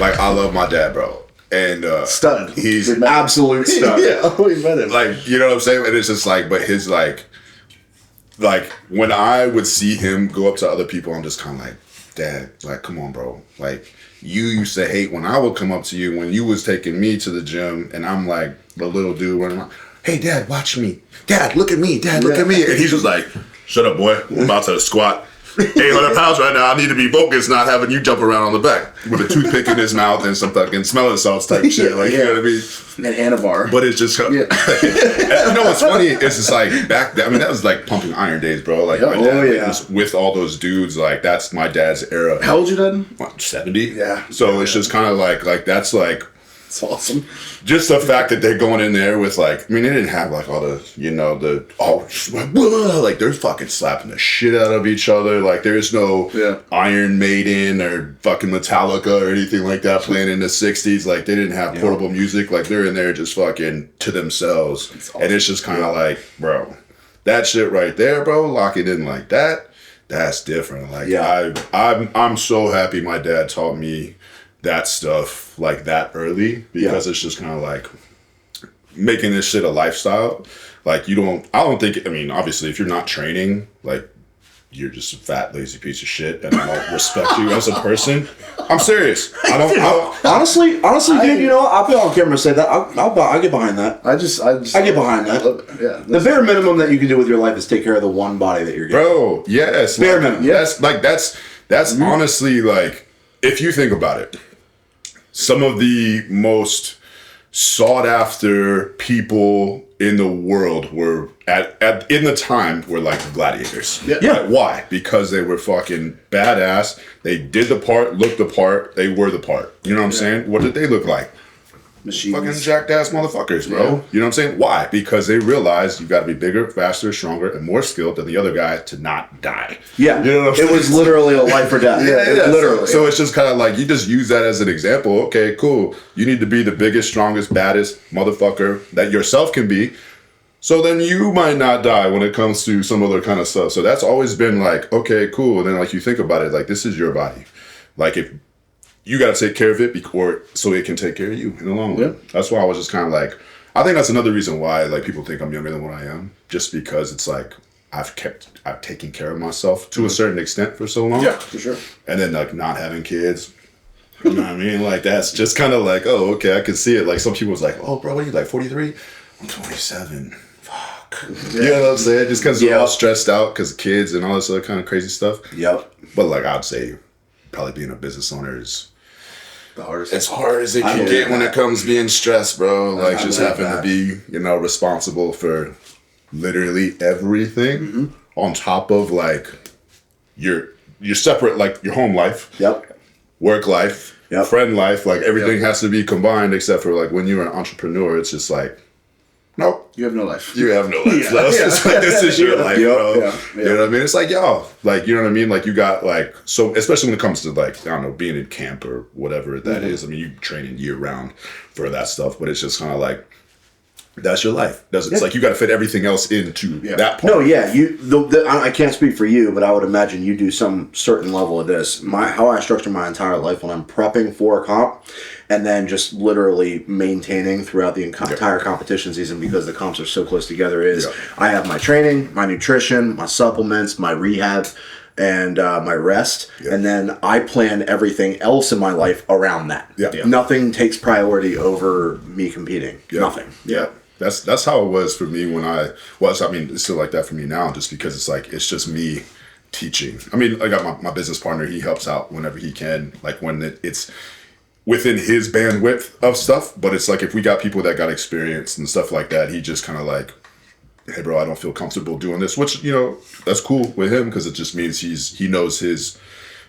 like I love my dad, bro. And stud. He's an absolute stud. Yeah, we met him. Like, you know what I'm saying? And it's just like, but his like when I would see him go up to other people, I'm just kind of like, Dad, like, come on, bro. Like, you used to hate when I would come up to you when you was taking me to the gym, and I'm like the little dude running around. Hey, Dad, watch me. Dad, look at me. Dad, look at me. And he's just like, shut up, boy. I'm about to squat 800 pounds right now. I need to be focused, not having you jump around on the back with a toothpick in his mouth and some fucking smelling salts type shit. Like, you know what I mean? And Anavar. But it's just, you know what's funny? It's just like back then, I mean, that was like pumping iron days, bro. Like, my dad was with all those dudes. Like, that's my dad's era. How old you dad? What, 70? Yeah. So it's just kind of like that's like, it's awesome. just the fact that they're going in there with like, I mean, they didn't have like all the, you know, like they're fucking slapping the shit out of each other. Like there's no Iron Maiden or fucking Metallica or anything like that playing in the 60s. Like they didn't have portable music. Like they're in there just fucking to themselves. Awesome. And it's just kind of like, bro, that shit right there, bro, lock it in like that. That's different. Like I'm so happy my dad taught me that stuff like that early, because it's just kind of like making this shit a lifestyle. Like I don't think, I mean, obviously if you're not training, like you're just a fat, lazy piece of shit, and I don't respect you as a person. I'm serious. Honestly, dude, you know, I'll be on camera and say that. I get behind that. I get behind that. Yeah. The bare minimum that you can do with your life is take care of the one body that you're getting. Bro, yes. Bare minimum. Yes. Like that's honestly, like, if you think about it, some of the most sought after people in the world were in the time were like gladiators. Yeah. Why? Because they were fucking badass. They did the part, looked the part, they were the part. You know what I'm saying? What did they look like? Machines. Fucking jacked ass motherfuckers, bro. Yeah. You know what I'm saying? Why? Because they realized you got to be bigger, faster, stronger, and more skilled than the other guy to not die. Yeah. You know what I'm saying? It was literally a life or death. Literally. So it's just kind of like, you just use that as an example. Okay, cool. You need to be the biggest, strongest, baddest motherfucker that yourself can be. So then you might not die when it comes to some other kind of stuff. So that's always been like, okay, cool. And then like you think about it, like this is your body. Like if you got to take care of it so it can take care of you in the long run. That's why I was just kind of like, I think that's another reason why like people think I'm younger than what I am, just because it's like I've taken care of myself to a certain extent for so long. Yeah, for sure. And then like not having kids, you know what I mean? Like that's just kind of like, oh, okay, I can see it. Like some people was like, oh, bro, what are you, like 43? I'm 27. Fuck. You know what I'm saying? Just because they're all stressed out because of kids and all this other kind of crazy stuff. Yep. But like I'd say probably being a business owner is the hardest. As hard as it can get when it comes being stressed, bro. Like just having to be, you know, responsible for literally everything on top of like your separate, like your home life, work life, friend life, like everything has to be combined except for like when you're an entrepreneur, it's just like, nope. You have no life. You have no life. It's just like, this is your life, bro. You know what I mean? It's like, yo, like, you know what I mean? Like you got like, so especially when it comes to like, I don't know, being in camp or whatever that is. I mean, you training year round for that stuff, but it's just kind of like, that's your life. It's like you got to fit everything else into that part. No, yeah. I can't speak for you, but I would imagine you do some certain level of this. How I structure my entire life when I'm prepping for a comp, and then just literally maintaining throughout the entire competition season because the comps are so close together is I have my training, my nutrition, my supplements, my rehab, and my rest, and then I plan everything else in my life around that. Nothing takes priority over me competing. Nothing. That's how it was for me when I was. I mean, it's still like that for me now, just because it's like it's just me teaching. I mean, I got my business partner. He helps out whenever he can, like when it's within his bandwidth of stuff. But it's like if we got people that got experience and stuff like that, he just kind of like, hey, bro, I don't feel comfortable doing this, which, you know, that's cool with him because it just means he knows his,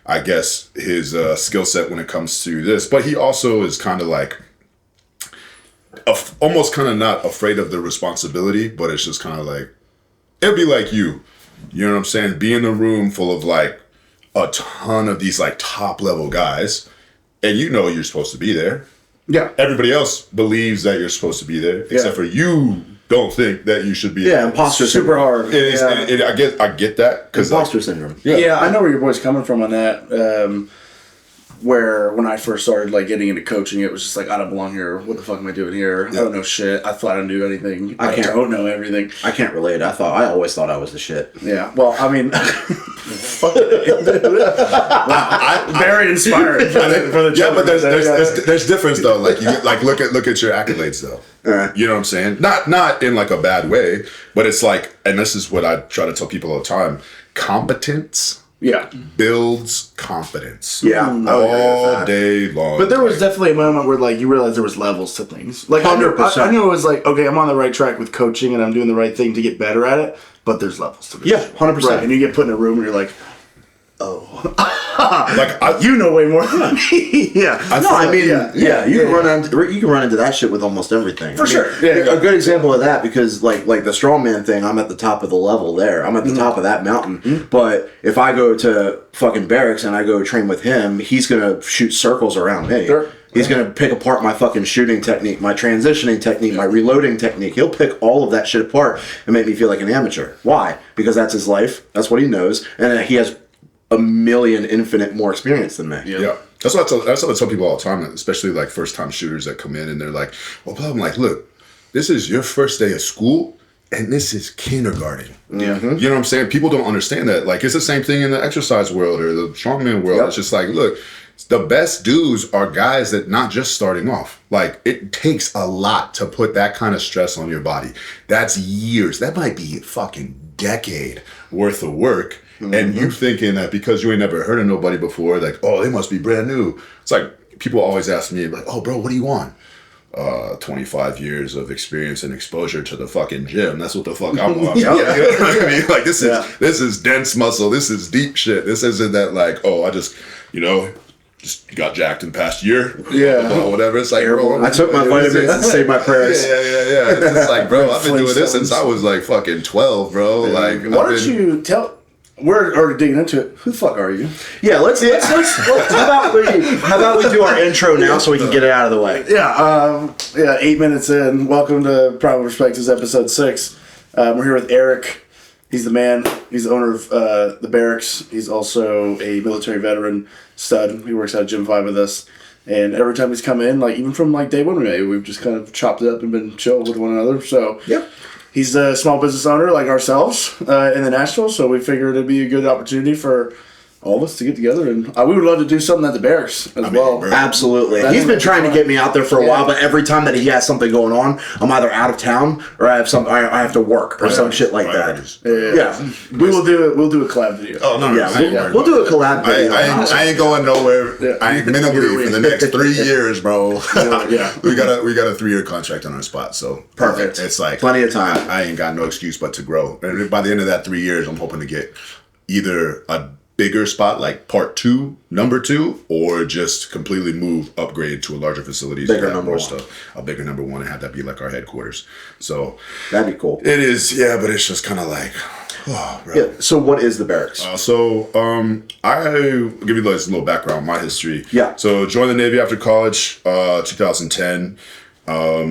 I guess, his skill set when it comes to this. But he also is kind of like, almost kind of not afraid of the responsibility, but it's just kind of like, it'd be like you know what I'm saying? Be in a room full of like a ton of these like top level guys, and you know you're supposed to be there. Yeah. Everybody else believes that you're supposed to be there, except for you don't think that you should be there. Yeah, imposter super hard. It is, I get that. Imposter syndrome. Yeah, I know where your boy's coming from on that. where when I first started like getting into coaching, it was just like, I don't belong here. What the fuck am I doing here? I don't know shit. I thought I knew anything. I don't know everything. I can't relate. I always thought I was the shit. Yeah. Well, I mean, wow, very inspiring for the yeah, but there's difference though. Like look at your accolades though. You know what I'm saying? Not in like a bad way, but it's like, and this is what I try to tell people all the time: competence. Yeah. Builds confidence. Yeah. All day long. But there was definitely a moment where like you realized there was levels to things. Like 100%. I knew it was like, okay, I'm on the right track with coaching and I'm doing the right thing to get better at it, but there's levels to this. Yeah, 100%. Right. And you get put in a room and you're like, oh. like you know way more than me. Yeah. You can run into that shit with almost everything. For sure. Yeah. A good example of that, because like the strongman thing, I'm at the top of the level there. I'm at the top of that mountain. Mm-hmm. But if I go to fucking Barrax and I go train with him, he's gonna shoot circles around me. Sure. He's going to pick apart my fucking shooting technique, my transitioning technique, my reloading technique. He'll pick all of that shit apart and make me feel like an amateur. Why? Because that's his life. That's what he knows. And he has a million infinite more experience than me. Yeah. That's what I tell people all the time, especially like first time shooters that come in and they're like, well, I'm like, look, this is your first day of school and this is kindergarten. Mm-hmm. You know what I'm saying? People don't understand that. Like, it's the same thing in the exercise world or the strongman world. Yep. It's just like, look, the best dudes are guys that not just starting off. Like, it takes a lot to put that kind of stress on your body. That's years. That might be fucking decade worth of work. Mm-hmm. And you thinking that because you ain't never heard of nobody before, like, oh, they must be brand new. It's like, people always ask me, like, oh, bro, what do you want? 25 years of experience and exposure to the fucking gym. That's what the fuck I want. You know what I mean? Like, this is dense muscle. This is deep shit. This isn't that like, oh, I just, just got jacked in the past year. Yeah. Whatever. It's like, bro, I took my vitamins and saved my prayers. Yeah. It's just like, bro, I've been doing this since I was like fucking 12, bro. Like, why don't you tell... We're already digging into it. Who the fuck are you? Yeah, let's how about we do our intro now so we can get it out of the way? Yeah, 8 minutes in. Welcome to Primal Perspectives, episode 6. We're here with Eric. He's the man. He's the owner of the Barrax. He's also a military veteran stud. He works out of Gym 5 with us. And every time he's come in, like even from like day one, we've just kind of chopped it up and been chill with one another. So yep. He's a small business owner like ourselves in the Nashville, so we figured it'd be a good opportunity for all of us to get together, and we would love to do something at the Barrax as well. Bro. Absolutely. He's been trying to get me out there for a while, but every time that he has something going on, I'm either out of town or I have to work or some shit like that. Yeah. We'll do a collab video. Oh no, we'll do a collab video. I ain't going nowhere. I ain't minimally for the next 3 years, bro. we got a 3-year contract on our spot, so perfect. It's like plenty of time. I ain't got no excuse but to grow, and by the end of that 3 years, I'm hoping to get either a bigger spot like part 2, number 2, or just completely upgrade to a larger facility. Bigger number 1. A bigger number 1 and have that be like our headquarters. So that'd be cool. It is, yeah, but it's just kind of like, oh, bro. Yeah. So what is the Barrax? I'll give you this little background on my history. Yeah. So joined the Navy after college, 2010.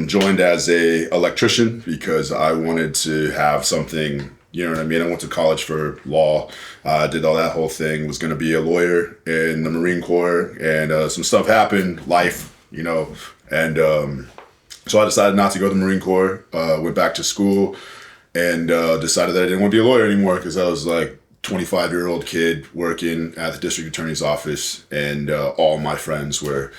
Joined as a electrician because I wanted to have something. You know what I mean? I went to college for law, did all that whole thing, was going to be a lawyer in the Marine Corps, and some stuff happened, life, and so I decided not to go to the Marine Corps, went back to school, and decided that I didn't want to be a lawyer anymore because I was like 25-year-old kid working at the district attorney's office, and all my friends were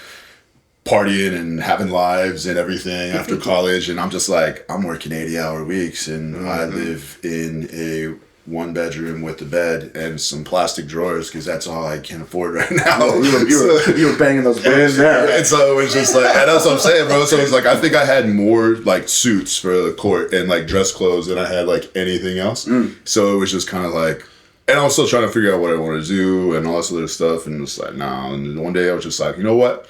partying and having lives and everything after college, and I'm just like, I'm working 80-hour weeks, and I live in a 1-bedroom with a bed and some plastic drawers because that's all I can afford right now. You were banging those beds there, and so it was just like, and that's what I'm saying, bro. So it was like, I think I had more like suits for the court and like dress clothes than I had like anything else. So it was just kind of like, and I was still trying to figure out what I wanted to do and all this other stuff, and it's like, nah. And one day I was just like, you know what?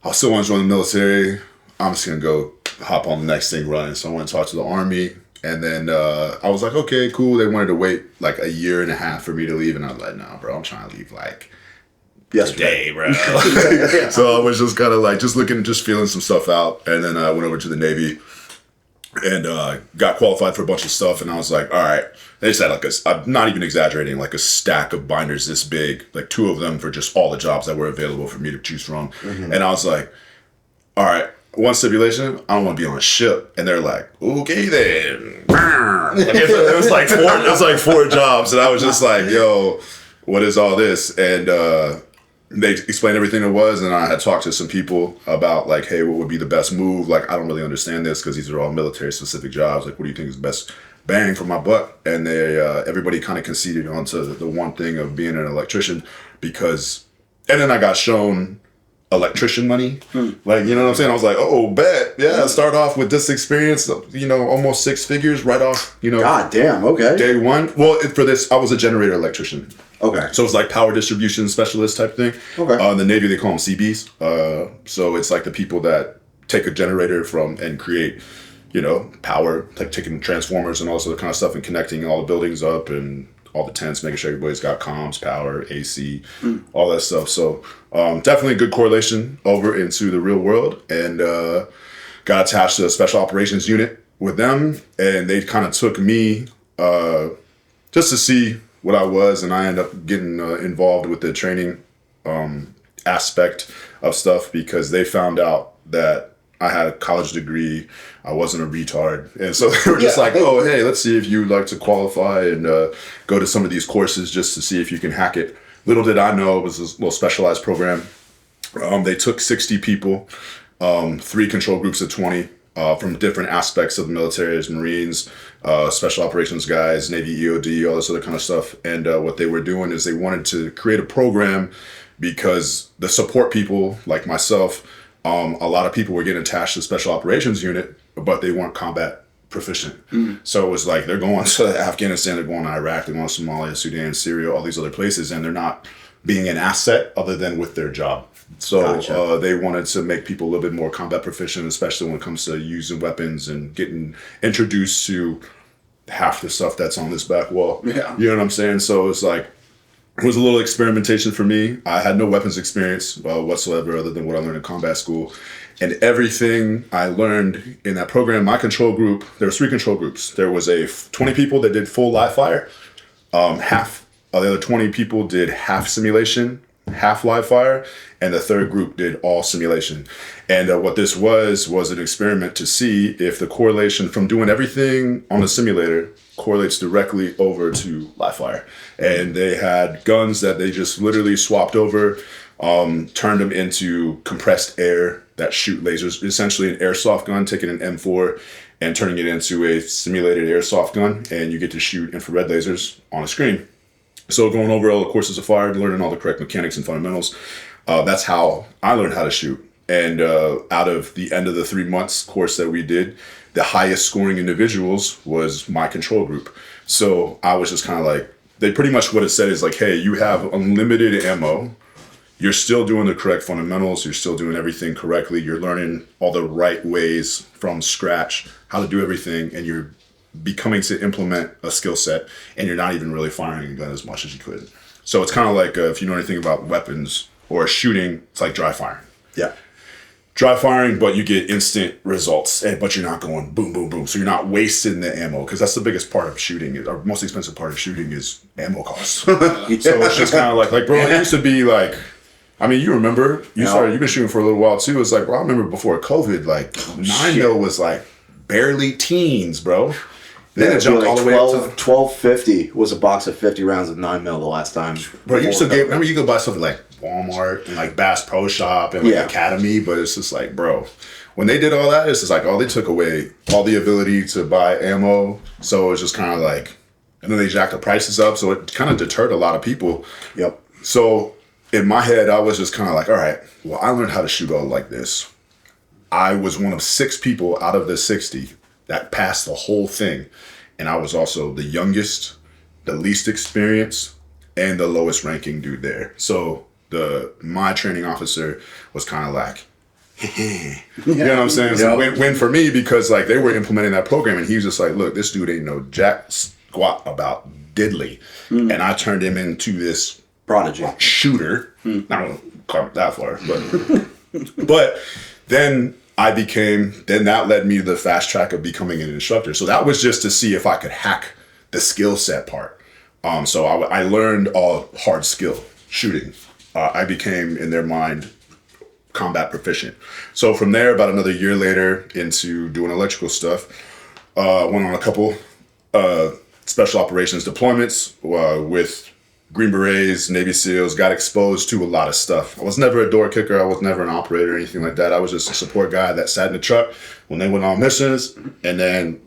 I still want to join the military. I'm just going to go hop on the next thing running. So I went and talked to the Army. And then I was like, okay, cool. They wanted to wait like a year and a half for me to leave. And I was like, nah, bro, I'm trying to leave like yesterday, bro. So I was just kind of like just feeling some stuff out. And then I went over to the Navy. and got qualified for a bunch of stuff. And I was like, all right. They just had like I'm not even exaggerating, like a stack of binders this big, like 2 of them for just all the jobs that were available for me to choose from. Mm-hmm. And I was like, all right, one stipulation, I don't want to be on a ship. And they're like, okay then. Like it was like 4 jobs. And I was just like, yo, what is all this? And they explained everything it was. And I had talked to some people about like, hey, what would be the best move? Like, I don't really understand this because these are all military specific jobs. Like, what do you think is the best bang for my buck? And they everybody kind of conceded onto the one thing of being an electrician because, and then I got shown electrician money. Like, you know what I'm saying? I was like, oh, bet. Yeah, start off with this experience, you know, almost 6 figures right off, you know. God damn, okay. Day one. Well, for this, I was a generator electrician. Okay. So it's like power distribution specialist type thing. Okay. In the Navy, they call them CBs. So it's like the people that take a generator from and create, you know, power, like taking transformers and all this other kind of stuff and connecting all the buildings up and all the tents, making sure everybody's got comms, power, AC, all that stuff. So definitely a good correlation over into the real world, and got attached to a special operations unit with them, and they kind of took me just to see what I was, and I ended up getting involved with the training aspect of stuff because they found out that I had a college degree. I wasn't a retard. And so they were just like, oh, hey, let's see if you'd like to qualify and go to some of these courses just to see if you can hack it. Little did I know it was this little specialized program. They took 60 people, 3 control groups of 20 from different aspects of the military, as Marines, special operations guys, Navy EOD, all this other kind of stuff. And what they were doing is they wanted to create a program because the support people like myself, a lot of people were getting attached to the special operations unit, but they weren't combat proficient. So it was like they're going to Afghanistan, they're going to Iraq, they're going to Somalia, Sudan, Syria, all these other places, and they're not being an asset other than with their job. So they wanted to make people a little bit more combat proficient, especially when it comes to using weapons and getting introduced to half the stuff that's on this back wall. Yeah. You know what I'm saying? So it's like, it was a little experimentation for me. I had no weapons experience whatsoever other than what I learned in combat school. And everything I learned in that program, my control group, there was 3 control groups. There was 20 people that did full live fire. Half of the other 20 people did half simulation, half live fire. And the third group did all simulation. And what this was an experiment to see if the correlation from doing everything on the simulator correlates directly over to live fire. And they had guns that they just literally swapped over, turned them into compressed air that shoot lasers, essentially an airsoft gun, taking an M4 and turning it into a simulated airsoft gun, and you get to shoot infrared lasers on a screen. So going over all the courses of fire, learning all the correct mechanics and fundamentals, that's how I learned how to shoot. And out of the end of the 3 months course that we did, the highest scoring individuals was my control group. So I was just kind of like, they pretty much what it said is like, hey, you have unlimited ammo. You're still doing the correct fundamentals. You're still doing everything correctly. You're learning all the right ways from scratch, how to do everything. And you're becoming to implement a skill set. And you're not even really firing a gun as much as you could. So it's kind of like, if you know anything about weapons or shooting, it's like dry firing. Yeah. Dry firing, but you get instant results, but you're not going boom, boom, boom. So you're not wasting the ammo, because that's the biggest part of shooting. Our most expensive part of shooting is ammo costs. So it's just kind of like, bro, it used to be like, I mean, you remember, you've been shooting for a little while too. It's like, bro, I remember before COVID, like 9mm was like barely teens, bro. Then it jumped all the way up to $12.50 was a box of 50 rounds of 9mm the last time. Bro, you used to get, remember you could buy something like Walmart and like Bass Pro Shop and like Academy, but it's just like, bro, when they did all that, it's just like, oh, they took away all the ability to buy ammo. So it's just kind of like, and then they jacked the prices up. So it kind of deterred a lot of people. Yep. So in my head, I was just kind of like, all right, well, I learned how to shoot all like this. I was one of 6 people out of the 60 that passed the whole thing. And I was also the youngest, the least experienced, and the lowest ranking dude there. So my training officer was kind of like, you know what I'm saying? So win for me, because like they were implementing that program, and he was just like, look, this dude ain't no jack squat about diddly. And I turned him into this prodigy shooter. I don't call it that far, but then then that led me to the fast track of becoming an instructor. So that was just to see if I could hack the skill set part. So I learned all hard skill shooting. I became, in their mind, combat proficient. So from there, about another year later, into doing electrical stuff, went on a couple special operations deployments with Green Berets, Navy SEALs, got exposed to a lot of stuff. I was never a door kicker. I was never an operator or anything like that. I was just a support guy that sat in the truck when they went on missions. And then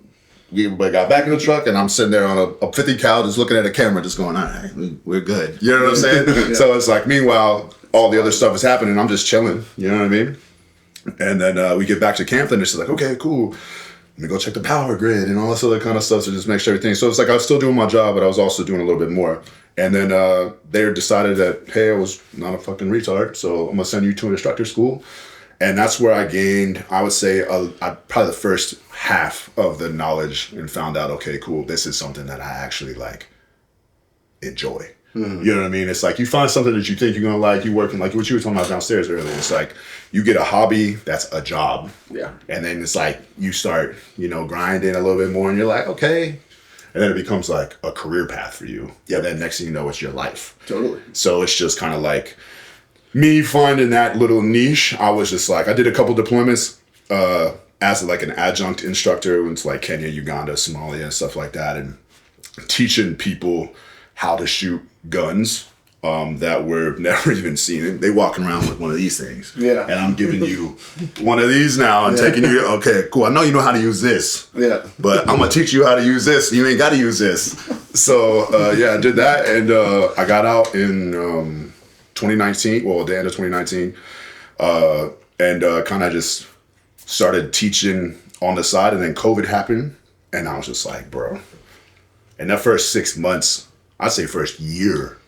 everybody got back in the truck, and I'm sitting there on a 50 cal just looking at a camera just going, all right, we're good. You know what I'm saying? Yeah. So it's like, meanwhile, all the other stuff is happening. I'm just chilling. You know what I mean? And then we get back to camp, and it's like, okay, cool. Let me go check the power grid and all this other kind of stuff to just make sure everything. So it's like I was still doing my job, but I was also doing a little bit more. And then they decided that, hey, I was not a fucking retard, so I'm going to send you to an instructor school. And that's where I gained, I would say, probably the first half of the knowledge and found out, okay, cool, this is something that I actually, like, enjoy. Mm-hmm. You know what I mean? It's like you find something that you think you're going to like, you working, like what you were talking about downstairs earlier. It's like you get a hobby that's a job. Yeah. And then it's like you start, grinding a little bit more, and you're like, okay. And then it becomes like a career path for you. Yeah. Then next thing you know, it's your life. Totally. So it's just kind of like me finding that little niche. I was just like, I did a couple deployments as like an adjunct instructor into like Kenya, Uganda, Somalia, and stuff like that, and teaching people how to shoot guns that were never even seen. They walking around with one of these things. Yeah. And I'm giving you one of these now and taking you, okay, cool. I know you know how to use this. Yeah. But I'm going to teach you how to use this. You ain't got to use this. So, I did that. And I got out in 2019, well, the end of 2019, and kind of just started teaching on the side. And then COVID happened. And I was just like, bro. In that first 6 months, I'd say first year,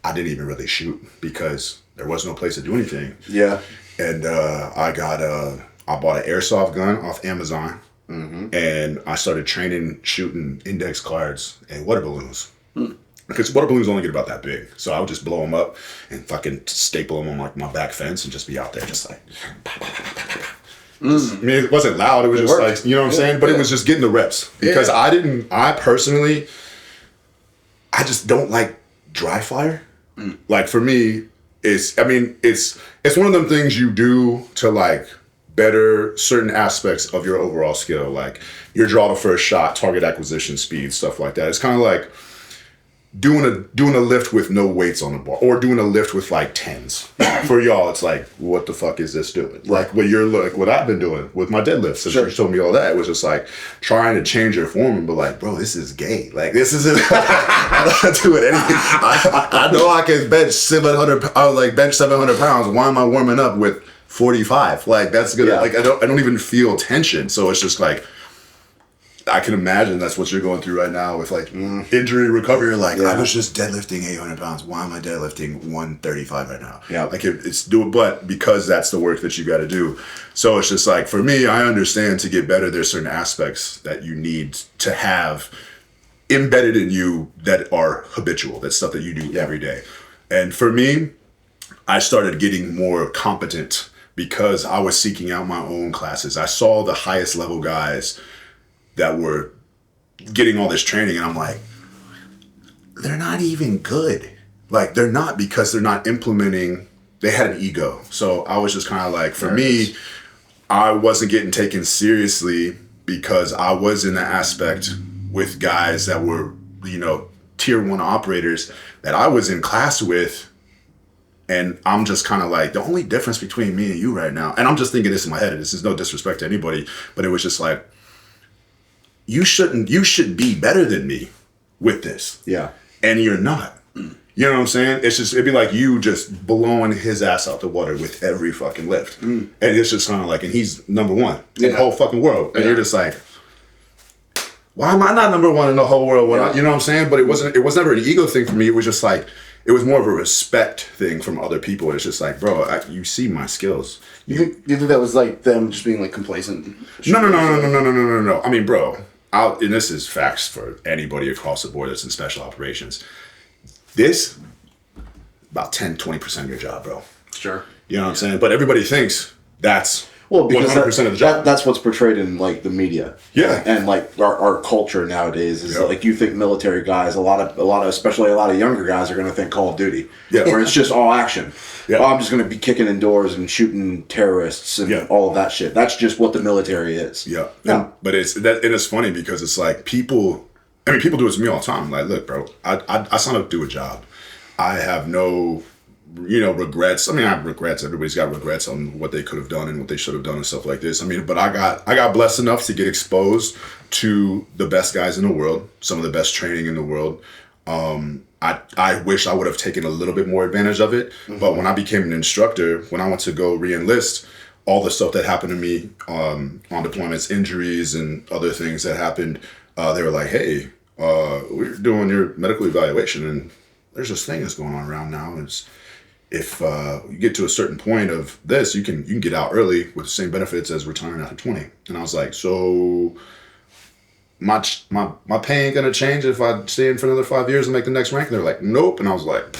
I didn't even really shoot because there was no place to do anything. Yeah. And I bought an airsoft gun off Amazon, and I started training shooting index cards and water balloons. Because water balloons only get about that big. So I would just blow them up and fucking staple them on like my back fence and just be out there just like... I mean, it wasn't loud. It was just worked. Like, you know what I'm saying? But it was just getting the reps. Because I personally... I just don't like dry fire. Like for me, it's one of them things you do to like better certain aspects of your overall skill. Like your draw to first shot, target acquisition speed, stuff like that. It's kind of like doing a lift with no weights on the bar, or doing a lift with like 10s. For y'all, it's like, what the fuck is this doing? Like what I've been doing with my deadlifts. Since you told me all that, it was just like trying to change your form, but like, bro, this is gay. Like this isn't. I'm not doing anything. I know I can bench 700. I was like bench 700 pounds. Why am I warming up with 45? Like that's good. Yeah. Like I don't even feel tension. So it's just like. I can imagine that's what you're going through right now with like injury recovery. Like I was just deadlifting 800 pounds. Why am I deadlifting 135 right now? Yeah, like it's doing, but because that's the work that you got to do. So it's just like for me, I understand to get better, there's certain aspects that you need to have embedded in you that are habitual. That's stuff that you do every day. And for me, I started getting more competent because I was seeking out my own classes. I saw the highest level guys that were getting all this training, and I'm like, they're not even good. Like, they're not, because they're not implementing. They had an ego. So I was just kind of like, for me, I wasn't getting taken seriously because I was in the aspect with guys that were, tier 1 operators that I was in class with. And I'm just kind of like, the only difference between me and you right now, and I'm just thinking this in my head, this is no disrespect to anybody, but it was just like, you should be better than me with this. Yeah. And you're not. You know what I'm saying? It'd be like you just blowing his ass out the water with every fucking lift. And it's just kind of like, and he's number one in the whole fucking world. And you're just like, why am I not number one in the whole world? You know what I'm saying? But it was never an ego thing for me. It was just like, it was more of a respect thing from other people. It's just like, bro, you see my skills. You think that was like them just being like complacent? No. I mean, bro. And this is facts for anybody across the board that's in special operations. This, about 10, 20% of your job, bro. Sure. You know what I'm saying? But everybody thinks that's Well, because 100% of the job. that's what's portrayed in like the media. Yeah. And like our culture nowadays is like you think military guys, a lot of especially a lot of younger guys are going to think Call of Duty. Yeah. Where it's just all action. Yeah. Oh, I'm just going to be kicking indoors and shooting terrorists and all of that shit. That's just what the military is. Yeah. But it's funny because it's like people do it to me all the time. Like, look, bro, I signed up to do a job. I have no, regrets. I mean, I have regrets. Everybody's got regrets on what they could have done and what they should have done and stuff like this. I mean, but I got blessed enough to get exposed to the best guys in the world, some of the best training in the world. I wish I would have taken a little bit more advantage of it. Mm-hmm. But when I became an instructor, when I went to go re-enlist, all the stuff that happened to me on deployments, injuries and other things that happened, they were like, hey, we're doing your medical evaluation and there's this thing that's going on around now. Is if you get to a certain point of this, you can get out early with the same benefits as retiring after 20. And I was like, so my pay ain't gonna change if I stay in for another 5 years and make the next rank? And they're like, nope. And I was like,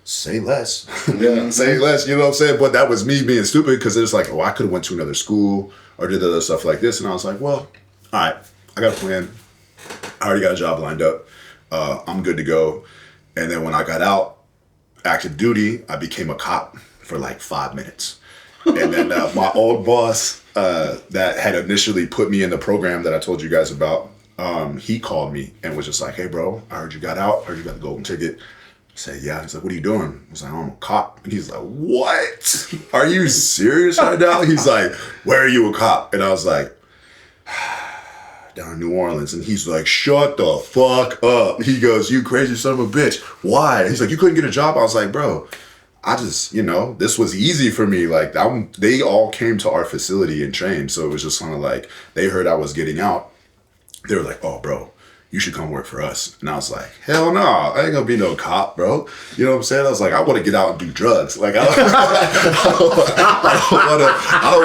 say less. Yeah, say less, you know what I'm saying? But that was me being stupid because it's like, I could have went to another school or did other stuff like this. And I was like, well, all right, I got a plan. I already got a job lined up. I'm good to go. And then when I got out, active duty, I became a cop for like 5 minutes. And then my old boss that had initially put me in the program that I told you guys about, he called me and was just like, hey, bro, I heard you got out. I heard you got the golden ticket. I said, yeah. He's like, what are you doing? I was like, I'm a cop. And he's like, what? Are you serious right now? He's like, where are you a cop? And I was like, down in New Orleans. And he's like, shut the fuck up. He goes, you crazy son of a bitch. Why? He's like, you couldn't get a job? I was like, bro, I just, this was easy for me. Like, they all came to our facility and trained. So it was just kind of like, they heard I was getting out. They were like, oh, bro, you should come work for us. And I was like, hell no, I ain't gonna be no cop, bro. You know what I'm saying? I was like, I want to get out and do drugs. Like, I don't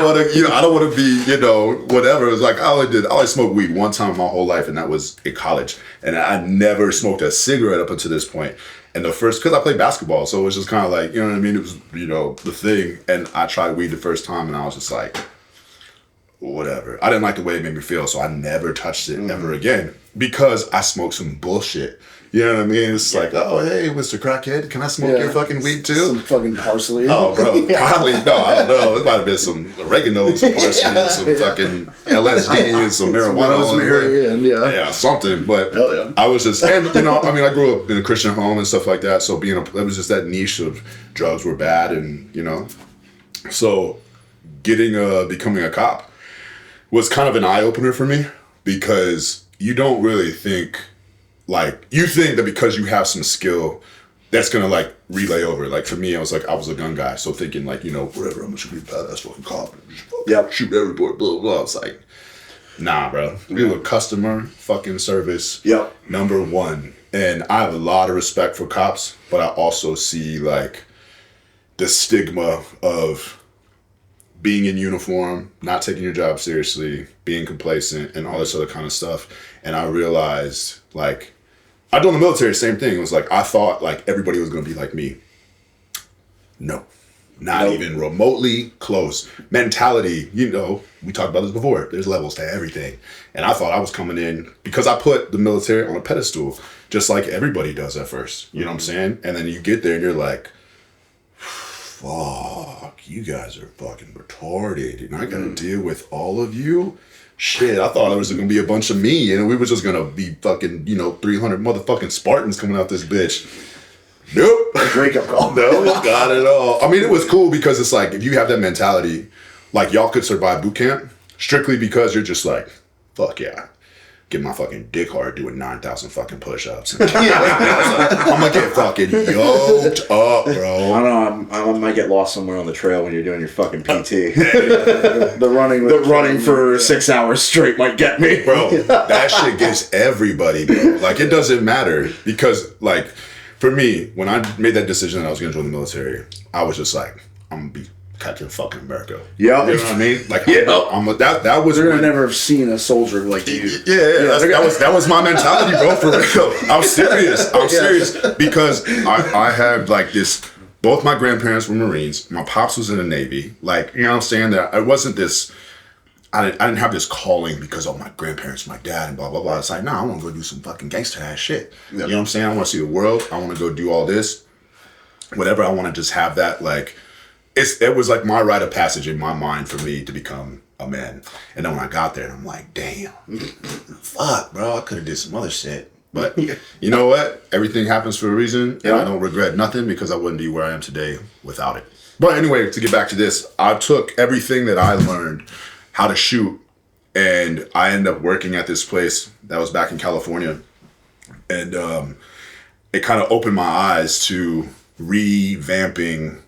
want to be, whatever. It was like, I only smoked weed one time my whole life, and that was in college. And I never smoked a cigarette up until this point. And because I played basketball, so it was just kind of like, you know what I mean? It was, the thing. And I tried weed the first time, and I was just like, whatever. I didn't like the way it made me feel, so I never touched it ever again because I smoked some bullshit. You know what I mean? It's like, oh, hey, Mr. Crackhead, can I smoke your fucking weed too? Some fucking parsley. Oh, bro, probably. No, I don't know. It might have been some oregano, some parsley, some fucking LSD, and some marijuana. Yeah, something. But I was just, and I grew up in a Christian home and stuff like that. So it was just that niche of drugs were bad, and so becoming a cop was kind of an eye opener for me because you don't really think. Like, you think that because you have some skill, that's going to, like, relay over. Like, for me, I was a gun guy. So thinking, like, whatever, I'm just going to be a badass fucking cop. Shoot everybody, blah, blah. It's like, nah, bro. You're a customer fucking service. Yep. Number one. And I have a lot of respect for cops, but I also see, like, the stigma of being in uniform, not taking your job seriously, being complacent, and all this other kind of stuff. And I realized, like, I done the military, same thing. It was like, I thought, like, everybody was going to be like me. No. Not even remotely close. Mentality, we talked about this before. There's levels to everything. And I thought I was coming in because I put the military on a pedestal, just like everybody does at first. You know what I'm saying? And then you get there and you're like, fuck, you guys are fucking retarded. And I got to deal with all of you? Shit, I thought it was going to be a bunch of me, and we were just going to be fucking, 300 motherfucking Spartans coming out this bitch. Nope. Wake up call. No, not at all. I mean, it was cool because it's like, if you have that mentality, like, y'all could survive boot camp strictly because you're just like, fuck yeah. Get my fucking dick hard doing 9,000 fucking push-ups. I'm gonna get fucking yoked up, bro. I don't know. I might get lost somewhere on the trail when you're doing your fucking PT. The running for 6 hours straight might get me, bro. That shit gets everybody, bro. Like, it doesn't matter because, like, for me, when I made that decision that I was gonna join the military, I was just like, I'm gonna be Captain fucking America. Yeah, you know what I mean. Like, that was. They're gonna never have seen a soldier like you. Yeah. That was my mentality, bro. For real, I'm serious. Because I had like this both my grandparents were Marines. My pops was in the Navy. Like, you know what I'm saying? That it wasn't this, I didn't have this calling because, oh, my grandparents, my dad, and blah, blah, blah. It's like, no, I want to go do some fucking gangster ass shit. Yep. You know what I'm saying? I want to see the world. I want to go do all this. Whatever. I want to just have that, like, it was like my rite of passage in my mind for me to become a man. And then when I got there, I'm like, damn, fuck, bro, I could have did some other shit. But you know what? Everything happens for a reason. And I don't regret nothing because I wouldn't be where I am today without it. But anyway, to get back to this, I took everything that I learned how to shoot, and I ended up working at this place that was back in California. And it kind of opened my eyes to revamping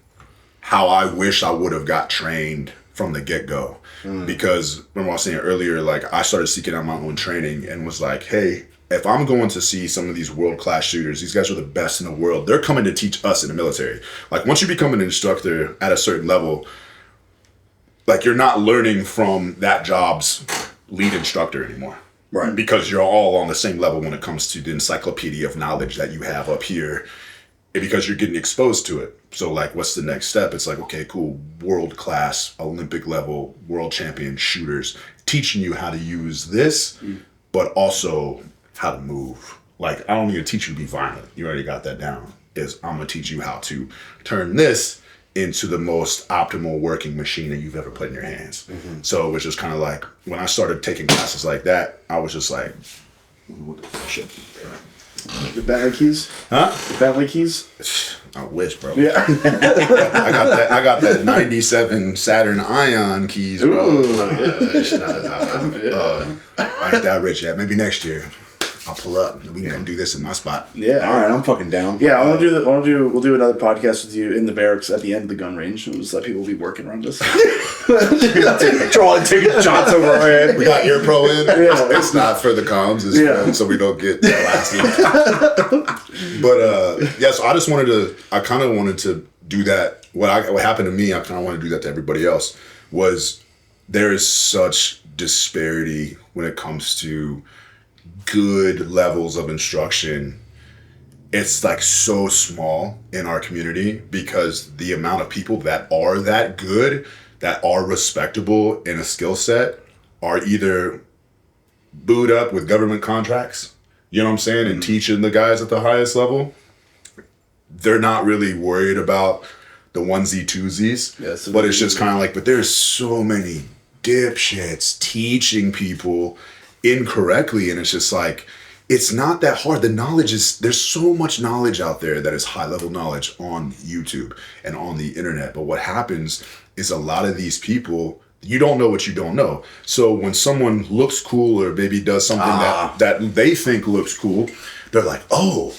how I wish I would have got trained from the get-go. Because remember I was saying earlier, like I started seeking out my own training and was like, hey, if I'm going to see some of these world-class shooters, these guys are the best in the world. They're coming to teach us in the military. Like once you become an instructor at a certain level, like you're not learning from that job's lead instructor anymore. Right. Because you're all on the same level when it comes to the encyclopedia of knowledge that you have up here, because you're getting exposed to it. So like, what's the next step? It's like, okay, cool. World-class, Olympic level, world champion shooters teaching you how to use this, but also how to move. Like, I don't need to teach you to be violent. You already got that down. I'm going to teach you how to turn this into the most optimal working machine that you've ever put in your hands. So it was just kind of like, when I started taking classes like that, I was just like, what the shit? The Bentley keys? Huh? The Bentley keys? I wish, bro. Yeah. I got that 97 Saturn Ion keys, bro. Ooh. I ain't that rich yet. Maybe next year I'll pull up and we can do this in my spot. Yeah. All right, I'm fucking down. Yeah, I want to do that. We'll do another podcast with you in the barracks at the end of the gun range. We'll just let people be working around us. Taking shots over our head. We got ear pro in. Yeah. It's not for the comms. It's for, so we don't get blasted. But so I kind of wanted to do that. What happened to me, I kind of want to do that to everybody else. Was there is such disparity when it comes to good levels of instruction. It's like so small in our community because the amount of people that are that good, that are respectable in a skill set, are either booed up with government contracts, you know what I'm saying, and teaching the guys at the highest level. They're not really worried about the onesie twosies, but it's just kind of like, but there's so many dipshits teaching people incorrectly, and it's just like, it's not that hard. The knowledge is, there's so much knowledge out there that is high level knowledge on YouTube and on the internet. But what happens is a lot of these people, you don't know what you don't know. So when someone looks cool or maybe does something that they think looks cool, they're like, oh,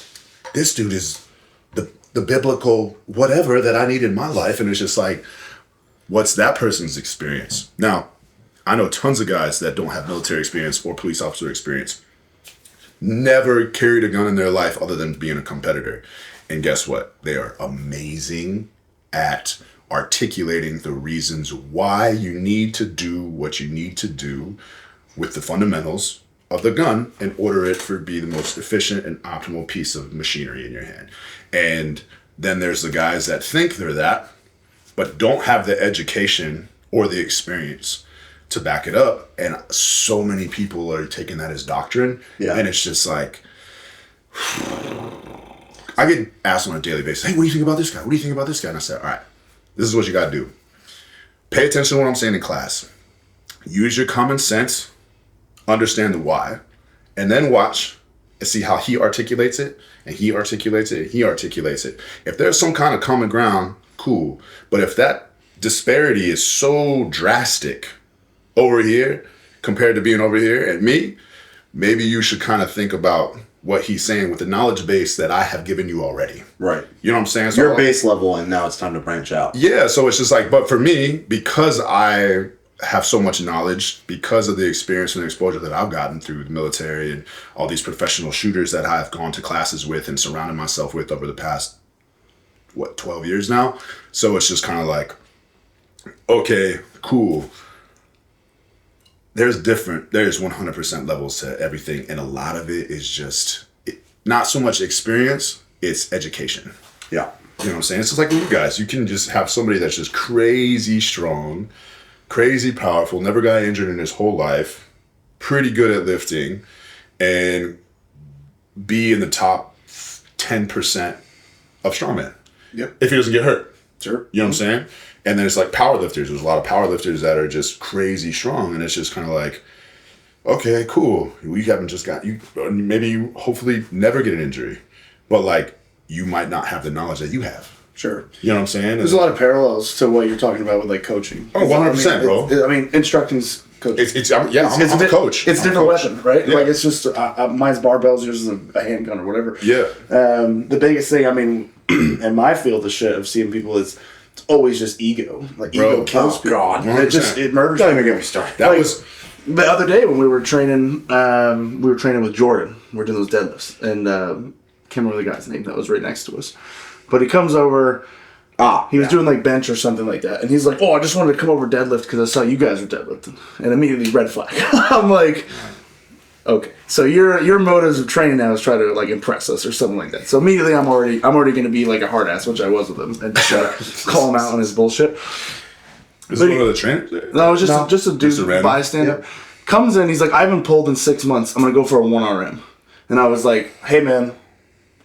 this dude is the biblical whatever that I need in my life. And it's just like, what's that person's experience? Now, I know tons of guys that don't have military experience or police officer experience, never carried a gun in their life other than being a competitor. And guess what? They are amazing at articulating the reasons why you need to do what you need to do with the fundamentals of the gun in order it to be the most efficient and optimal piece of machinery in your hand. And then there's the guys that think they're that, but don't have the education or the experience to back it up. And so many people are taking that as doctrine. Yeah. And it's just like, I get asked on a daily basis, hey, what do you think about this guy? What do you think about this guy? And I said, all right, this is what you got to do. Pay attention to what I'm saying in class. Use your common sense, understand the why, and then watch and see how he articulates it, and he articulates it, and he articulates it. If there's some kind of common ground, cool. But if that disparity is so drastic over here compared to being over here at me, maybe you should kind of think about what he's saying with the knowledge base that I have given you already. Right. You know what I'm saying? So your base level, and now it's time to branch out. Yeah, so it's just like, but for me, because I have so much knowledge, because of the experience and the exposure that I've gotten through the military and all these professional shooters that I've gone to classes with and surrounded myself with over the past, 12 years now? So it's just kind of like, okay, cool. There's 100% levels to everything, and a lot of it is just not so much experience, it's education. Yeah. You know what I'm saying? It's just like you guys. You can just have somebody that's just crazy strong, crazy powerful, never got injured in his whole life, pretty good at lifting, and be in the top 10% of strongman. Yep. If he doesn't get hurt. Sure. You know what I'm saying? And then it's like powerlifters. There's a lot of powerlifters that are just crazy strong, and it's just kind of like, okay, cool. We haven't just got you. Maybe you hopefully never get an injury, but like you might not have the knowledge that you have. Sure. You know what I'm saying? There's a lot of parallels to what you're talking about with like coaching. Oh, 100%, bro. I mean, instructing's coaching. I'm a coach. It's a different weapon, right? Yeah. Like it's just mine's barbells, yours is a handgun or whatever. Yeah. The biggest thing, I mean, in my field of shit of seeing people is it's always just ego. Like ego kills people. God. It murders. Don't even get me started. That was the other day when we were training. We were training with Jordan. We were doing those deadlifts, and can't remember the guy's name that was right next to us, but he comes over. He was doing like bench or something like that, and he's like, "Oh, I just wanted to come over deadlift because I saw you guys were deadlifting," and immediately red flag. I'm like, "Okay, so your motives of training now is try to like impress us or something like that." So immediately I'm already going to be like a hard ass, which I was with him, and just call him out on his bullshit. Is it one of the trainers there? No, it was just a dude, Just a random? bystander. Yep. Comes in, he's like, "I haven't pulled in 6 months. I'm gonna go for a 1RM," and I was like, "Hey man,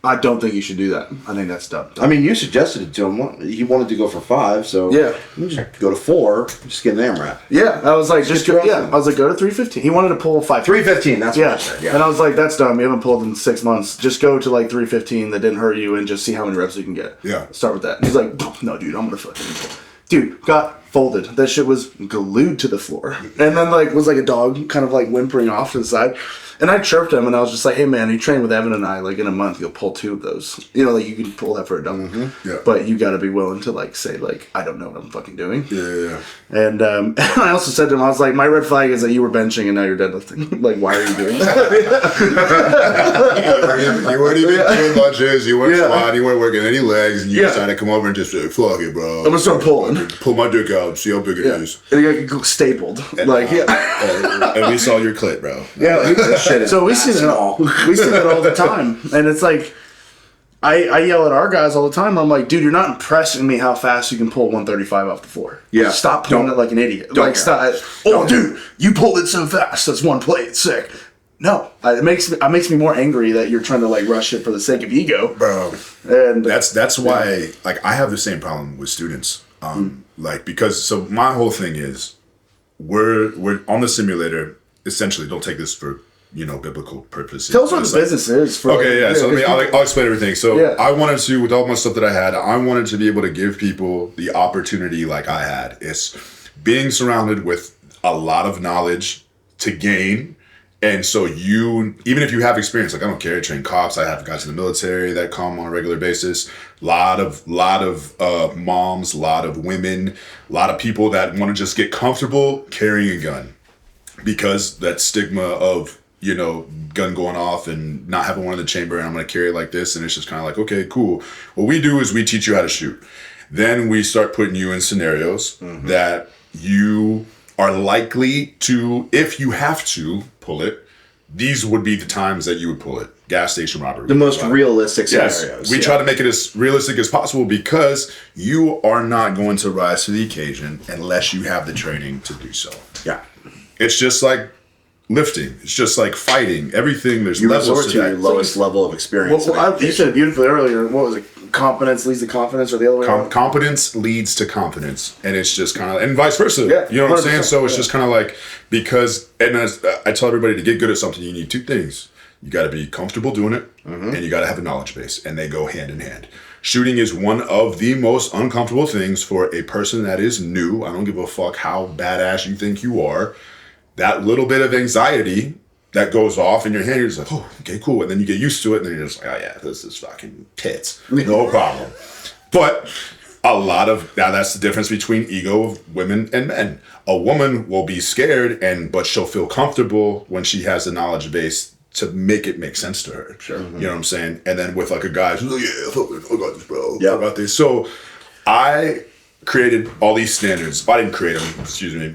I don't think you should do that. I think that's dumb." I mean, you suggested it to him. He wanted to go for 5, so Yeah. you just go to 4. Just get an AMRAP. Yeah, I was like, just go. trust Yeah, him. I was like, go to 315. He wanted to pull 5. 315. That's what Yeah. I said. Yeah. And I was like, that's dumb. You haven't pulled in 6 months. Just go to like 315 that didn't hurt you and just see how many reps you can get. Yeah. Start with that. And he's like, no, dude, I'm gonna fucking pull. Dude, got folded. That shit was glued to the floor. And then like was like a dog kind of like whimpering off to the side. And I chirped him and I was just like, hey man, you train with Evan and I, like in a month you'll pull 2 of those. You know, like you can pull that for a double. Yeah. But you gotta be willing to like say like, I don't know what I'm fucking doing. Yeah. And I also said to him, I was like, my red flag is that you were benching and now you're deadlifting. Like, why are you doing that? You weren't even doing lunges, you weren't Yeah. squatting, you weren't working any legs, and you Yeah. decided to come over and just say, fuck it, bro. I'm gonna start pulling. Pull my dick out, see how big it is. And you got stapled. Like, yeah. And we saw your clit, bro. Yeah. Shit is So we see that all. We see that all the time. And it's like, I yell at our guys all the time. I'm like, dude, you're not impressing me how fast you can pull 135 off the floor. Yeah. Stop pulling Don't- it like an idiot. don't Like, care. stop. Oh, dude, you pulled it so fast. That's one play. It's sick. No, it makes me more angry that you're trying to like rush it for the sake of ego. Bro. And That's why, like, I have the same problem with students. Like, because, so my whole thing is, we're on the simulator, essentially, don't take this for, biblical purposes. tell us what It's the like- business is. For Okay, yeah. So I'll explain everything. So Yeah. I wanted to, with all my stuff that I had, I wanted to be able to give people the opportunity like I had. It's being surrounded with a lot of knowledge to gain. And so even if you have experience, like I don't care, I train cops, I have guys in the military that come on a regular basis, lot of moms, lot of women, a lot of people that want to just get comfortable carrying a gun because that stigma of, gun going off and not having one in the chamber and I'm going to carry it like this. And it's just kind of like, okay, cool. What we do is we teach you how to shoot. Then we start putting you in scenarios that you are likely to, if you have to pull it, these would be the times that you would pull it. Gas station robbery. The most realistic Yes, scenarios. we try to make it as realistic as possible because you are not going to rise to the occasion unless you have the training to do so. Yeah. It's just like lifting. It's just like fighting. Everything, there's You levels resort to to that. your lowest level of experience. you said it beautifully earlier. What was it? Competence leads to confidence, or the other way around? Competence leads to confidence, and it's just kind of, and vice versa. Yeah, you know what I'm saying? 100%, So it's just kind of like, because, and as I tell everybody, to get good at something, you need 2 things. You got to be comfortable doing it, and you got to have a knowledge base, and they go hand in hand. Shooting is one of the most uncomfortable things for a person that is new. I don't give a fuck how badass you think you are. That little bit of anxiety that goes off in your hand, you're just like, oh, okay, cool. And then you get used to it, and then you're just like, oh yeah, this is fucking tits. No problem. But a lot of, now that's the difference between ego of women and men. A woman will be scared, but she'll feel comfortable when she has the knowledge base to make it make sense to her. Sure. You know what I'm saying? And then with like a guy who's like, yeah, I got this, bro. Yeah. I got this. So I created all these standards. I didn't create them, excuse me.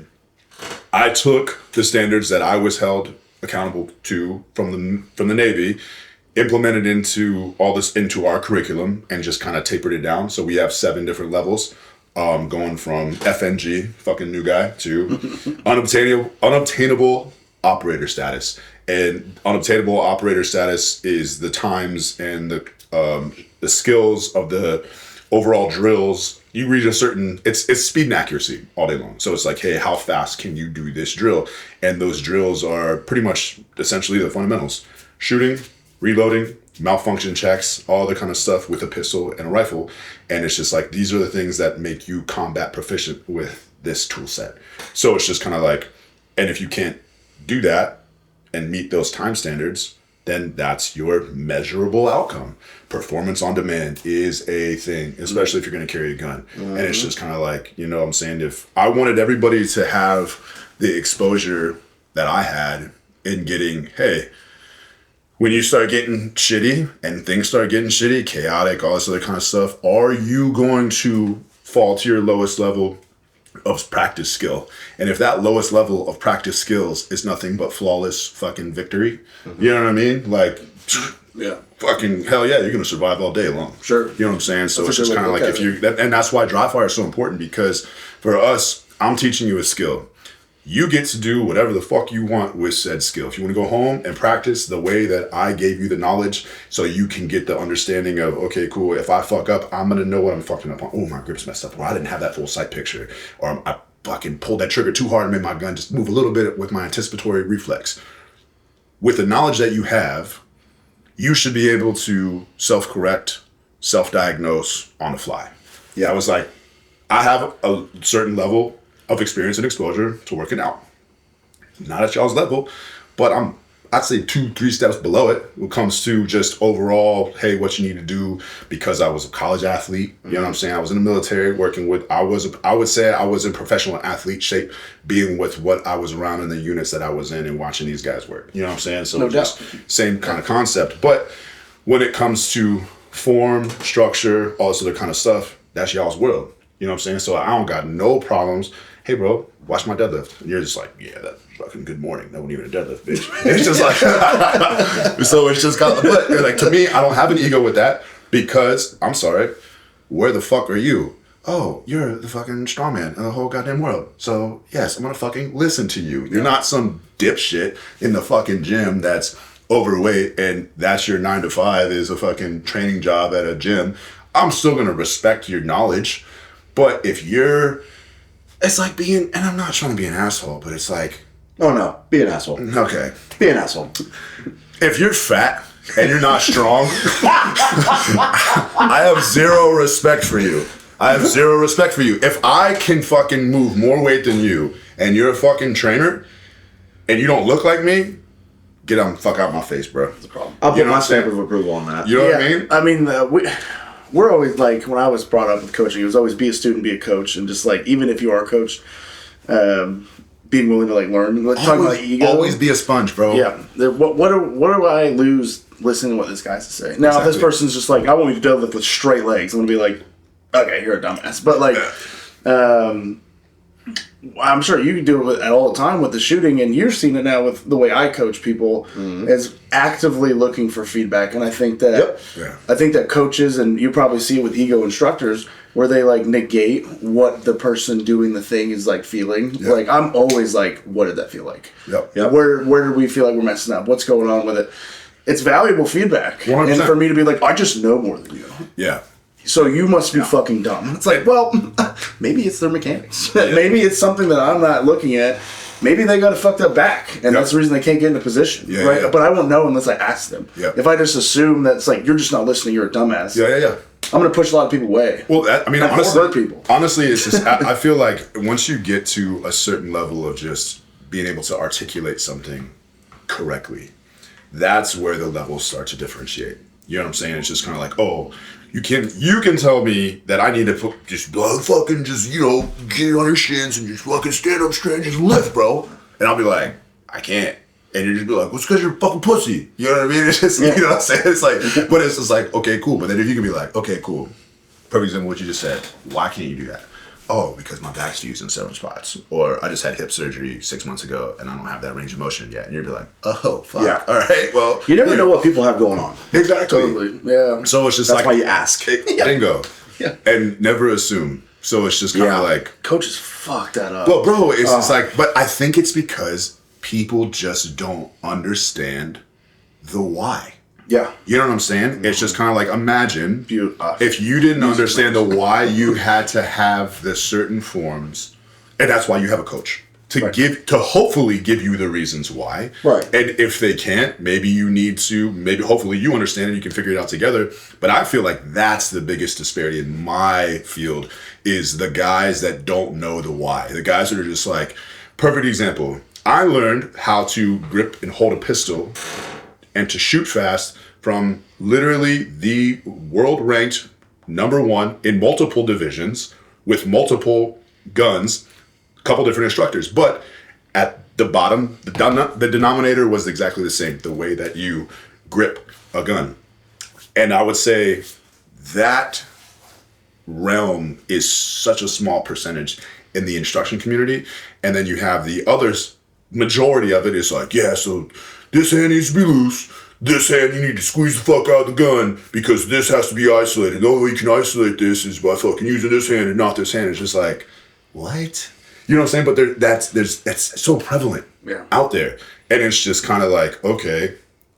I took the standards that I was held accountable to from the Navy, implemented into our curriculum and just kind of tapered it down. So we have 7 different levels, going from FNG, fucking new guy, to unobtainable operator status. And unobtainable operator status is the times and the skills of the overall drills. You reach a certain, it's speed and accuracy all day long. So it's like, hey, how fast can you do this drill? And those drills are pretty much essentially the fundamentals: shooting, reloading, malfunction checks, all the kind of stuff with a pistol and a rifle. And it's just like, these are the things that make you combat proficient with this tool set. So it's just kind of like, and if you can't do that and meet those time standards, then that's your measurable outcome. Performance on demand is a thing, especially if you're going to carry a gun. And it's just kind of like, you know what I'm saying? If I wanted everybody to have the exposure that I had in getting, hey, when you start getting shitty and things start getting shitty, chaotic, all this other kind of stuff, are you going to fall to your lowest level of practice skill? And if that lowest level of practice skills is nothing but flawless fucking victory, you know what I mean? Like, yeah, fucking hell yeah, you're gonna survive all day long. Sure. You know what I'm saying? So it's just kind of like, if you, and that's why dry fire is so important, because for us, I'm teaching you a skill. You get to do whatever the fuck you want with said skill. If you want to go home and practice the way that I gave you the knowledge, so you can get the understanding of, okay, cool, if I fuck up, I'm going to know what I'm fucking up on. Oh, my grip's messed up. Or I didn't have that full sight picture. Or I fucking pulled that trigger too hard and made my gun just move a little bit with my anticipatory reflex. With the knowledge that you have, you should be able to self-correct, self-diagnose on the fly. Yeah, I was like, I have a certain level of experience and exposure to working out. Not at y'all's level, but I'd say 2-3 steps below it when it comes to just overall, hey, what you need to do, because I was a college athlete. You know what I'm saying? I was in the military working with, I would say I was in professional athlete shape, being with what I was around in the units that I was in and watching these guys work. You know what I'm saying? So no just doubt. Same kind of concept. But when it comes to form, structure, all this other kind of stuff, that's y'all's world. You know what I'm saying? So I don't got no problems. Hey, bro, watch my deadlift. And you're just like, yeah, that's fucking good morning. That wasn't even a deadlift, bitch. It's just like, so it's just kind of, but like, to me, I don't have an ego with that, because I'm sorry, where the fuck are you? Oh, you're the fucking strongman in the whole goddamn world. So yes, I'm gonna fucking listen to you. You're not some dipshit in the fucking gym that's overweight and that's your 9 to 5 is a fucking training job at a gym. I'm still gonna respect your knowledge, but if you're, it's like being, and I'm not trying to be an asshole, but it's like, Oh no, be an asshole. okay, Be an asshole. if you're fat and you're not strong, I have zero respect for you. I have zero respect for you. If I can fucking move more weight than you and you're a fucking trainer and you don't look like me, get the fuck out my face, bro. That's a problem. I'll put my stamp of approval on that. You know what I mean? I mean, we're always like, when I was brought up with coaching, it was always be a student, be a coach, and just like, even if you are a coach, being willing to like learn. Like, talking about ego. Always be a sponge, bro. Yeah. What do I lose listening to what this guy has to say? Now, if this person's just like, I want you to deadlift with straight legs, I'm gonna be like, okay, you're a dumbass. But like, I'm sure you do it all the time with the shooting, and you're seeing it now with the way I coach people, is actively looking for feedback. And I think that I think that coaches, and you probably see it with ego instructors, where they like negate what the person doing the thing is like feeling. Yep. Like, I'm always like, what did that feel like? Yep. Where did we feel like we're messing up? What's going on with it? It's valuable feedback. 100%. And for me to be like, I just know more than you. Yeah. So you must be fucking dumb. It's like, well, maybe it's their mechanics. Maybe it's something that I'm not looking at. Maybe they got a fucked up back, and that's the reason they can't get in a position, right? Yeah. But I won't know unless I ask them. If I just assume that it's like, you're just not listening, you're a dumbass. I'm going to push a lot of people away. Well, I mean, honestly, it's just, I feel like once you get to a certain level of just being able to articulate something correctly, that's where the levels start to differentiate. You know what I'm saying? It's just kind of like, oh, you can tell me that I need to fucking just, you know, get on your shins and just fucking stand up straight and just lift, bro. And I'll be like, I can't. And you just be like, well, it's because you're a fucking pussy. You know what I mean? It's just, you know what I'm saying? It's like, but it's just like, okay, cool. But then if you can be like, okay, cool. Perfect example of what you just said. Why can't you do that? oh, because my back's fused in 7 spots, or I just had hip surgery 6 months ago and I don't have that range of motion yet. And you'd be like, oh, fuck. Yeah. All right, well. You never know what people have going on. Exactly. Totally. Yeah. So it's just That's like. why you ask. Bingo. Yeah. And never assume. So it's just kind of like. Coaches fuck that up. Well, bro, it's just like, but I think it's because people just don't understand the why. Yeah. You know what I'm saying? It's just kind of like, imagine if you didn't understand the why you had to have the certain forms, and that's why you have a coach to hopefully give you the reasons why. Right. And if they can't, maybe you need to, hopefully you understand and you can figure it out together. But I feel like that's the biggest disparity in my field is the guys that don't know the why. The guys that are just like, perfect example. I learned how to grip and hold a pistol and to shoot fast from literally the world ranked #1 in multiple divisions with multiple guns, a couple different instructors. But at the bottom, the denominator was exactly the same, the way that you grip a gun. And I would say that realm is such a small percentage in the instruction community. And then you have the others, majority of it is like, yeah, so this hand needs to be loose. This hand, you need to squeeze the fuck out of the gun because this has to be isolated. The only way you can isolate this is by fucking using this hand and not this hand. It's just like, what? You know what I'm saying? But that's so prevalent out there. And it's just kind of like, okay,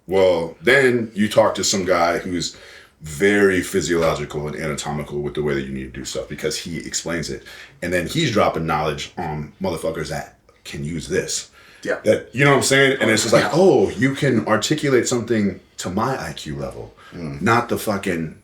well, then you talk to some guy who's very physiological and anatomical with the way that you need to do stuff because he explains it. And then he's dropping knowledge on motherfuckers that can use this. Yeah. That, you know what I'm saying? And it's just like, oh, you can articulate something to my IQ level, not the fucking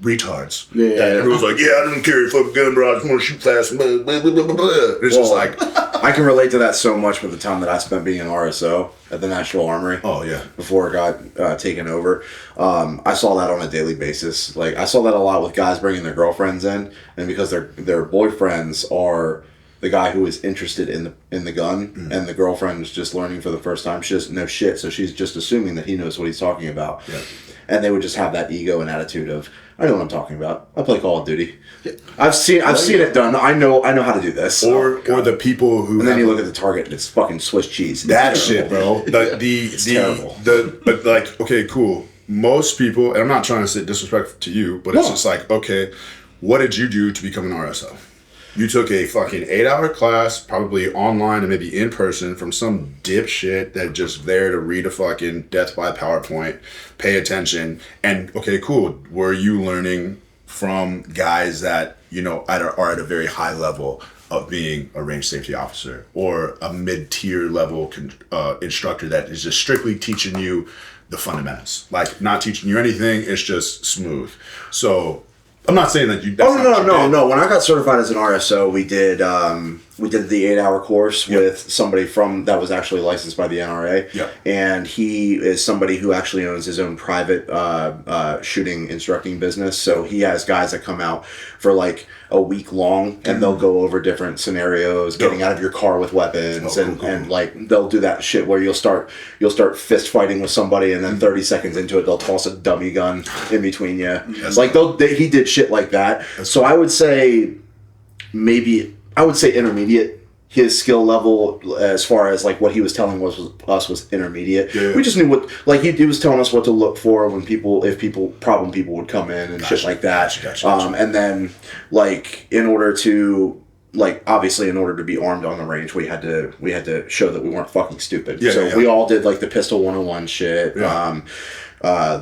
retards. Yeah. That everyone's like, yeah, I don't carry a fucking gun, bro. I just want to shoot fast. Blah, blah, blah, blah, blah. It's just like. I can relate to that so much with the time that I spent being an RSO at the National Armory. Oh, yeah. Before it got taken over. I saw that on a daily basis. Like, I saw that a lot with guys bringing their girlfriends in, and because their boyfriends are the guy who is interested in the gun, and the girlfriend is just learning for the first time. She doesn't know shit, so she's just assuming that he knows what he's talking about. Yeah. And they would just have that ego and attitude of, I know what I'm talking about. I play Call of Duty. Yeah. I've seen it done. I know how to do this. Or the people who. And then you look at the target and it's fucking Swiss cheese. That shit, bro. It's terrible. But like, okay, cool. Most people, and I'm not trying to say disrespect to you, but it's just like, okay, what did you do to become an RSO? You took a fucking 8-hour class, probably online and maybe in person, from some dipshit that just there to read a fucking death by PowerPoint, pay attention, and okay, cool. Were you learning from guys that, you know, are at a very high level of being a range safety officer or a mid-tier level instructor that is just strictly teaching you the fundamentals, like not teaching you anything, it's just smooth. So I'm not saying that you. No. When I got certified as an RSO, we did the 8-hour course with somebody that was actually licensed by the NRA. Yeah. And he is somebody who actually owns his own private shooting instructing business. So he has guys that come out for like a week long, and they'll go over different scenarios, getting out of your car with weapons, and like they'll do that shit where you'll start fist fighting with somebody, and then 30 seconds into it they'll toss a dummy gun in between you. Yes. Like he did shit like that. So I would say intermediate. His skill level, as far as like what he was telling us was intermediate. Yeah. We just knew what, like he was telling us what to look for when problem people would come in and shit like that. Gotcha. And then like in order to be armed on the range, we had to show that we weren't fucking stupid. We all did like the pistol 101 shit. Yeah.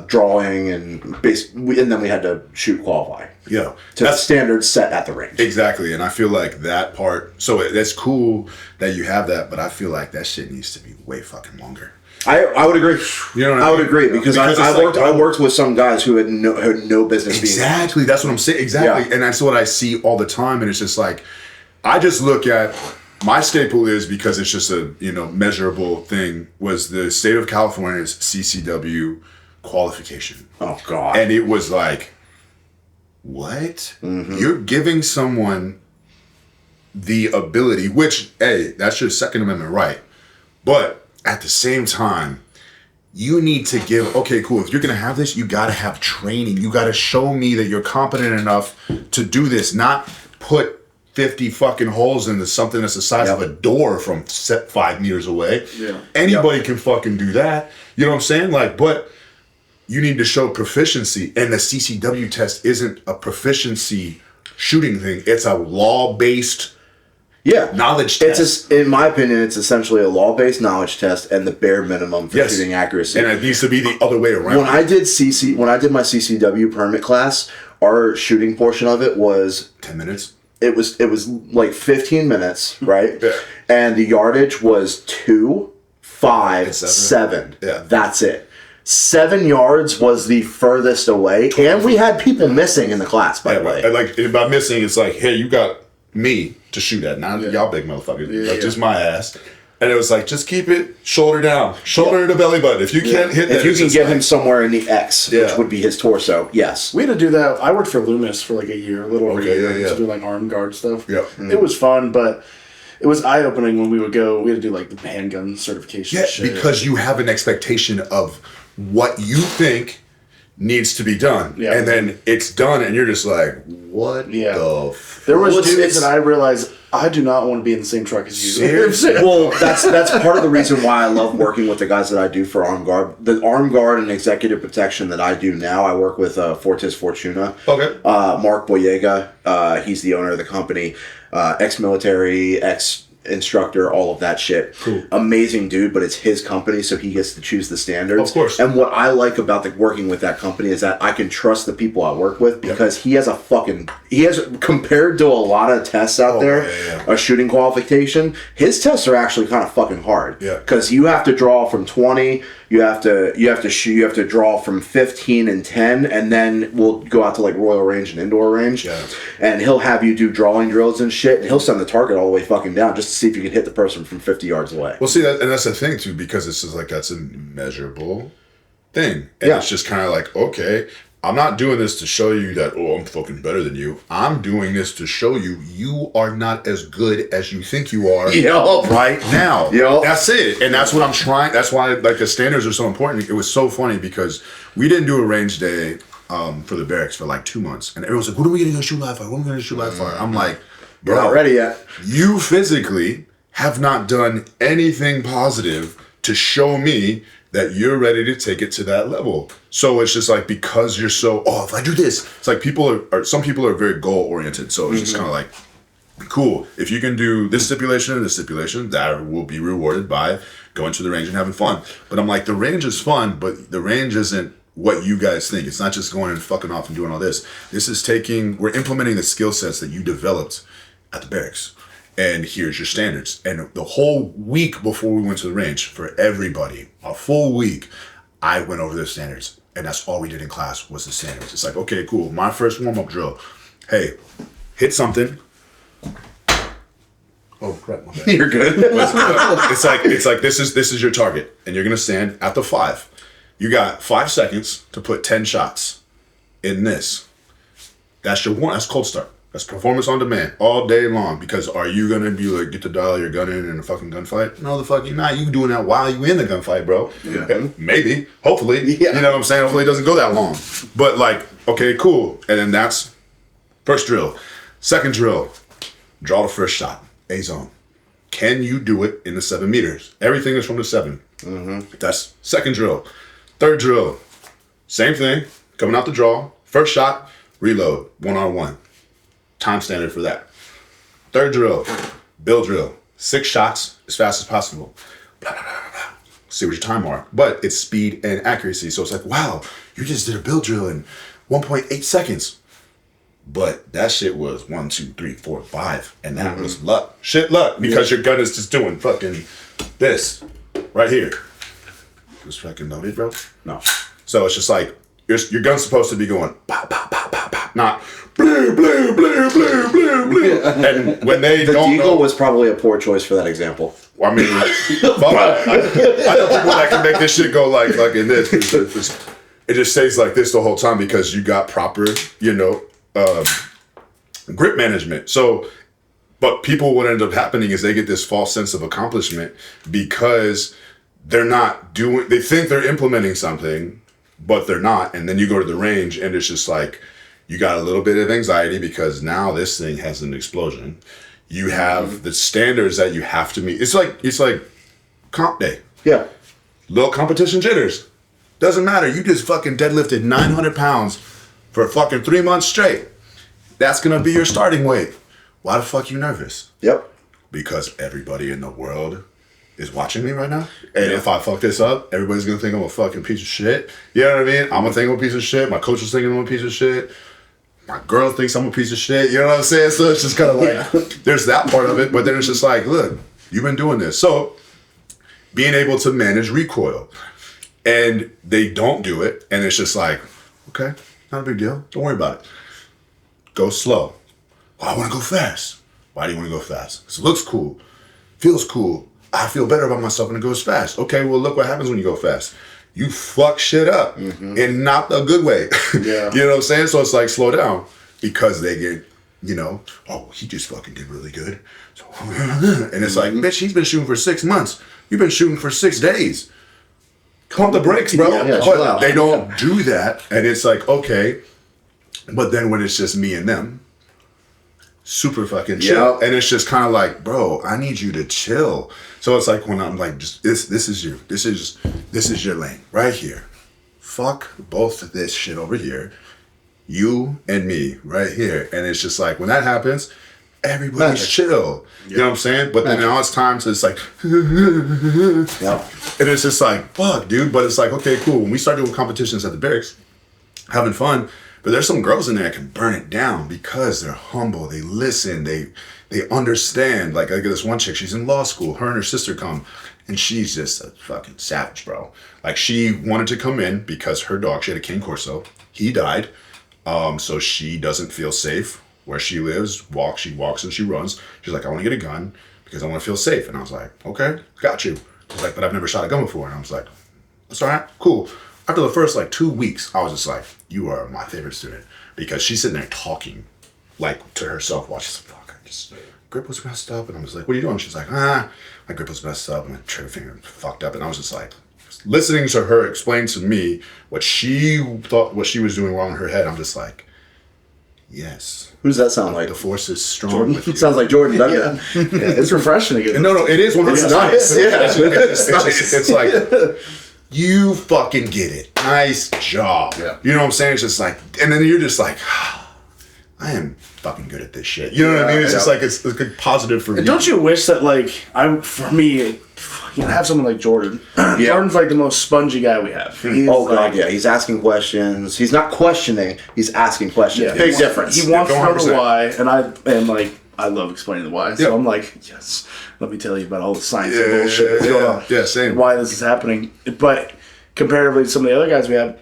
Drawing and then we had to shoot qualify. Yeah, to the standards set at the range. Exactly, and I feel like that part. So that's cool that you have that, but I feel like that shit needs to be way fucking longer. I would agree. You know what I mean? I would agree because I worked with some guys who had no business being. Exactly, that's what I'm saying. Exactly, and that's what I see all the time, and it's just like I just look at. My staple is, because it's just a measurable thing, was the state of California's CCW qualification. Oh God! And it was like, what? Mm-hmm. You're giving someone the ability, which, hey, that's your Second Amendment right, but at the same time, you need to give. Okay, cool. If you're gonna have this, you gotta have training. You gotta show me that you're competent enough to do this. Not put 50 fucking holes into something that's the size of a door from 5 meters away. Yeah. Anybody can fucking do that. You know what I'm saying? Like, but you need to show proficiency, and the CCW test isn't a proficiency shooting thing. It's a law-based knowledge test. In my opinion, it's essentially a law-based knowledge test and the bare minimum for shooting accuracy. And it needs to be the other way around. When I did my CCW permit class, our shooting portion of it was 10 minutes. It was like 15 minutes, right? Yeah. And the yardage was 2, 5, 7. Yeah. That's it. 7 yards was the furthest away, and we had people missing in the class. By the way, and like by missing, it's like, hey, you got me to shoot at, not y'all big motherfuckers, like just my ass. And it was like, just keep it shoulder down, shoulder to belly button. If you can't hit that, if you can get him somewhere in the X, which would be his torso, yes. We had to do that. I worked for Loomis for like a year, a little over a year, to do like arm guard stuff. Yeah. It was fun, but it was eye opening when we would go. We had to do like the handgun certification. Yeah, shit. because you have an expectation of what you think needs to be done, and then it's done, and you're just like, what the? There was dudes that I realized I do not want to be in the same truck as you. Seriously? Well, that's part of the reason why I love working with the guys that I do for arm guard. The arm guard and executive protection that I do now, I work with Fortis Fortuna. Okay. Mark Boyega, he's the owner of the company, ex-military, ex-instructor, all of that shit. Cool. Amazing dude, but it's his company, so he gets to choose the standards. Of course. And what I like about working with that company is that I can trust the people I work with because he has compared to a lot of tests out there, a shooting qualification, his tests are actually kind of fucking hard. Yeah. Because you have to draw from 20, you have to draw from 15 and 10, and then we'll go out to like Royal Range and Indoor Range. Yeah. And he'll have you do drawing drills and shit, and he'll send the target all the way fucking down just to see if you can hit the person from 50 yards away. Well, see, that's the thing too, because it's just like that's a measurable thing, and it's just kind of like, okay, I'm not doing this to show you that, oh, I'm fucking better than you. I'm doing this to show you are not as good as you think you are right now. That's it. And that's what I'm trying. That's why like the standards are so important. It was so funny because we didn't do a range day for the Barrax for like 2 months. And everyone's like, when are we going to go shoot live fire? When are we going to shoot live fire? I'm like, bro, you're not ready yet. You physically have not done anything positive to show me that you're ready to take it to that level. So it's just like, because you're so, if I do this, it's like some people are very goal oriented. So it's just kind of like, cool, if you can do this stipulation and this stipulation, that will be rewarded by going to the range and having fun. But I'm like, the range is fun, but the range isn't what you guys think. It's not just going and fucking off and doing all this. This is we're implementing the skill sets that you developed at the Barrax. And here's your standards. And the whole week before we went to the range, for everybody, a full week, I went over the standards. And that's all we did in class was the standards. It's like, okay, cool. My first warm-up drill. Hey, hit something. Oh crap, my bad. You're good. It's like this is your target. And you're gonna stand at the 5. You got 5 seconds to put 10 shots in this. That's your one. That's cold start. That's performance on demand all day long. Because are you gonna be like, get the dial your gun in a fucking gunfight? No, the fuck you're not. You doing that while you in the gunfight, bro. Yeah. Maybe. Hopefully. Yeah. You know what I'm saying? Hopefully it doesn't go that long. But like, okay, cool. And then that's first drill. Second drill, draw the first shot. A-zone. Can you do it in the 7 meters? Everything is from the 7. Mm-hmm. That's second drill. Third drill, same thing. Coming out the draw. First shot, reload. 1-on-1. Time standard for that. Third drill, bill drill. 6 shots as fast as possible. Blah, blah, blah, blah. See what your time are. But it's speed and accuracy. So it's like, wow, you just did a bill drill in 1.8 seconds. But that shit was 1, 2, 3, 4, 5. And that was luck. Shit luck. Because your gun is just doing fucking this. Right here. Just fucking loaded, bro? No. So it's just like, your gun's supposed to be going, pow, pow, pow, pow, pow. Not, blue, blue, blue, blue, blue, blue. And when they the Deagle was probably a poor choice for that example. I mean, I know people that can make this shit go like in this. It just stays like this the whole time because you got proper, grip management. So, but people, what ends up happening is they get this false sense of accomplishment because they're not doing, they think they're implementing something, but they're not. And then you go to the range and it's just like, You got a little bit of anxiety because now this thing has an explosion. You have the standards that you have to meet. It's like comp day. Yeah. Little competition jitters. Doesn't matter. You just fucking deadlifted 900 pounds for fucking 3 months straight. That's going to be your starting weight. Why the fuck you nervous? Yep. Because everybody in the world is watching me right now. And if I fuck this up, everybody's going to think I'm a fucking piece of shit. You know what I mean? I'm going to think I'm a piece of shit. My coach is thinking I'm a piece of shit. My girl thinks I'm a piece of shit. You know what I'm saying? So it's just kind of like, there's that part of it. But then it's just like, look, you've been doing this. So being able to manage recoil. And they don't do it. And it's just like, okay, not a big deal. Don't worry about it. Go slow. Well, I want to go fast. Why do you want to go fast? Because it looks cool. Feels cool. I feel better about myself when it goes fast. Okay, well, look what happens when you go fast. You fuck shit up in not a good way. Yeah. You know what I'm saying? So it's like, slow down. Because they get, you know, oh, he just fucking did really good. So, and it's like, bitch, he's been shooting for 6 months. You've been shooting for 6 days. Pump the brakes, bro. Yeah, but they don't do that. And it's like, okay. But then when it's just me and them, super fucking chill. And it's just kind of like, bro, I need you to chill. So it's like when I'm like, just this is your lane right here. Fuck both of this shit over here. You and me right here. And it's just like when that happens, everybody's chill. You know what I'm saying? But then now it's time to, it's like, and it's just like, fuck, dude. But it's like, okay, cool. When we start doing competitions at the Barrax, having fun, but there's some girls in there that can burn it down because they're humble. They listen. They understand. Like I get this one chick, she's in law school. Her and her sister come, and she's just a fucking savage, bro. Like she wanted to come in because her dog, she had a King Corso. He died. So she doesn't feel safe where she lives. She walks and she runs. She's like, I want to get a gun because I want to feel safe. And I was like, okay, got you. She's like, but I've never shot a gun before. And I was like, that's all right, cool. After the first 2 weeks, I was just like, you are my favorite student. Because she's sitting there talking to herself while she's like, fuck, grip was messed up. And I was like, what are you doing? She's like, my grip was messed up. My trigger finger fucked up. And I was just like, listening to her explain to me what she thought, what she was doing wrong in her head. I'm just like, yes. Who does that sound like? The force is strong Jordan? with you. Sounds like Jordan, doesn't it? It's refreshing to get. No, it is 100%. It's nice. Yeah. It's like, you fucking get it. Nice job. Yeah. You know what I'm saying? It's just like, and then you're just like, I am fucking good at this shit. You know what I mean? It's just like, it's like positive for me. Don't you wish that for me, have someone like Jordan. Jordan's like the most spongy guy we have. He's God, yeah. He's asking questions. He's not questioning. He's asking questions. Yeah. Big difference. He wants to know the why, and I am like, I love explaining the why. So I'm like, yes, let me tell you about all the science and bullshit that's going on. Yeah, same. Why this is happening. But comparatively to some of the other guys we have,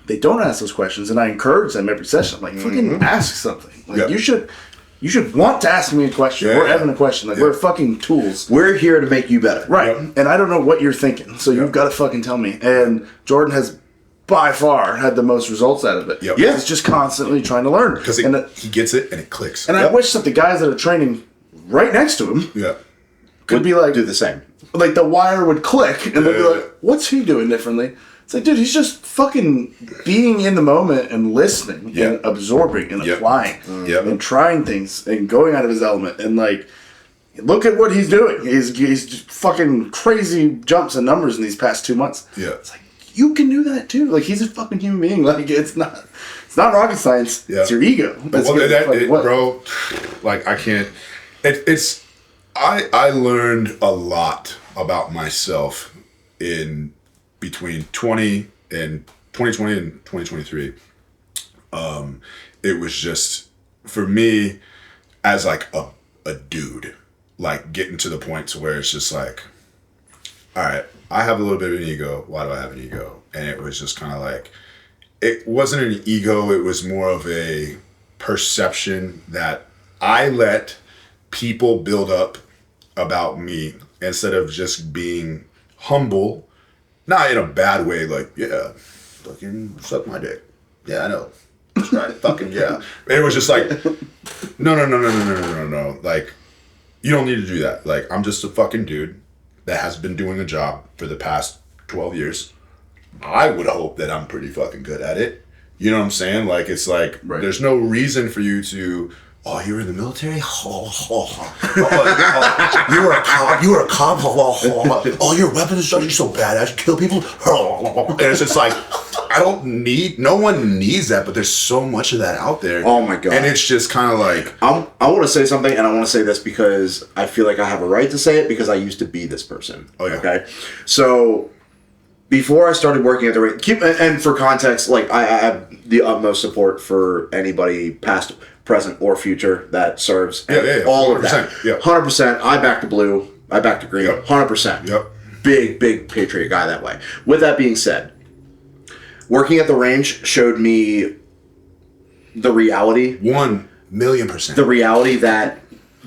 they don't ask those questions, and I encourage them every session. I'm like, fucking ask something. Like you should want to ask me a question. We're having a question. Like we're fucking tools. We're here to make you better. Right. And I don't know what you're thinking, so you've got to fucking tell me. And Jordan has by far had the most results out of it. Yep. Yeah. He's just constantly trying to learn. Because he gets it and it clicks. And I wish that the guys that are training right next to him could be like, do the same. Like the wire would click and they'd be like, what's he doing differently? It's like, dude, he's just fucking being in the moment and listening and absorbing and applying and trying things and going out of his element. And like, look at what he's doing. He's just fucking crazy jumps and numbers in these past 2 months. Yeah. It's like, you can do that too. Like, he's a fucking human being. Like, it's not rocket science. Yeah. It's your ego. Bro, like I can't. I learned a lot about myself in between 2020 and 2023. It was just for me as like a dude, like getting to the point to where it's just like, all right, I have a little bit of an ego. Why do I have an ego? And it was just kind of like, it wasn't an ego. It was more of a perception that I let people build up about me instead of just being humble, not in a bad way. Like, yeah, fucking suck my dick. Yeah, I know. Right, fucking yeah. It was just like, no. Like, you don't need to do that. Like, I'm just a fucking dude that has been doing a job for the past 12 years. I would hope that I'm pretty fucking good at it. You know what I'm saying? Like, it's like, Right. there's no reason for you to, oh, you were in the military? You were a cop? You were a cop? Oh, you're a weapons instructor? You're so badass. You kill people? And it's just like, no one needs that, but there's so much of that out there. Oh my God. And it's just kind of like, I want to say something, and I want to say this because I feel like I have a right to say it because I used to be this person. Oh, yeah. Okay? So, before I started working at the rate, and for context, like, I have the utmost support for anybody, past, present, or future, that serves. Yeah, all of that. Yeah. 100%. I back the blue. I back the green. Yep. 100%. Yep. Big patriot guy that way. With that being said, working at the range showed me the reality. 1,000,000%. The reality that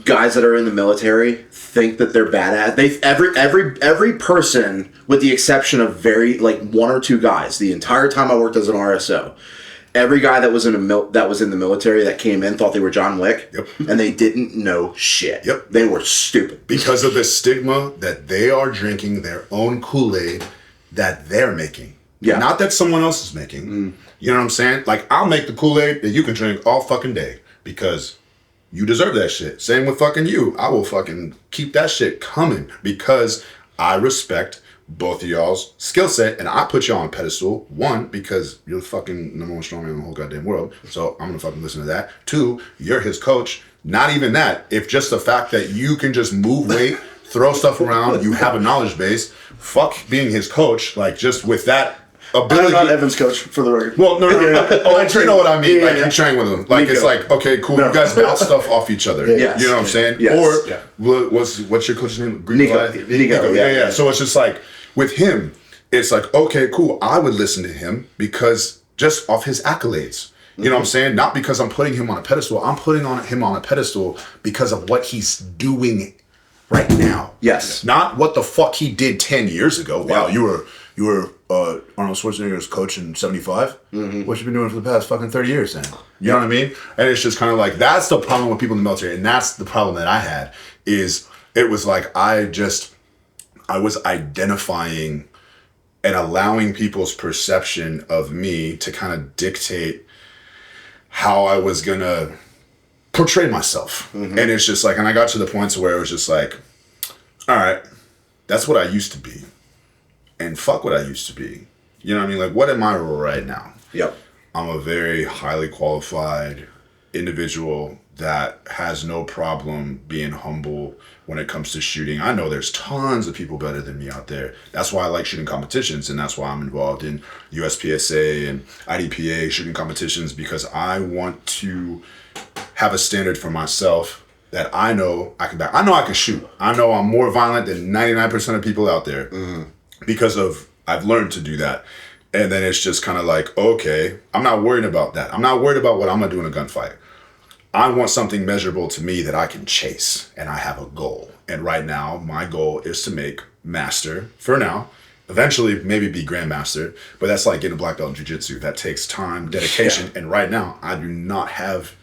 guys that are in the military think that they're badass. Every person, with the exception of one or two guys, the entire time I worked as an RSO, every guy that was in the military that came in thought they were John Wick. Yep. And they didn't know shit. Yep. They were stupid. Because of the stigma that they are drinking their own Kool-Aid that they're making. Yeah. Not that someone else is making. You know what I'm saying? Like, I'll make the Kool-Aid that you can drink all fucking day because you deserve that shit. Same with fucking you. I will fucking keep that shit coming because I respect both of y'all's skill set and I put y'all on a pedestal. One, because you're the fucking number one strongman in the whole goddamn world. So I'm gonna fucking listen to that. Two, you're his coach. Not even that. If just the fact that you can just move weight, throw stuff around, you have a knowledge base, fuck being his coach, like just with that ability. I'm not Evan's coach, for the record. Well, no. Oh, you know what I mean. Like, you train with him. Like, Nico. it's like, okay, cool. You guys bounce stuff off each other. Yes. You know what I'm saying? Yes. Or, Yeah. what's your coach's name? Nico. Nico. Yeah. So it's just like, with him, it's like, okay, cool. I would listen to him because just off his accolades. You know what I'm saying? Not because I'm putting him on a pedestal. I'm putting him on a pedestal because of what he's doing right now. Yes. Not what the fuck he did 10 years ago. Wow, you were Arnold Schwarzenegger's coach in 75? Mm-hmm. What you been doing for the past fucking 30 years then? You know what I mean? And it's just kind of like, that's the problem with people in the military. And that's the problem that I had is it was like, I was identifying and allowing people's perception of me to kind of dictate how I was going to portray myself. Mm-hmm. And it's just like, and I got to the points where it was just like, all right, that's what I used to be. And fuck what I used to be. You know what I mean? Like, what am I right now? Yep. I'm a very highly qualified individual that has no problem being humble when it comes to shooting. I know there's tons of people better than me out there. That's why I like shooting competitions, and that's why I'm involved in USPSA and IDPA shooting competitions, because I want to have a standard for myself that I know I can back. I know I can shoot. I know I'm more violent than 99% of people out there. Mm-hmm. Because I've learned to do that. And then it's just kind of like, okay, I'm not worried about that. I'm not worried about what I'm going to do in a gunfight. I want something measurable to me that I can chase, and I have a goal. And right now, my goal is to make master for now. Eventually, maybe be grandmaster, but that's like getting a black belt in jiu-jitsu. That takes time, dedication. Yeah. And right now, I have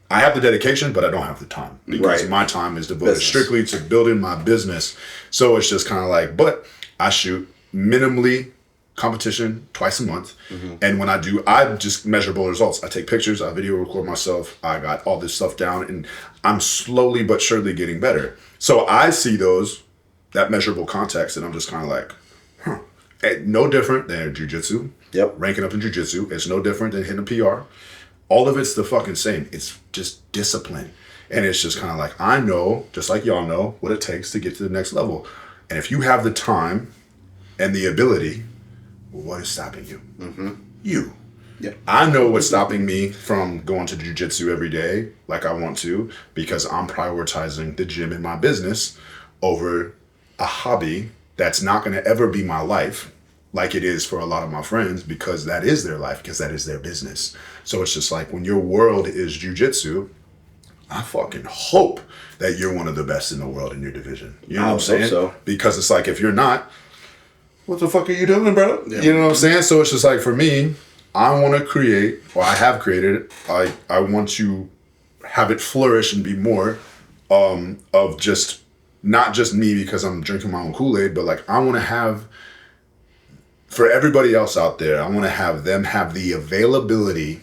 the dedication, but I don't have the time because my time is devoted strictly to building my business. So it's just kind of like, but I shoot minimally competition twice a month. Mm-hmm. And when I do, I just measurable results. I take pictures, I video record myself. I got all this stuff down, and I'm slowly but surely getting better. So I see that measurable context, and I'm just kind of like, no different than jiu-jitsu. Yep. Ranking up in jiu-jitsu. It's no different than hitting a PR. All of it's the fucking same. It's just discipline. And it's just kind of like, I know, just like y'all know, what it takes to get to the next level. And if you have the time and the ability, what is stopping you? Mm-hmm. You. Yeah. I know what's stopping me from going to jiu-jitsu every day like I want to, because I'm prioritizing the gym in my business over a hobby that's not going to ever be my life like it is for a lot of my friends, because that is their life, because that is their business. So it's just like, when your world is jiu-jitsu, I fucking hope that you're one of the best in the world in your division. You know what I'm saying? So. Because it's like, if you're not, what the fuck are you doing, bro? Yeah. You know what I'm saying? So it's just like, for me, I want to create, or I have created it, I want to have it flourish and be more of just, not just me because I'm drinking my own Kool-Aid, but like, I want to have for everybody else out there, I want to have them have the availability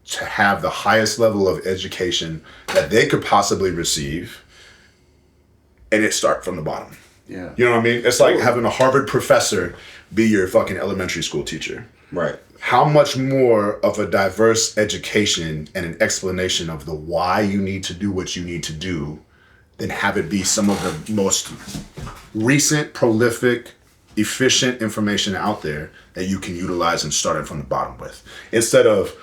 to have the highest level of education that they could possibly receive, and it start from the bottom. Yeah. You know what I mean? It's like having a Harvard professor be your fucking elementary school teacher. Right. How much more of a diverse education and an explanation of the why you need to do what you need to do than have it be some of the most recent, prolific, efficient information out there that you can utilize and start it from the bottom with. Instead of,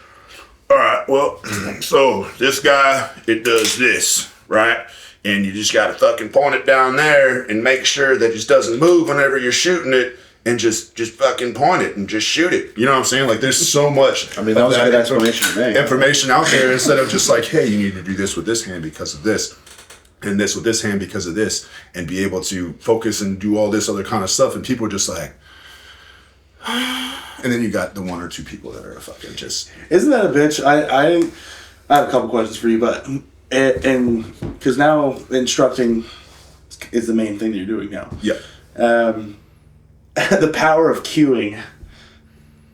all right, well, so this guy, it does this, right? And you just got to fucking point it down there and make sure that it just doesn't move whenever you're shooting it, and just fucking point it and just shoot it. You know what I'm saying? Like, there's so much I mean, that was a good explanation to me. Information out there, instead of just like, hey, you need to do this with this hand because of this, and this with this hand because of this, and be able to focus and do all this other kind of stuff. And people are just like, and then you got the one or two people that are fucking just. Isn't that a bitch? I have a couple questions for you, but and because now instructing is the main thing that you're doing now. Yeah. The power of cueing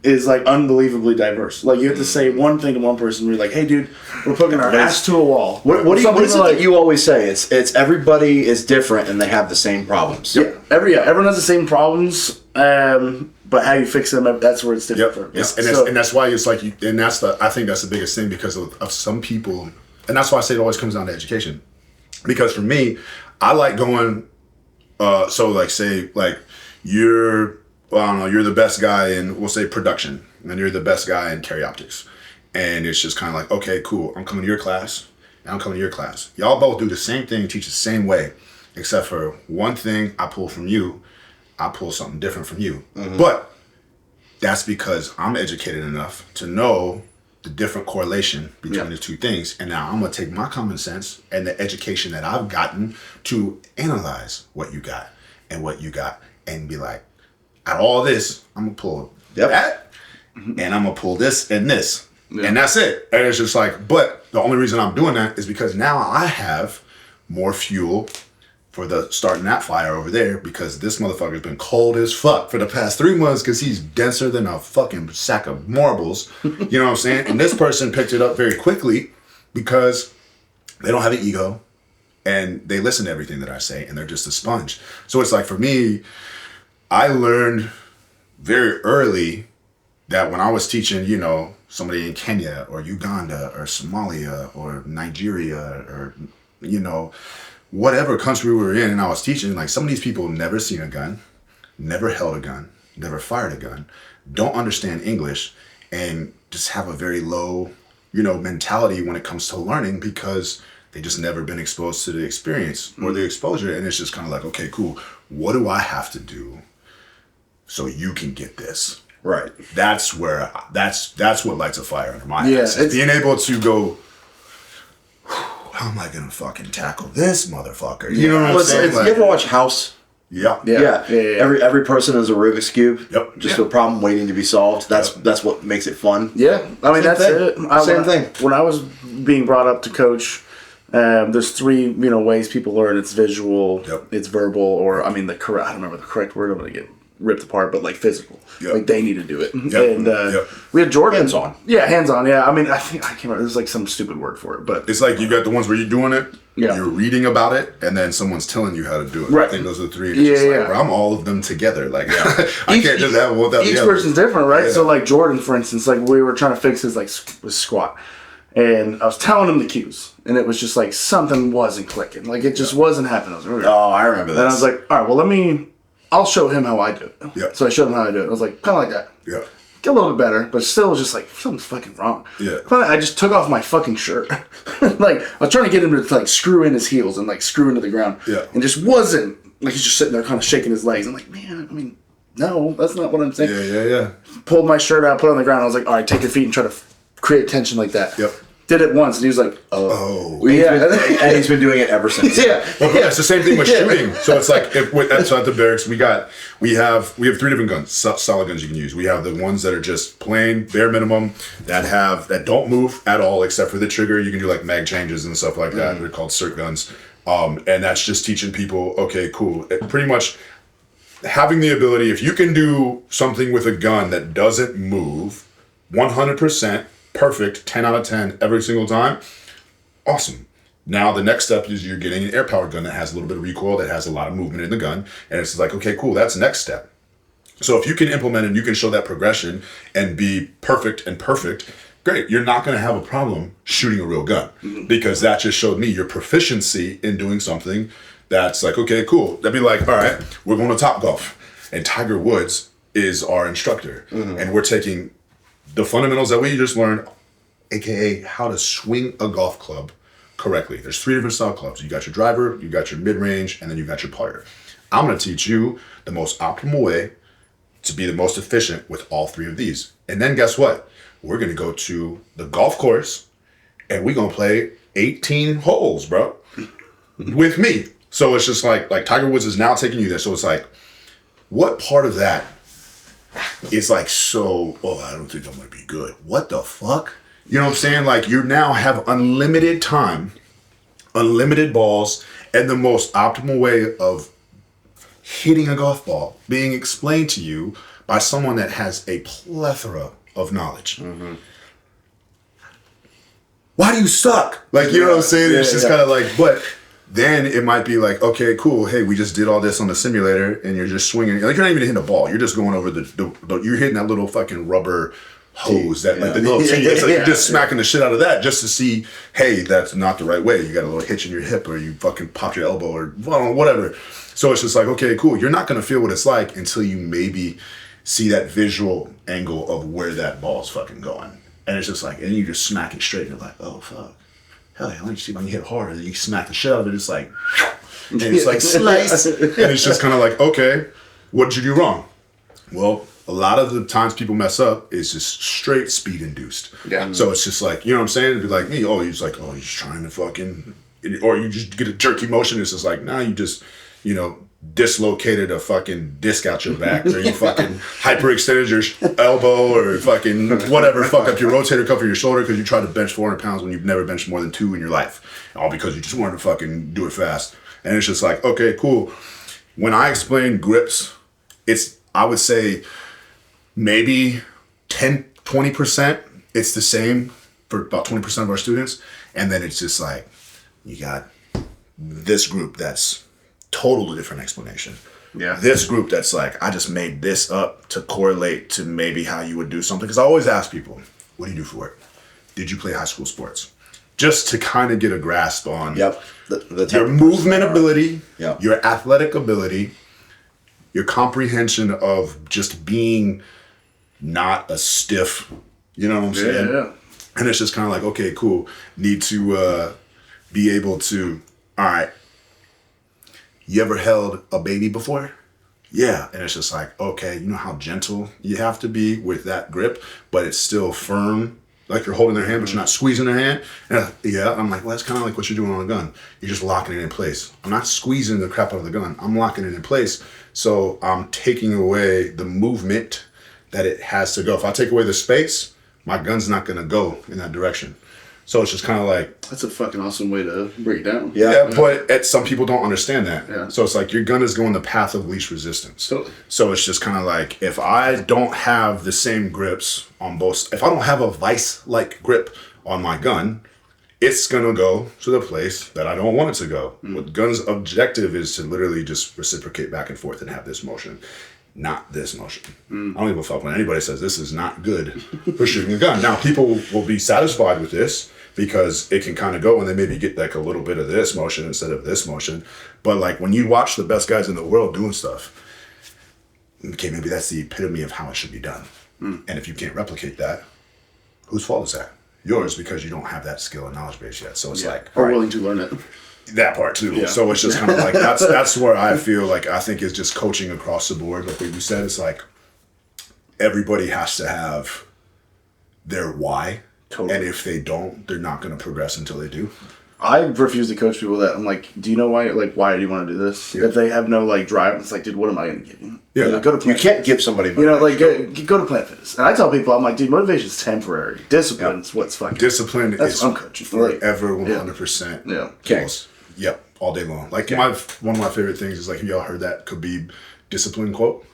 is like unbelievably diverse. Like, you have to say one thing to one person, we're like, hey dude, we're putting our ass to a wall. What is it that you always say? It's everybody is different and they have the same problems. Yeah, everyone has the same problems, but how you fix them, that's where it's different. Yep. And that's why it's like, I think that's the biggest thing, because of some people, and that's why I say it always comes down to education. Because for me, I like going, so like say like you're the best guy in, we'll say, production, and you're the best guy in carry optics. And it's just kind of like, okay, cool, I'm coming to your class, and I'm coming to your class. Y'all both do the same thing, teach the same way, except for one thing I pull from you, I pull something different from you. Mm-hmm. But that's because I'm educated enough to know the different correlation between the two things. And now I'm going to take my common sense and the education that I've gotten to analyze what you got and what you got, and be like, out of all this, I'm going to pull that, and I'm going to pull this and this. Yeah. And that's it. And it's just like, but the only reason I'm doing that is because now I have more fuel for the starting that fire over there, because this motherfucker's been cold as fuck for the past 3 months because he's denser than a fucking sack of marbles. You know what I'm saying? And this person picked it up very quickly because they don't have an ego and they listen to everything that I say, and they're just a sponge. So it's like, for me, I learned very early that when I was teaching, you know, somebody in Kenya or Uganda or Somalia or Nigeria or, you know, whatever country we were in, and I was teaching, like, some of these people never seen a gun, never held a gun, never fired a gun, don't understand English, and just have a very low, you know, mentality when it comes to learning, because they just never been exposed to the experience or the exposure. And it's just kind of like, okay, cool, what do I have to do so you can get this? Right. That's where, that's what lights a fire under my ass. It's being able to go, how am I gonna fucking tackle this motherfucker? You know what I'm saying? You ever watch House? Yeah. Every person is a Rubik's Cube. Yep. Just a problem waiting to be solved. That's what makes it fun. Yeah. I mean, that's it. Same thing. When I was being brought up to coach, there's 3, you know, ways people learn. It's visual, it's verbal, or I mean I don't remember the correct word. I'm gonna get ripped apart, but like physical. Like, they need to do it. And we had Jordan. Hands on. Yeah, hands on. Yeah. I mean, I can't remember. There's like some stupid word for it, but it's like you got the ones where you're doing it, you're reading about it, and then someone's telling you how to do it. Right. I think those are the 3. And it's just like, I'm all of them together. Like, I can't just have one without the other. Each person's different, right? Yeah. So like Jordan, for instance, like we were trying to fix his like squat, and I was telling him the cues, and it was just like something wasn't clicking. Like, it just wasn't happening. I remember that. And I was like, all right, well, I'll show him how I do it. Yeah. So I showed him how I do it. I was like, kind of like that. Yeah. Get a little bit better, but still just like, something's fucking wrong. Yeah. Finally, I just took off my fucking shirt. Like, I was trying to get him to like screw in his heels and like screw into the ground. Yeah. And just wasn't. Like, he's just sitting there kind of shaking his legs. I'm like, man, I mean, no, that's not what I'm saying. Yeah. Pulled my shirt out, put it on the ground. I was like, all right, take your feet and try to create tension like that. Yep. Did it once, and he was like, oh. And he's been doing it ever since. Yeah. Well, it's the same thing with shooting. So it's like, so at the barracks, we have 3 different guns, solid guns you can use. We have the ones that are just plain, bare minimum, that don't move at all except for the trigger. You can do like mag changes and stuff like that. They're called cert guns. And that's just teaching people, okay, cool. Pretty much having the ability, if you can do something with a gun that doesn't move 100% perfect, 10 out of 10 every single time, awesome. Now the next step is you're getting an air powered gun that has a little bit of recoil, that has a lot of movement in the gun. And it's like, okay, cool, that's the next step. So if you can implement and you can show that progression and be perfect, great. You're not going to have a problem shooting a real gun, because that just showed me your proficiency in doing something that's like, okay, cool. That'd be like, all right, we're going to Topgolf, and Tiger Woods is our instructor. And we're taking the fundamentals that we just learned, AKA how to swing a golf club correctly. There's 3 different style clubs. You got your driver, you got your mid-range, and then you got your putter. I'm going to teach you the most optimal way to be the most efficient with all 3 of these. And then guess what? We're going to go to the golf course and we're going to play 18 holes, bro, with me. So it's just like Tiger Woods is now taking you there. So it's like, what part of that is like, so, oh, I don't think I'm going to be good. What the fuck? You know what I'm saying? Like, you now have unlimited time, unlimited balls, and the most optimal way of hitting a golf ball being explained to you by someone that has a plethora of knowledge. Why do you suck? Like, you know what I'm saying? It's just kind of like, but then it might be like, okay, cool. Hey, we just did all this on the simulator and you're just swinging. Like, you're not even hitting the ball. You're just going over you're hitting that little fucking rubber hose that like the little tee. It's like you're just smacking the shit out of that just to see, hey, that's not the right way. You got a little hitch in your hip, or you fucking popped your elbow, or whatever. So it's just like, okay, cool. You're not going to feel what it's like until you maybe see that visual angle of where that ball's fucking going. And it's just like, and you just smack it straight and you're like, oh, fuck. Hell yeah, let me see if I can hit harder. And you smack the shit out of it. It's like, and it's like, slice. And it's just kind of like, okay, what did you do wrong? Well, a lot of the times people mess up is just straight speed induced. Yeah. So it's just like, you know what I'm saying? It'd be like me, oh, he's like, oh, he's trying to fucking, or you just get a jerky motion. It's just like, nah, you just, you know, dislocated a fucking disc out your back, or you fucking hyperextended your elbow, or fucking whatever, fuck up your rotator cuff or your shoulder because you tried to bench 400 pounds when you've never benched more than 2 in your life, all because you just wanted to fucking do it fast. And it's just like, okay, cool. When I explain grips, it's, I would say maybe 10-20% it's the same for about 20% of our students, and then it's just like, you got this group that's totally different explanation. Yeah. This group that's like, I just made this up to correlate to maybe how you would do something. Because I always ask people, what do you do for work? Did you play high school sports? Just to kind of get a grasp on your movement ability, your athletic ability, your comprehension of just being not a stiff, you know what I'm saying? Yeah. And it's just kind of like, okay, cool. Need to be able to, all right, you ever held a baby before? Yeah. And it's just like, okay, you know how gentle you have to be with that grip, but it's still firm, like you're holding their hand, but you're not squeezing their hand. And I'm like, well, that's kind of like what you're doing on a gun. You're just locking it in place. I'm not squeezing the crap out of the gun. I'm locking it in place. So I'm taking away the movement that it has to go. If I take away the space, my gun's not going to go in that direction. So it's just kind of like... That's a fucking awesome way to break it down. Yeah, but some people don't understand that. Yeah. So it's like your gun is going the path of least resistance. Totally. So it's just kind of like, if I don't have the same grips on both... If I don't have a vice-like grip on my gun, it's going to go to the place that I don't want it to go. What gun's objective is to literally just reciprocate back and forth and have this motion. Not this motion. I don't give a fuck when anybody says this is not good for shooting a gun. Now, people will be satisfied with this because it can kind of go and they maybe get like a little bit of this motion instead of this motion. But like when you watch the best guys in the world doing stuff, okay, maybe that's the epitome of how it should be done. And if you can't replicate that, whose fault is that? Yours, because you don't have that skill and knowledge base yet. So it's like, or willing to learn it. That part too. Yeah. So it's just kind of like, that's where I feel like, I think it's just coaching across the board. Like what you said, it's like everybody has to have their why. Totally. And if they don't, they're not going to progress until they do. I refuse to coach people that I'm like, do you know why? Like, why do you want to do this? Yeah. If they have no like drive, it's like, dude, what am I going to give you? Yeah, go to Plant you can't give somebody motivation. Like go to Plant Fitness. And I tell people, I'm like, dude, motivation is temporary. Discipline's what's fucking. Discipline is I'm coaching forever, 100%. Yeah. Okay. Yep, all day long. Like one of my favorite things is like, have y'all heard that Khabib discipline quote?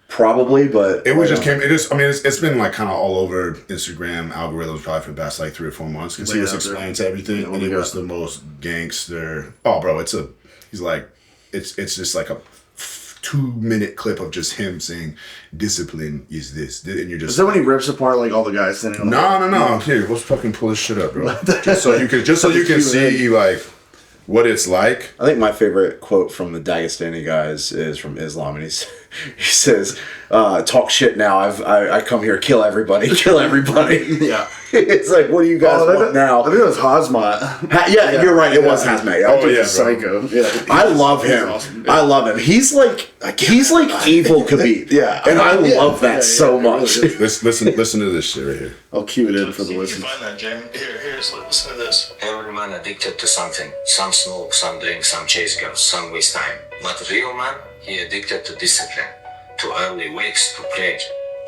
Probably, but it was just came. It is. I mean, it's been like kind of all over Instagram algorithms probably for the past like 3 or 4 months because he just explains everything, and he was the most gangster. Oh, bro, he's like, it's just like a 2-minute clip of just him saying, "Discipline is this," and you're just. Is that when he rips apart like all the guys standing on? No. Here, let's fucking pull this shit up, bro. just so you can see like what it's like. I think my favorite quote from the Dagestani guys is from Islam, and he says, "Talk shit now. I come here, kill everybody." Yeah. It's like, what do you guys want now? I think it was Hazmat. Yeah, you're right. It was Hazmat. Yeah. Psycho. Yeah. I love him. Awesome. I love him. He's like evil Khabib. Yeah. And I love that so much. Really listen to this shit right here. I'll cue it in for the listeners. You find that, Jamie? Listen to this. Every man addicted to something. Some smoke, some drink, some chase girls, some waste time. But a real man, he addicted to discipline. To early wakes, to prayer,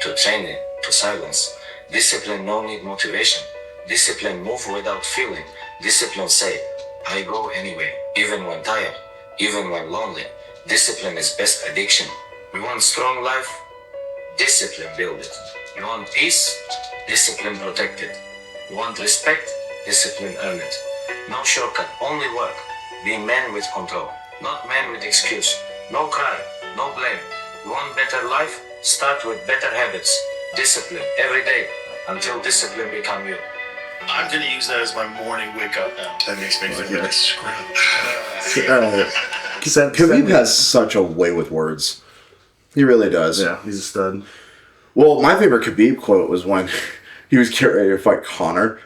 to training, to silence. Discipline no need motivation. Discipline move without feeling. Discipline say, I go anyway, even when tired, even when lonely. Discipline is best addiction. We want strong life? Discipline build it. You want peace? Discipline protect it. You want respect? Discipline earn it. No shortcut, only work. Be man with control, not man with excuse. No cry, no blame. You want better life? Start with better habits. Discipline every day until discipline become you. I'm gonna use that as my morning wake up now. That makes me feel like screw. Khabib has such a way with words. He really does. Yeah, he's a stud. Well, my favorite Khabib quote was when he was getting ready to fight Conor.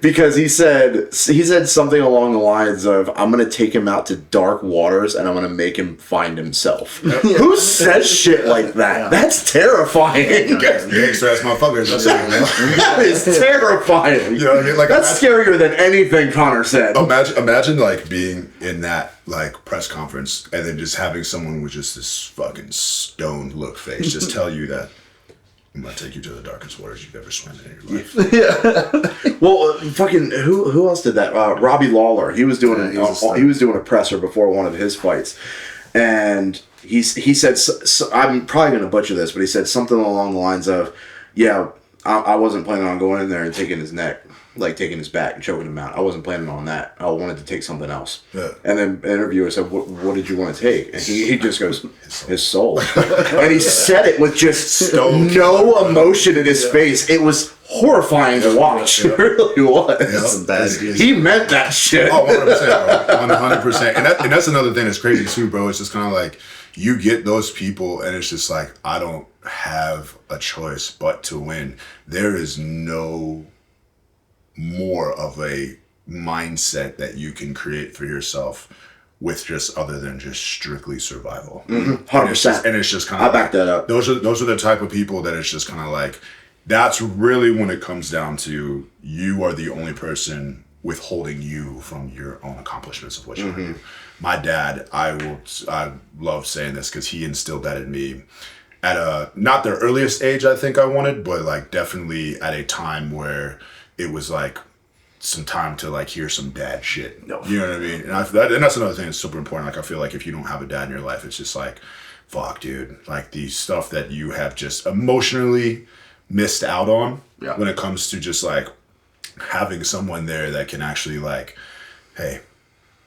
Because he said something along the lines of, I'm going to take him out to dark waters and I'm going to make him find himself. Who says shit like that? Yeah. That's terrifying. Gangster ass motherfuckers. That is terrifying. You know what I mean? Like, that's scarier than anything Conor said. Imagine like being in that like press conference and then just having someone with just this fucking stoned look face just tell you that I'm gonna take you to the darkest waters you've ever swam in your life. Yeah. Well, fucking who else did that? Robbie Lawler. He was doing he was doing a presser before one of his fights, and he said I'm probably gonna butcher this, but he said something along the lines of, "Yeah, I wasn't planning on going in there and taking his neck, like taking his back and choking him out. I wasn't planning on that. I wanted to take something else." Yeah. And then the interviewer said, what did you want to take? And he just goes, his soul. And he said it with just no emotion in his face. It was horrifying to watch. It really was. Yeah, he meant that shit. Oh, 100%, bro. 100%. And that's another thing that's crazy too, bro. It's just kind of like, you get those people and it's just like, I don't have a choice but to win. There is no more of a mindset that you can create for yourself with just other than just strictly survival. 100%. And it's just kind of I back that up. Those are the type of people that it's just kind of like, that's really when it comes down to, you are the only person withholding you from your own accomplishments of what you want to do. My dad, I love saying this because he instilled that in me at not the earliest age I think I wanted, but like definitely at a time where it was like some time to like hear some dad shit. No. You know what I mean? And that's another thing that's super important. Like, I feel like if you don't have a dad in your life, it's just like, fuck, dude. Like, the stuff that you have just emotionally missed out on when it comes to just like having someone there that can actually like, hey,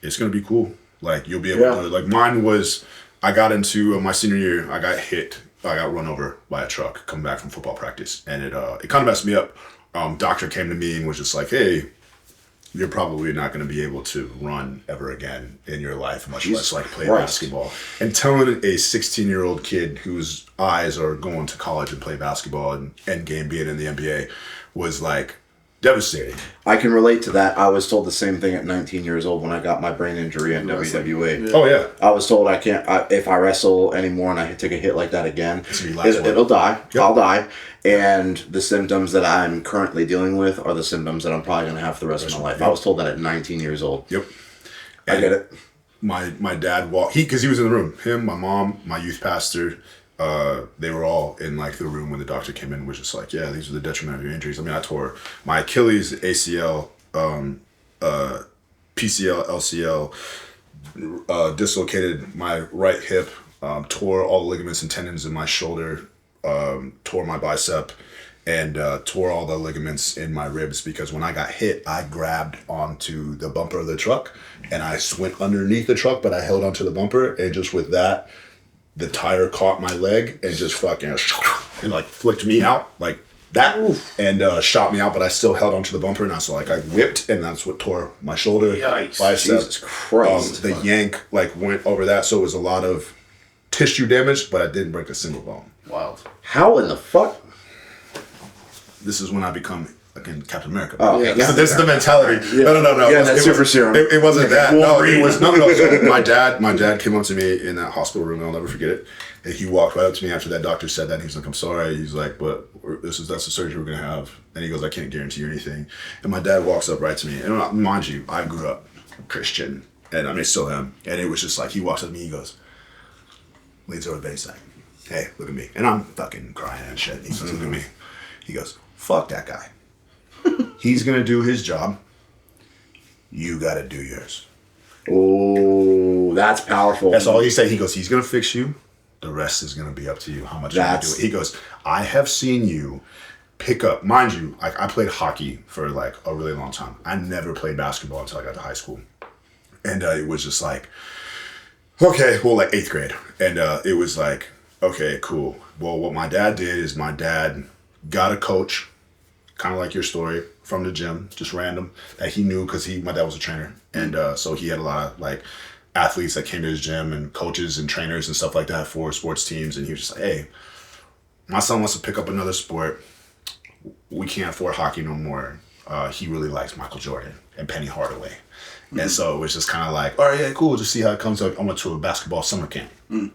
it's gonna be cool. Like, you'll be able to, like, mine was, I got into my senior year, I got run over by a truck coming back from football practice, and it kind of messed me up. Doctor came to me and was just like, hey, you're probably not going to be able to run ever again in your life, much less like play basketball. And telling a 16-year-old kid whose eyes are going to college and play basketball and endgame being in the NBA was like devastating. I can relate to that. I was told the same thing at 19 years old when I got my brain injury in WWE. Oh yeah. I was told I can't, if I wrestle anymore and I take a hit like that again, it'll die. Yep. I'll die. And the symptoms that I'm currently dealing with are the symptoms that I'm probably going to have for the rest of my life. I was told that at 19 years old. Yep. I get it. My dad walked, because he was in the room. Him, my mom, my youth pastor, they were all in like the room when the doctor came in, was just like, yeah, these are the detriment of your injuries. I mean, I tore my Achilles, ACL, PCL, LCL, dislocated my right hip, tore all the ligaments and tendons in my shoulder, tore my bicep, and tore all the ligaments in my ribs because when I got hit, I grabbed onto the bumper of the truck and I went underneath the truck, but I held onto the bumper, and just with that, the tire caught my leg and just fucking and like flicked me out like that. Oof. And shot me out, but I still held onto the bumper, and I whipped, and that's what tore my shoulder, Yikes. bicep. Jesus Christ. The yank like went over that, so it was a lot of tissue damage, but I didn't break a single bone. Wild. How in the fuck? This is when I become again Captain America. Oh, yeah. yeah. This is the mentality. No. Yeah, that's super serum. It wasn't that. No, it was no. So my dad came up to me in that hospital room. I'll never forget it. And he walked right up to me after that doctor said that. And he's like, "I'm sorry." He's like, "But that's the surgery we're gonna have." And he goes, "I can't guarantee you anything." And my dad walks up right to me. And mind you, I grew up Christian, and I mean still am. And it was just like he walks up to me. He goes, leans over the base like, "Hey, look at me." And I'm fucking crying and shit. He says, "Look at me." He goes, "Fuck that guy. He's gonna do his job. You gotta do yours." Oh, that's powerful. That's all he said. He goes, "He's gonna fix you. The rest is gonna be up to you. How much you do it." He goes, "I have seen you pick up." Mind you, like I played hockey for like a really long time. I never played basketball until I got to high school, and it was just like, okay, well, like 8th grade, and it was like, okay, cool. Well, what my dad did is my dad got a coach, kind of like your story, from the gym, just random, that he knew because my dad was a trainer. And so he had a lot of like athletes that came to his gym and coaches and trainers and stuff like that for sports teams. And he was just like, "Hey, my son wants to pick up another sport. We can't afford hockey no more. He really likes Michael Jordan and Penny Hardaway." Mm-hmm. And so it was just kind of like, all right, yeah, cool. Just see how it comes up. I went to a basketball summer camp. Mm.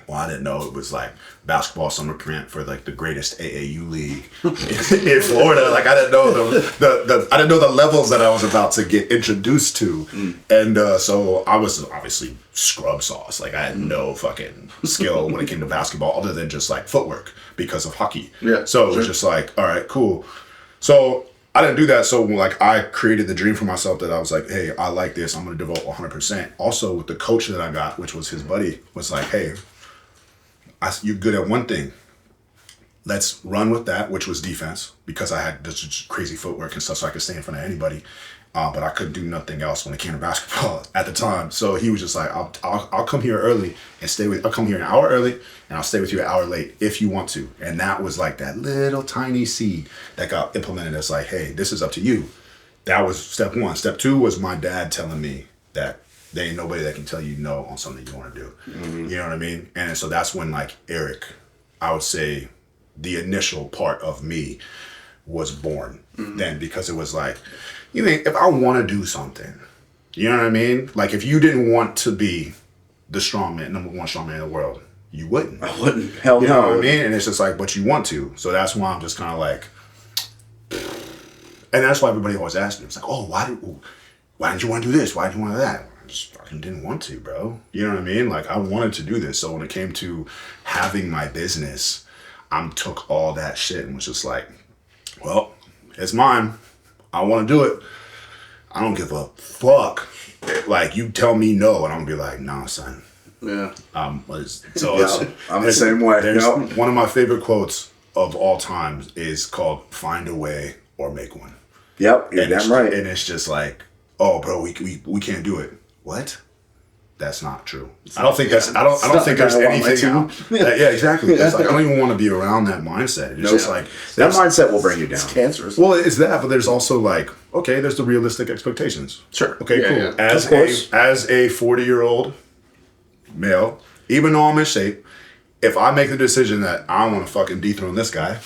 Well, I didn't know it was like basketball summer camp for like the greatest AAU league in Florida. Like I didn't know I didn't know the levels that I was about to get introduced to, and so I was obviously scrub sauce. Like I had no fucking skill when it came to basketball, other than just like footwork because of hockey. Yeah. So it was just like, all right, cool. So I didn't do that. So like I created the dream for myself that I was like, hey, I like this. I'm gonna devote 100%. Also with the coach that I got, which was his buddy, was like, hey, you're good at one thing. Let's run with that, which was defense, because I had this crazy footwork and stuff, so I could stay in front of anybody. But I couldn't do nothing else when it came to basketball at the time. So he was just like, I'll come here early and I'll come here an hour early and I'll stay with you an hour late if you want to. And that was like that little tiny seed that got implemented as like, hey, this is up to you. That was step one. Step two was my dad telling me that there ain't nobody that can tell you no on something you want to do. Mm-hmm. You know what I mean? And so that's when like Eric, I would say the initial part of me was born then, because it was like, you think if I want to do something, you know what I mean? Like if you didn't want to be the strongman, number one strongman in the world, you wouldn't. I wouldn't. Hell you no. know what I mean? And it's just like, but you want to. So that's why I'm just kind of like, and that's why everybody always asks me, it's like, oh, why didn't you want to do this? Why did you want to do that? I just fucking didn't want to, bro. You know what I mean? Like I wanted to do this. So when it came to having my business, I took all that shit and was just like, well, it's mine. I want to do it. I don't give a fuck. Like you tell me no, and I'm gonna be like, nah, son. Yeah. I'm the same way. There's one of my favorite quotes of all time is called "Find a way or make one." Yep, you're damn right. And it's just like, oh, bro, we can't do it. What? That's not true. I don't think there's anything. Yeah, exactly. It's like I don't even want to be around that mindset. It's just like that mindset will bring you down. It's cancerous. Well, it's that, but there's also like, okay, there's the realistic expectations. Sure. Okay, cool. Yeah. As a 40-year-old male, even though I'm in shape, if I make the decision that I want to fucking dethrone this guy,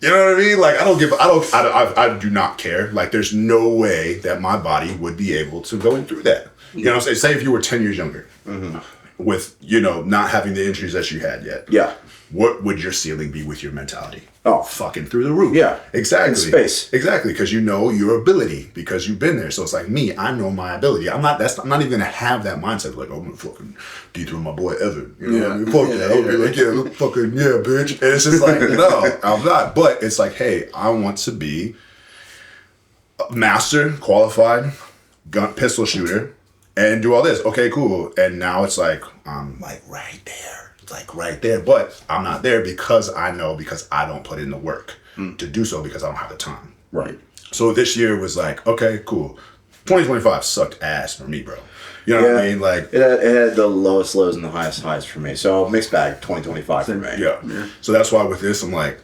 you know what I mean? Like I do not care. Like there's no way that my body would be able to go through that. You know what I'm saying? Say if you were 10 years younger, with, not having the injuries that you had yet. Yeah. What would your ceiling be with your mentality? Oh, fucking through the roof. Yeah. Exactly. In space. Exactly. Because you know your ability, because you've been there. So it's like me, I know my ability. I'm not even gonna have that mindset like, oh, I'm gonna fucking dethrone my boy Evan. You know what I mean? Fuck yeah. I'll be like, yeah, fucking yeah, bitch. And it's just like, no, I'm not. But it's like, hey, I want to be a master, qualified, pistol shooter, and do all this. Okay, cool. And now it's like, I'm like right there. It's like right there. But I'm not there because I don't put in the work to do so because I don't have the time. Right. So this year was like, okay, cool. 2025 sucked ass for me, bro. You know what I mean? Like it had the lowest lows and the highest highs for me. So mixed bag 2025 for me. Yeah. So that's why with this, I'm like,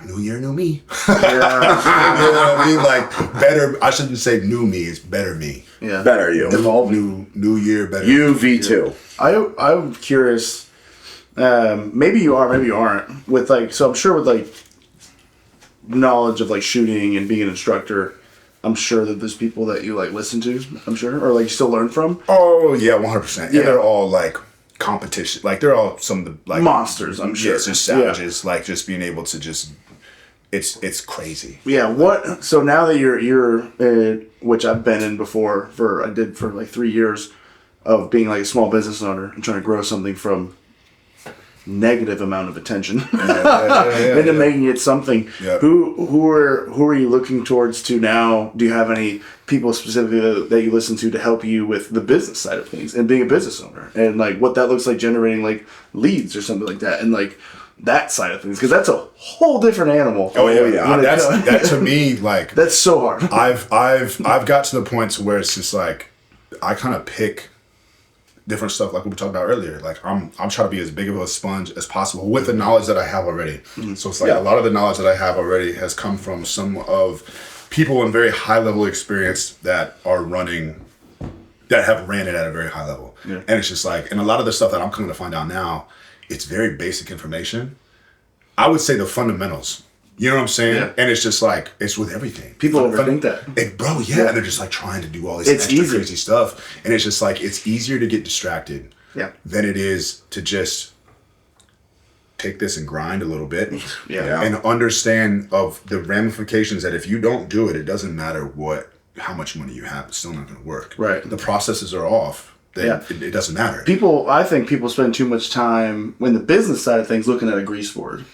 new year, new me. You know what I mean? Like better. I shouldn't say new me. It's better me. Yeah. Better you. Evolving. New year, better. You V2. I'm curious. Maybe you are, maybe you aren't. With like, so I'm sure with like knowledge of like shooting and being an instructor, I'm sure that there's people that you like listen to. I'm sure, or like you still learn from. Oh yeah, 100%. Yeah, they're all like competition. Like they're all some of the like monsters. I'm sure. Yeah, just savages. Yeah. Like just being able to just. It's crazy. Yeah. What? So now that you're which I've been in before I did for like 3 years of being like a small business owner and trying to grow something from negative amount of attention into making it something. Yeah. Who are you looking towards to now? Do you have any people specifically that you listen to help you with the business side of things and being a business owner and like what that looks like generating like leads or something like that and like that side of things because that's a whole different animal. Oh yeah. That to me like that's so hard. I've got to the point to where it's just like I kind of pick different stuff like we were talking about earlier. Like I'm trying to be as big of a sponge as possible with the knowledge that I have already. Mm-hmm. So it's like a lot of the knowledge that I have already has come from some of people in very high level experience that have ran it at a very high level. Yeah. And it's just like, and a lot of the stuff that I'm coming to find out now, it's very basic information. I would say the fundamentals. You know what I'm saying? Yeah. And it's just like, it's with everything. People overthink that. And they're just like trying to do all this extra crazy stuff. And it's just like, it's easier to get distracted than it is to just take this and grind a little bit. And understand of the ramifications that if you don't do it, it doesn't matter how much money you have, it's still not going to work. Right. The processes are off. It doesn't matter. I think people spend too much time in the business side of things looking at a grease board.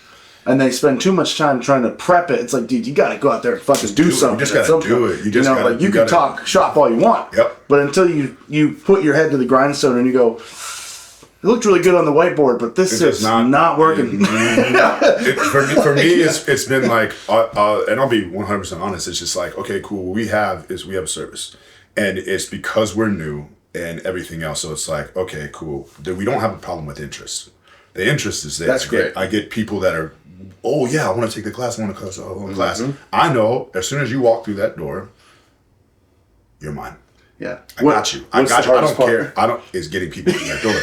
And they spend too much time trying to prep it. It's like, dude, you got to go out there and fucking do something. You just got to do it. You can talk shop all you want. Yep. But until you put your head to the grindstone and you go, it looked really good on the whiteboard, but this is not working. For me, it's been like, and I'll be 100% honest. It's just like, okay, cool. What we have a service, and it's because we're new and everything else. So it's like, okay, cool. We don't have a problem with interest. The interest is there. That's great. I get people that are, oh yeah, I want to take the class. I want to class. I know as soon as you walk through that door, you're mine. Yeah, I got you. I don't care. It's getting people in that door.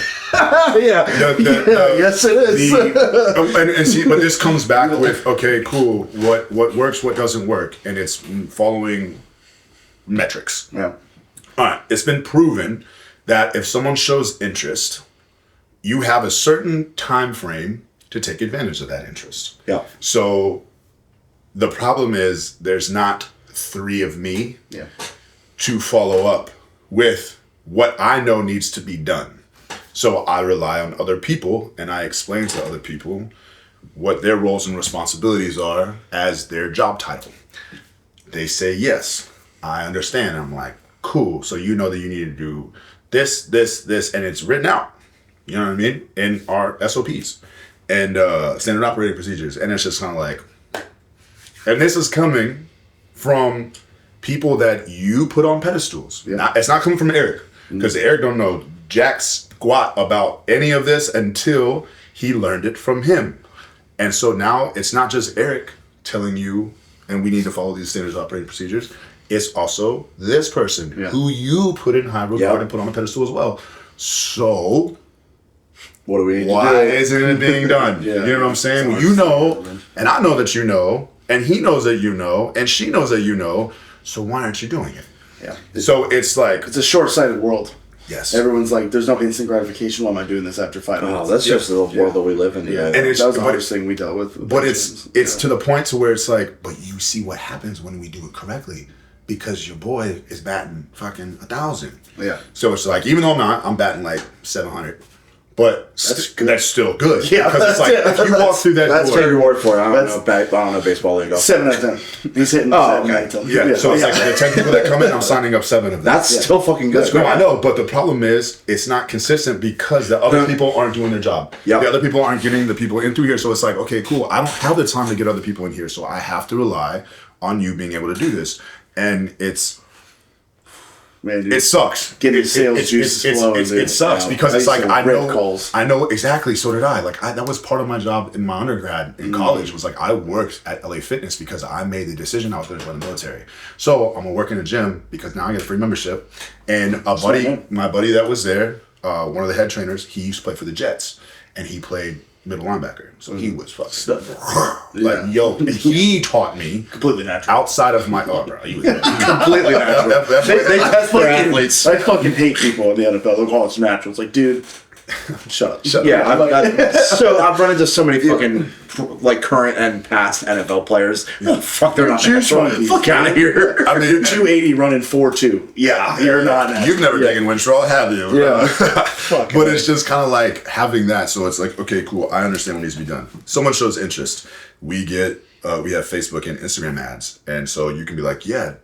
Yes, it is. And see, but this comes back with okay, cool. What works, what doesn't work, and it's following metrics. Yeah. All right. It's been proven that if someone shows interest, you have a certain time frame to take advantage of that interest. Yeah. So the problem is there's not 3 of me to follow up with what I know needs to be done. So I rely on other people and I explain to other people what their roles and responsibilities are as their job title. They say, yes, I understand. I'm like, cool. So you know that you need to do this, and it's written out. You know what I mean? In our SOPs and standard operating procedures. And it's just kind of like, and this is coming from people that you put on pedestals. Yeah. It's not coming from Eric, because Eric don't know jack squat about any of this until he learned it from him. And so now it's not just Eric telling you, and we need to follow these standard operating procedures. It's also this person who you put in high regard and put on a pedestal as well. So what do we need why to do? isn't it being done? You know what I'm saying? Well, you know, and I know that you know, and he knows that you know, and she knows that you know, so why aren't you doing it? Yeah. So it's like... It's a short-sighted world. Yes. Everyone's like, there's no instant gratification. Why am I doing this after 5 minutes? Oh, that's just the world that we live in. Yeah. And that was the hardest thing we dealt with. But it's to the point to where it's like, but you see what happens when we do it correctly. Because your boy is batting fucking 1,000. Yeah. So it's like, even though I'm batting like 700. But that's still good. Yeah, because it's like if you walk through that That's door, take your word for it. I don't know baseball lingo. 7 out of 10. He's hitting 7 out of 10. Yeah, so it's like the 10 people that come in, I'm signing up 7 of them. That's still fucking good. That's good. I know, but the problem is it's not consistent because the other people aren't doing their job. Yep. The other people aren't getting the people in through here. So it's like, okay, cool. I don't have the time to get other people in here, so I have to rely on you being able to do this. And Man, dude, it sucks. Getting sales juices flowing. It sucks because it's like I know exactly. So did I. Like that was part of my job in my undergrad in college. Was like I worked at LA Fitness because I made the decision I was going to join the military. So I'm gonna work in a gym because now I get a free membership. And my buddy that was there, one of the head trainers, he used to play for the Jets, and he played middle linebacker. So he was fucking he taught me completely natural outside of my bro. He was completely natural. I fucking hate people in the NFL. They'll call it natural. It's like, dude, shut up. Yeah, I've run into so many fucking like current and past NFL players. Oh, fuck, they're not natural. Fuck out of here. I mean, you're 280 running 4.2. Yeah, you're not natural. You've never taken Winstrol, have you? Yeah. But it's just kind of like having that. So it's like, okay, cool. I understand what needs to be done. Someone shows interest. We have Facebook and Instagram ads. And so you can be like, yeah,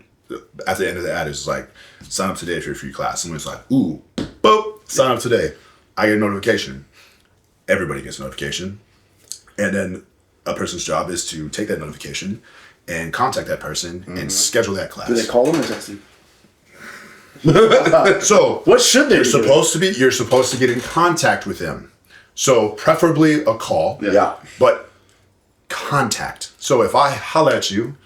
at the end of the ad, it's like, sign up today for your free class. Someone's like, ooh, boop, sign up today. I get a notification. Everybody gets a notification. And then a person's job is to take that notification and contact that person and schedule that class. Do they call them or text them? So what should they You're supposed to get in contact with them. So preferably a call. Yeah. But contact. So if I holler at you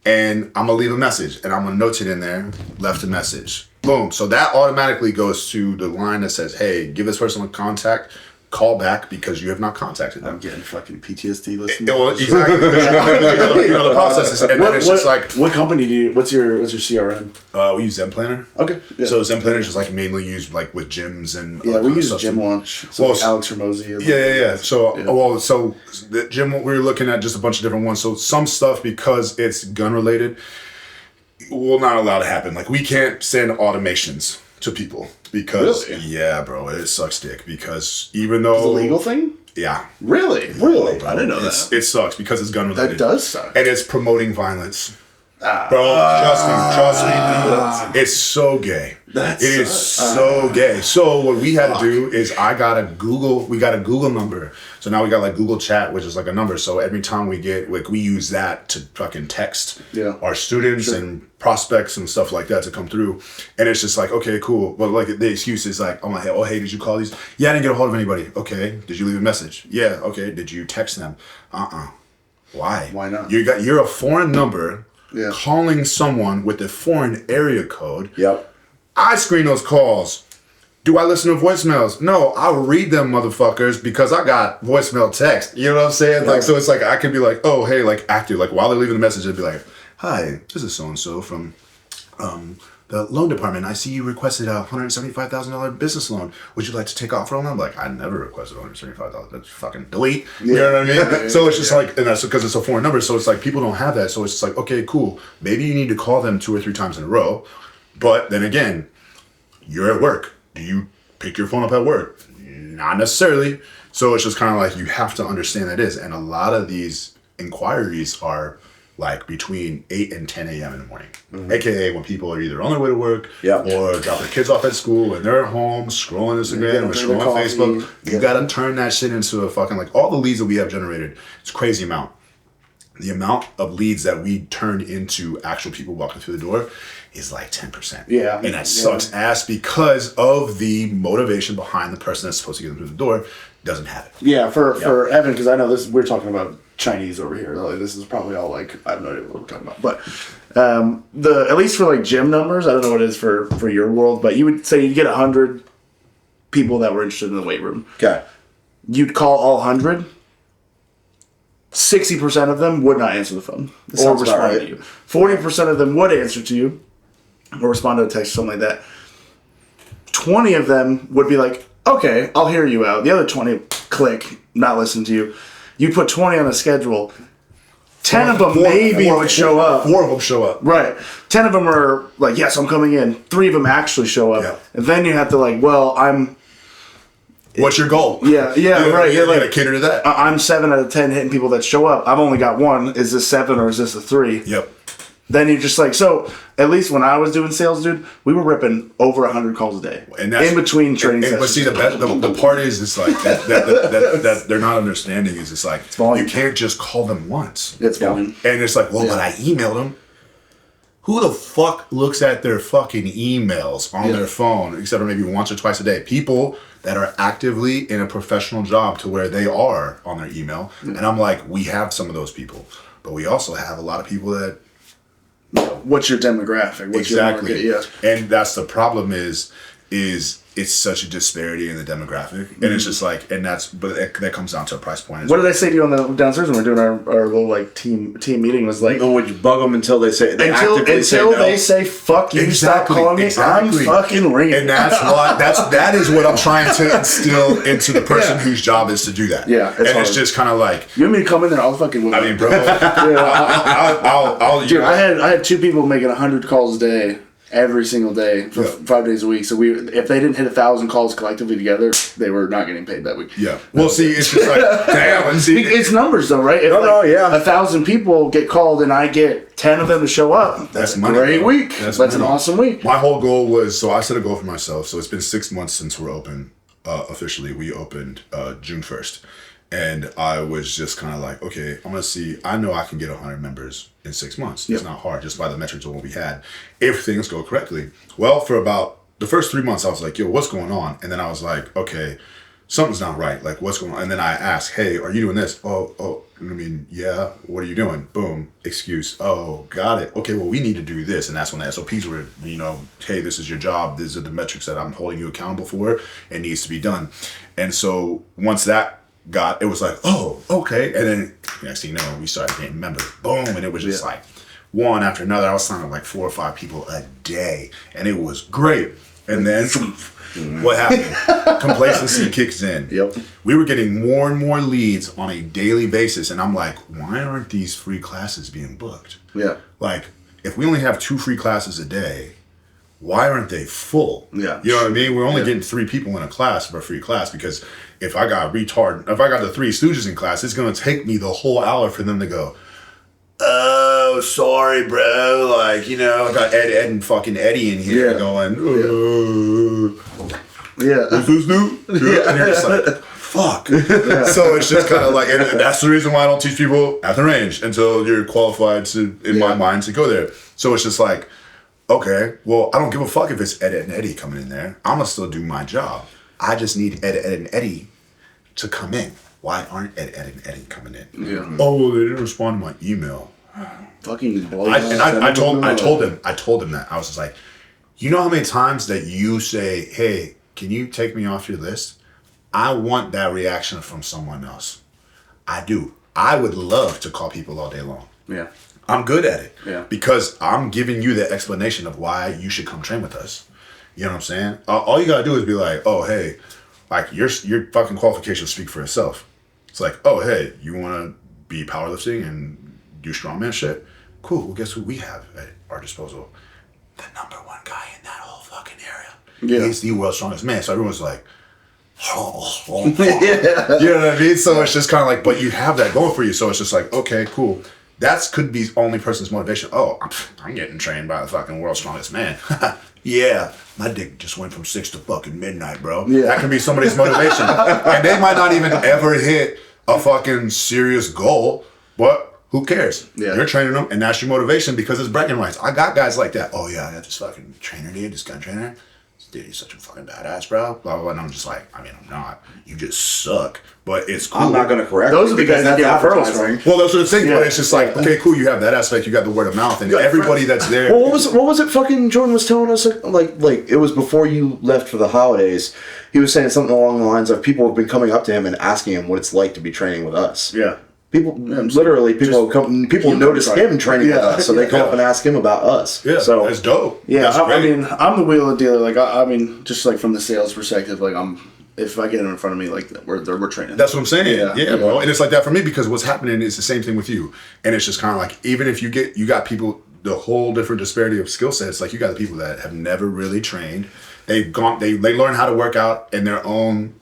and I'm gonna leave a message and I'm gonna notate in there, left a message. Boom. So that automatically goes to the line that says, hey, give this person a contact, call back because you have not contacted them. I'm getting fucking PTSD listening. Well, exactly. You know the process is, and then it's just like, what company do you? What's your CRM? We use Zen Planner. Okay. Yeah. So Zen Planner is just like mainly used like with gyms and we use Gym Launch. So like Alex Ramosi. Yeah. So so the gym, we were looking at just a bunch of different ones. So some stuff, because it's gun related, will not allow to happen. Like we can't send automations to people because bro, it sucks dick because even though it's a legal thing. Yeah. Really? I didn't know that. It sucks because it's gun related. That does suck. And it's promoting violence. Bro, trust me. It's so gay. It is so gay. So what we had to do is we got a Google number. So now we got like Google Chat, which is like a number. So every time we get, like, we use that to fucking text our students and prospects and stuff like that to come through. And it's just like, okay, cool. But like the excuse is like, oh, hey, did you call these? Yeah, I didn't get a hold of anybody. Okay. Did you leave a message? Yeah. Okay. Did you text them? Why? Why not? You're a foreign number. Yeah. Calling someone with a foreign area code. Yep. I screen those calls. Do I listen to voicemails? No, I'll read them motherfuckers because I got voicemail text. You know what I'm saying? Like, so it's like I could be like, oh, hey, like active. Like while they're leaving the message, I'd be like, hi, this is so-and-so from the loan department. I see you requested a $175,000 business loan. Would you like to take off on? I'm like, I never requested $175,000. That's fucking delete. You know what I mean? So it's just like, and that's because it's a foreign number. So it's like people don't have that. So it's just like, okay, cool. Maybe you need to call them 2 or 3 times in a row. But then again, you're at work. Do you pick your phone up at work? Not necessarily. So it's just kind of like you have to understand that is. And a lot of these inquiries are like between 8 and 10 a.m. in the morning. AKA when people are either on their way to work or drop their kids off at school and they're at home scrolling Instagram or scrolling Facebook. You got to turn that shit into a fucking, like all the leads that we have generated, it's a crazy amount. The amount of leads that we turn into actual people walking through the door is like 10%. Yeah. And that sucks ass because of the motivation behind the person that's supposed to get them through the door doesn't have it. Yeah, for Evan, because I know this, we're talking about Chinese over here. Like, this is probably all like, I have no idea what we're talking about. But at least for like gym numbers, I don't know what it is for your world, but you would say you get 100 people that were interested in the weight room. Okay. You'd call all 100. 60% of them would not answer the phone or respond to you. 40% of them would answer to you or respond to a text or something like that. 20 of them would be like, okay, I'll hear you out. The other 20 click, not listen to you. You'd put 20 on a schedule. 10 of them would show up. 4 of them show up. Right. 10 of them are like, yes, I'm coming in. 3 of them actually show up. Yeah. And then you have to like, well, What's your goal? Yeah, right. You Like, gotta cater to that. I'm 7 out of 10 hitting people that show up. I've only got 1. Is this 7 or is this a 3? Yep. Then you're just like, so at least when I was doing sales, dude, we were ripping over 100 calls a day. And that's, in between training sessions. But see, the part is, it's like, that they're not understanding is it's like, you can't just call them once. It's volume. And it's like, well, but I emailed them. Who the fuck looks at their fucking emails on their phone, except for maybe once or twice a day? People that are actively in a professional job to where they are on their email. And I'm like, we have some of those people. But we also have a lot of people that... What's your demographic? What's your market? Yeah. And that's the problem is it's such a disparity in the demographic. And it's just like, that comes down to a price point. What did I say to you on the downstairs when we were doing our little like team meeting? Was like, would you bug them until they say they say fuck you, stop calling me. I'm fucking ringing. And that is what I'm trying to instill into the person whose job is to do that. Yeah, it's just kind of like, you want me to come in there? I'll fucking whip. I mean, bro, I'll dude, I had 2 people making 100 calls a day. Every single day for 5 days a week. So if they didn't hit 1,000 calls collectively together, they were not getting paid that week. Yeah. Well, see, it's just like, damn. See, it's numbers though, right? If 1,000 people get called and I get 10 of them to show up, that's a great week. That's an awesome week. My whole goal was, so I set a goal for myself. So it's been 6 months since we're open. Officially, we opened June 1st. And I was just kind of like, okay, I'm going to see. I know I can get 100 members in 6 months. It's not hard, just by the metrics of what we had, if things go correctly. Well, for about the first 3 months, I was like, yo, what's going on? And then I was like, okay, something's not right. Like, what's going on? And then I asked, hey, are you doing this? Oh, I mean, yeah. What are you doing? Boom, excuse. Oh, got it. Okay, well, we need to do this. And that's when the SOPs were, hey, this is your job. These are the metrics that I'm holding you accountable for. It needs to be done. And so once that it was like, oh, okay. And then next thing you know, we started getting members. Boom. And it was just like one after another. I was signing like 4 or 5 people a day. And it was great. And then what happened? Complacency kicks in. Yep. We were getting more and more leads on a daily basis. And I'm like, why aren't these free classes being booked? Yeah. Like, if we only have 2 free classes a day, why aren't they full? Yeah. You know what I mean? We're only getting 3 people in a class for a free class, because if I got the 3 Stooges in class, it's going to take me the whole hour for them to go, oh, sorry, bro. Like, I got Ed and fucking Eddie in here going, what's this dude? Yeah. And you're just like, fuck. So it's just kind of like, and that's the reason why I don't teach people at the range until you're qualified to, in my mind, to go there. So it's just like, okay, well, I don't give a fuck if it's Ed and Eddie coming in there. I'm going to still do my job. I just need Ed and Eddie to come in. Why aren't Ed and Eddie coming in? Yeah. Oh, well, they didn't respond to my email. Fucking I told him that. I was just like, you know how many times that you say, hey, can you take me off your list? I want that reaction from someone else. I do. I would love to call people all day long. Yeah. I'm good at it. Yeah. Because I'm giving you the explanation of why you should come train with us. You know what I'm saying? All you gotta do is be like, oh, hey, like your fucking qualifications speak for itself. It's like, oh, hey, you want to be powerlifting and do strongman shit? Cool. Well, guess who we have at our disposal? The #1 guy in that whole fucking area. Yeah. He's the world's strongest man. So everyone's like, oh. Yeah. You know what I mean? So it's just kind of like, but you have that going for you. So it's just like, okay, cool. That could be only person's motivation. Oh, I'm getting trained by the fucking world's strongest man. Yeah, my dick just went from 6 to fucking midnight, bro. Yeah. That can be somebody's motivation. And they might not even ever hit a fucking serious goal, but who cares? Yeah. You're training them, and that's your motivation because it's bragging rights. I got guys like that. Oh, yeah, I got this fucking trainer, dude, this gun trainer. Dude, he's such a fucking badass, bro. Blah, blah, blah. And I'm just like, I mean, I'm not. You just suck. But it's cool. I'm not going to correct those are the guys that get referrals from. Well, that's what I'm saying. Yeah. But it's just like, okay, cool. You have that aspect. You got the word of mouth, and everybody that's there. Well, what was it? Fucking Jordan was telling us like it was before you left for the holidays. He was saying something along the lines of people have been coming up to him and asking him what it's like to be training with us. Yeah. People notice him training with us, so they come up and ask him about us. Yeah, so that's dope. Yeah, I mean, I'm the wheeler dealer. Like, I mean, just like from the sales perspective, like if I get them in front of me, like we're training. That's what I'm saying. Yeah, bro. And it's like that for me because what's happening is the same thing with you. And it's just kind of like, even if you got people, the whole different disparity of skill sets. Like you got the people that have never really trained. They learn how to work out in their own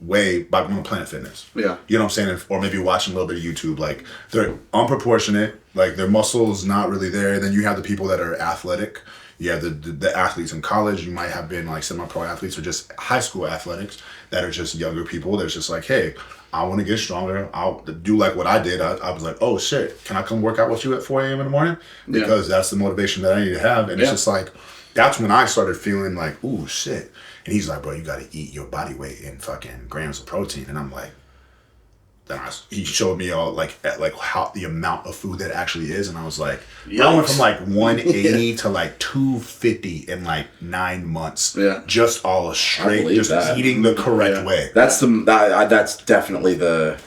way by going to Planet Fitness. Yeah. You know what I'm saying? Or maybe watching a little bit of YouTube. Like, they're unproportionate. Like, their muscles not really there. Then you have the people that are athletic. You have the athletes in college. You might have been like semi-pro athletes or just high school athletics that are just younger people. That's just like, hey, I want to get stronger. I'll do like what I did. I was like, oh shit, can I come work out with you at 4 a.m. in the morning? Because that's the motivation that I need to have. And it's just like, that's when I started feeling like, ooh, shit. And he's like, bro, you got to eat your body weight in fucking grams of protein. And I'm like, he showed me all like how the amount of food that actually is. And I was like, I went from like 180 to like 250 in like 9 months. Yeah. Just all straight, just eating the correct way. That's that's definitely the,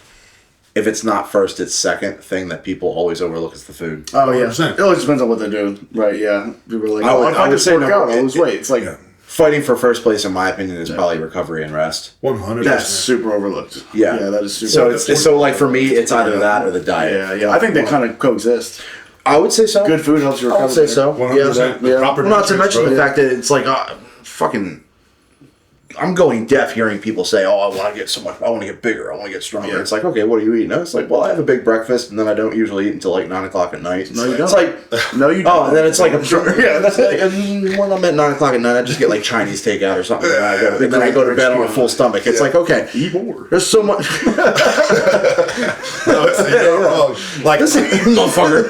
if it's not first, it's second thing that people always overlook is the food. Oh yeah. 100%. It always depends on what they're doing. Right. Yeah. People are like, I would say work out, I lose weight. It's like, fighting for first place, in my opinion, is probably recovery and rest. 100%. That's super overlooked. Yeah, that is super. So like for me, it's either that or the diet. Yeah. I think they kind of coexist. I would say so. Good food helps you recover. I would say so. 100%. Yeah. Proper Well, not to mention the bro. fact that it's like fucking. I'm going deaf hearing people say, "Oh, I want to get so much. I want to get bigger. I want to get stronger." Yeah. It's like, okay, what are you eating? No, it's like, well, I have a big breakfast, and then I don't usually eat until like 9 o'clock at night. No, you don't. It's like, no, you don't. Oh, and then it's like, yeah, that's like, when I'm at 9 o'clock at night, I just get like Chinese takeout or something. And then I go to bed on a full stomach. It's like, okay, eat more. There's so much. No, you're wrong. Like, this motherfucker.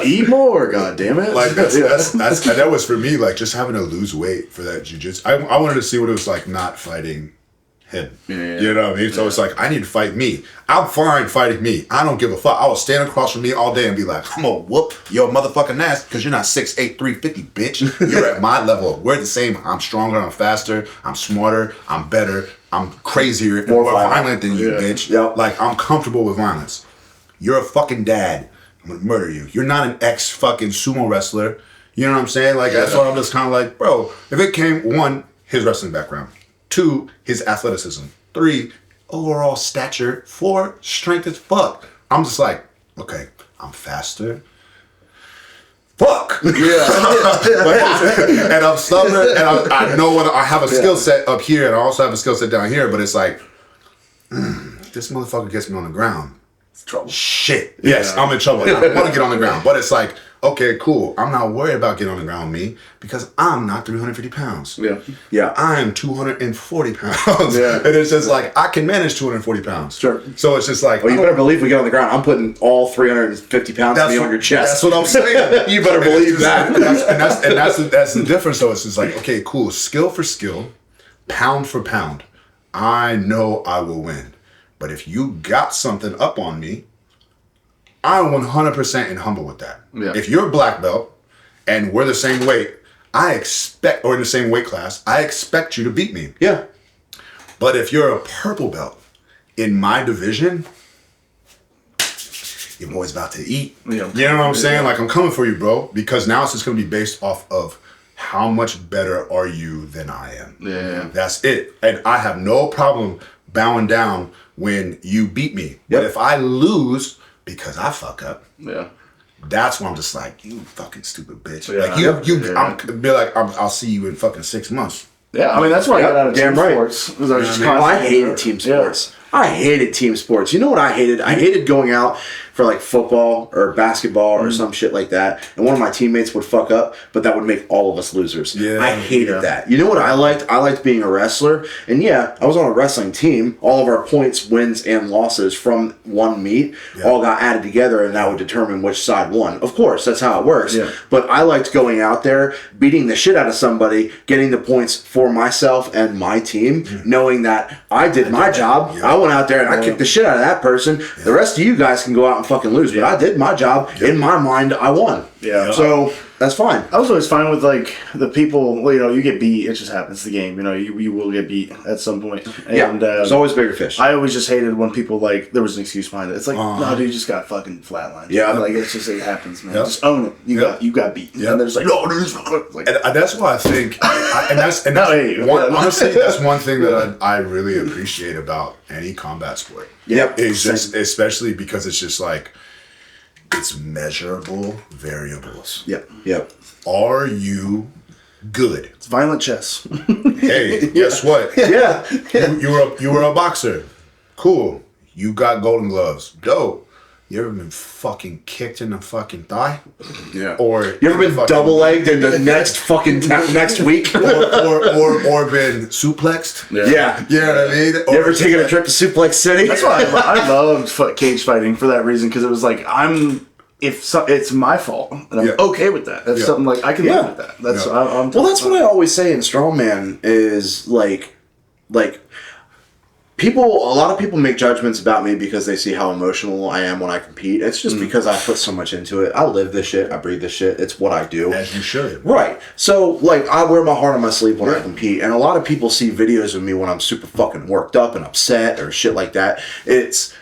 Eat more, god damn it. Like that was for me, like just having to lose weight for that jiu-jitsu. I wanted to see what it was like not fighting him. Yeah. You know what I mean? So it's like, I need to fight me. I'm fine fighting me. I don't give a fuck. I will stand across from me all day and be like, I'm gonna whoop your motherfucking ass because you're not 6'8", 350, bitch. You're at my level. We're the same. I'm stronger, I'm faster, I'm smarter, I'm better, I'm crazier, more violent than you, bitch. Yep. Like, I'm comfortable with violence. You're a fucking dad. I'm gonna murder you. You're not an ex-fucking sumo wrestler. You know what I'm saying? Like, that's why I'm just kind of like, bro, if it came, 1, his wrestling background. 2, his athleticism. 3, overall stature. 4, strength as fuck. I'm just like, okay, I'm faster. Fuck! And I'm stubborn, and I know what I have a skill set up here, and I also have a skill set down here, but it's like, this motherfucker gets me on the ground. Trouble. Shit. Yes, I'm in trouble. I want to get on the ground. But it's like, okay, cool. I'm not worried about getting on the ground with me because I'm not 350 pounds. Yeah. I am 240 pounds. Yeah. And it's just like, I can manage 240 pounds. Sure. So it's just like, Well, you better believe we get on the ground. I'm putting all 350 pounds of me on your chest. That's what I'm saying. You better believe that. And that's the difference. So it's just like, okay, cool. Skill for skill, pound for pound. I know I will win. But if you got something up on me, I'm 100% and humble with that. Yeah. If you're a black belt and we're the same weight, or in the same weight class, I expect you to beat me. Yeah. But if you're a purple belt in my division, your boy's about to eat. Yeah. You know what I'm saying? Like, I'm coming for you, bro, because now it's just going to be based off of how much better are you than I am. Yeah. That's it. And I have no problem bowing down when you beat me. But if I lose because I fuck up, that's when I'm just like, you fucking stupid bitch. Yeah. Like I'll see you in fucking 6 months. Yeah, I mean that's why I got out of team sports. I hated team sports. I hated team sports. You know what I hated? I hated going out for like football or basketball or some shit like that, and one of my teammates would fuck up, but that would make all of us losers. Yeah, I hated that. You know what I liked? I liked being a wrestler, and I was on a wrestling team. All of our points, wins, and losses from one meet all got added together, and that would determine which side won. Of course, that's how it works. Yeah. But I liked going out there, beating the shit out of somebody, getting the points for myself and my team, knowing that I did my job. I went out there and I kicked the shit out of that person. The rest of you guys can go out and fucking lose, but I did my job. In my mind, I won. Yeah. So that's fine. I was always fine with like the people. Well, you get beat. It just happens. The game. You will get beat at some point. And there's always bigger fish. I always just hated when people like there was an excuse behind it. It's like, no, dude, you just got fucking flatlined. Yeah. Like it happens, man. Just own it. You got beat. Yeah. And they're just like, no, dude, like, and that's why I think, honestly, that's one thing that I really appreciate about any combat sport. Yep. Is just, especially because it's just like, it's measurable variables. Yep. Are you good. It's violent chess. Hey, guess what? Yeah. You were a boxer. Cool. You got golden gloves. Dope. You ever been fucking kicked in the fucking thigh? Yeah. Or you ever been double-legged in the next fucking next week? or been suplexed? Yeah. You know what I mean? You ever taken a trip to Suplex City? That's why I loved cage fighting for that reason, because it was like, it's my fault, and I'm okay with that. That's something like I can live with that. That's that's what I always say in strongman is like a lot of people make judgments about me because they see how emotional I am when I compete. It's just because I put so much into it. I live this shit. I breathe this shit. It's what I do. As you should. Right. So, like, I wear my heart on my sleeve when I compete. And a lot of people see videos of me when I'm super fucking worked up and upset or shit like that. It's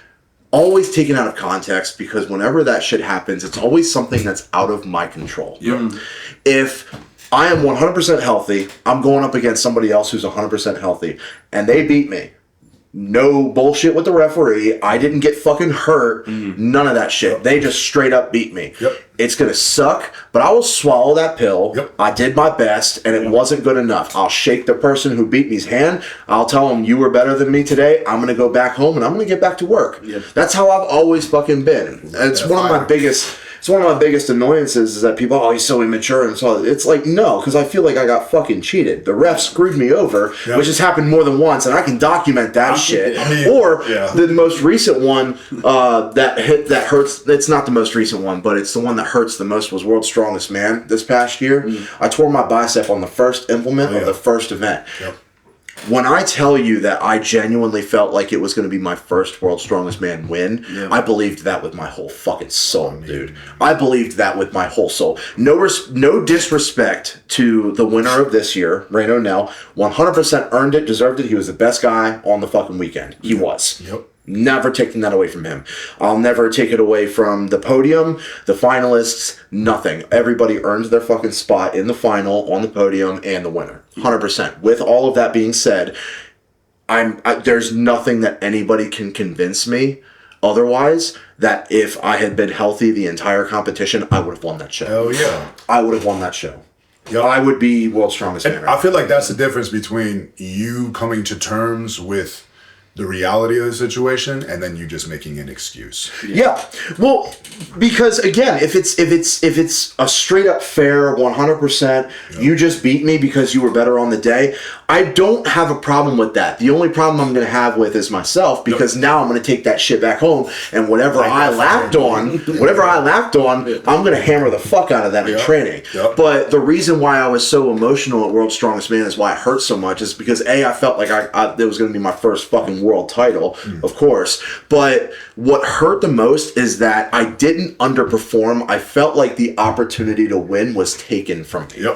always taken out of context because whenever that shit happens, it's always something that's out of my control. If I am 100% healthy, I'm going up against somebody else who's 100% healthy, and they beat me. No bullshit with the referee. I didn't get fucking hurt. None of that shit. They just straight up beat me. It's going to suck, but I will swallow that pill. I did my best, and it wasn't good enough. I'll shake the person who beat me's hand. I'll tell him, you were better than me today. I'm going to go back home, and I'm going to get back to work. That's how I've always fucking been. It's one of my biggest... It's one of my biggest annoyances is that people, he's so immature and so. It's like, no, because I feel like I got fucking cheated. The ref screwed me over, which has happened more than once, and I can document that shit. The most recent one that hurts. It's not the most recent one, but it's the one that hurts the most. Was World's Strongest Man this past year. I tore my bicep on the first implement of the first event. When I tell you that I genuinely felt like it was going to be my first World's Strongest Man win, I believed that with my whole fucking soul, dude. I believed that with my whole soul. No disrespect to the winner of this year, Rain O'Neill. 100% earned it, deserved it. He was the best guy on the fucking weekend. He was. Never taking that away from him. I'll never take it away from the podium, the finalists, nothing. Everybody earns their fucking spot in the final, on the podium, and the winner. 100%. With all of that being said, there's nothing that anybody can convince me otherwise that if I had been healthy the entire competition, I would have won that show. Hell yeah. I would have won that show. I would be World's Strongest Man. I feel like that's the difference between you coming to terms with the reality of the situation and then you just making an excuse. Well, because again, if it's a straight up fair 100%, you just beat me because you were better on the day, I don't have a problem with that. The only problem I'm going to have with is myself, because now I'm going to take that shit back home, and whatever I lapped on, I'm going to hammer the fuck out of that in training. But the reason why I was so emotional at World's Strongest Man is why it hurt so much is because I felt like it was going to be my first fucking world title, of course. But what hurt the most is that I didn't underperform. I felt like the opportunity to win was taken from me.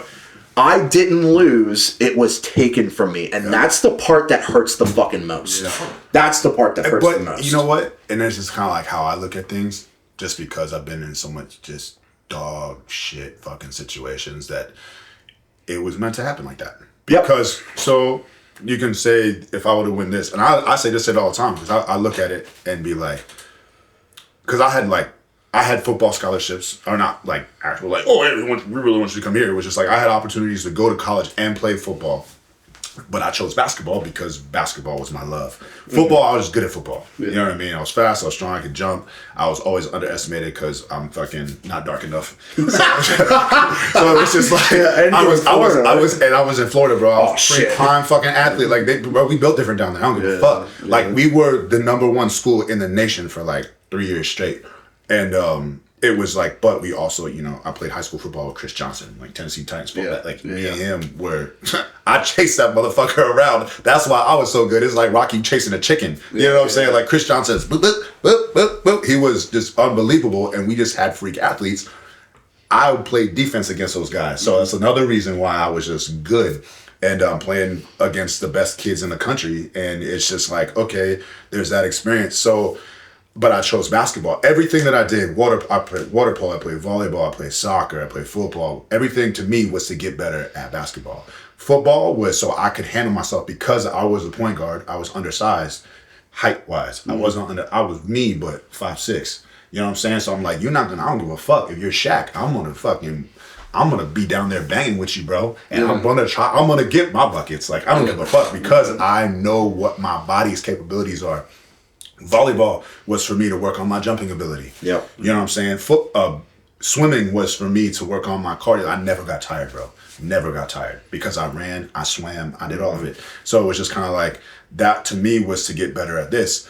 I didn't lose, it was taken from me. And that's the part that hurts the fucking most. That's the part that hurts the most. You know what? And this is kind of like how I look at things, just because I've been in so much just dog shit fucking situations that it was meant to happen like that. Because, so you can say, if I were to win this, and I say this shit all the time, because I look at it and be like, because I had football scholarships, or not like actual, like, we really want you to come here. It was just like I had opportunities to go to college and play football. But I chose basketball because basketball was my love. Football, I was just good at football. You know what I mean? I was fast, I was strong, I could jump. I was always underestimated because I'm fucking not dark enough. So it was just like, I was in Florida, bro. I was a prime fucking athlete. Like, we built different down there. I don't give a fuck. Like, we were the #1 school in the nation for like 3 years straight. And it was like, but we also, I played high school football with Chris Johnson, like Tennessee Titans football. Like, me and him were, I chased that motherfucker around. That's why I was so good. It's like Rocky chasing a chicken. You know what I'm saying? Like, Chris Johnson's, boop, boop, boop, boop, boop. He was just unbelievable, and we just had freak athletes. I played defense against those guys. So that's another reason why I was just good. And playing against the best kids in the country. And it's just like, okay, there's that experience. So, but I chose basketball. Everything that I did, I played water polo, I played volleyball, I played soccer, I played football. Everything to me was to get better at basketball. Football was so I could handle myself because I was a point guard. I was undersized, height-wise. I was me, but 5'6". You know what I'm saying? So I'm like, I don't give a fuck. If you're Shaq, I'm gonna fucking I'm gonna be down there banging with you, bro, and I'm gonna get my buckets. Like, I don't give a fuck because I know what my body's capabilities are. Volleyball was for me to work on my jumping ability. Yep. You know what I'm saying? Swimming was for me to work on my cardio. I never got tired, bro. Never got tired because I ran, I swam, I did all of it. So it was just kind of like that to me was to get better at this.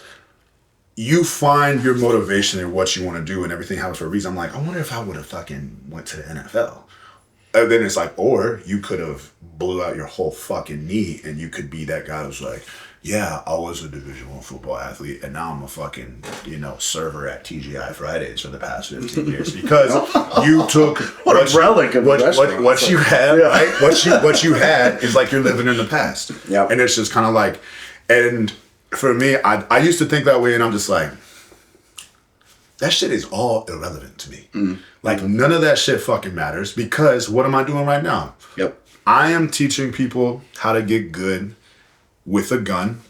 You find your motivation and what you want to do and everything happens for a reason. I'm like, I wonder if I would have fucking went to the NFL. And then it's like, or you could have blew out your whole fucking knee and you could be that guy who's like, yeah, I was a Division I football athlete and now I'm a fucking, server at TGI Fridays for the past 15 years because you took what you had, right? What you had is like you're living in the past. Yeah. And it's just kind of like, and for me, I used to think that way and I'm just like, that shit is all irrelevant to me. Like none of that shit fucking matters because what am I doing right now? Yep. I am teaching people how to get good with a gun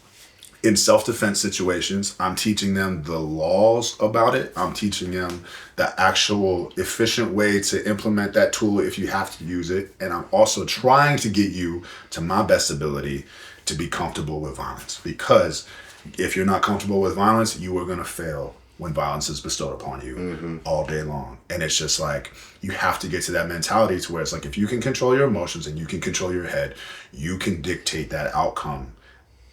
in self-defense situations. I'm teaching them the laws about it. I'm teaching them the actual efficient way to implement that tool if you have to use it. And I'm also trying to get you to my best ability to be comfortable with violence. Because if you're not comfortable with violence, you are going to fail when violence is bestowed upon you all day long. And it's just like, you have to get to that mentality to where it's like, if you can control your emotions and you can control your head, you can dictate that outcome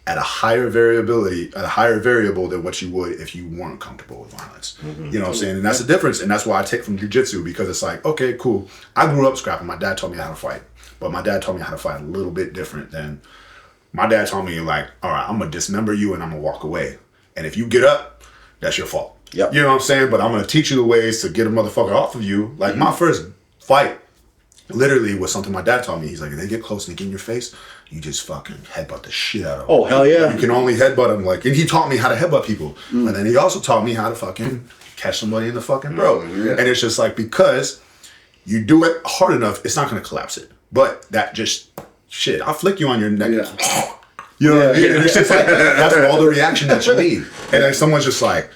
at a higher variable than what you would if you weren't comfortable with violence. You know what I'm saying? And that's the difference. And that's why I take from jiu-jitsu because it's like, okay, cool. I grew up scrapping. My dad taught me how to fight. But my dad taught me how to fight a little bit different than, my dad taught me like, all right, I'm going to dismember you and I'm going to walk away. And if you get up, that's your fault. Yep. You know what I'm saying? But I'm going to teach you the ways to get a motherfucker off of you. Like my first fight literally was something my dad taught me. He's like, if they get close and they get in your face, you just fucking headbutt the shit out of them. Oh, hell yeah. You can only headbutt them. Like, and he taught me how to headbutt people. And then he also taught me how to fucking catch somebody in the fucking throat. And it's just like, because you do it hard enough, it's not going to collapse it. But that just, shit, I'll flick you on your neck. Yeah. You know what I mean? And it's just like, that's all the reaction that you need. And then someone's just like,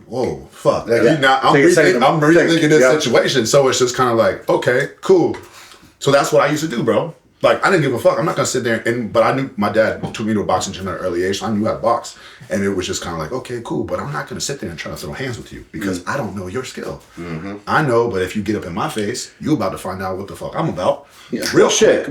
whoa, fuck. Like, I'm rethinking this situation. So it's just kind of like, okay, cool. So that's what I used to do, bro. Like, I didn't give a fuck. I'm not going to sit there but I knew my dad took me to a boxing gym at an early age, so I knew how to box. And it was just kind of like, okay, cool, but I'm not going to sit there and try to throw hands with you because I don't know your skill. I know, but if you get up in my face, you're about to find out what the fuck I'm about. Yeah. Real shit.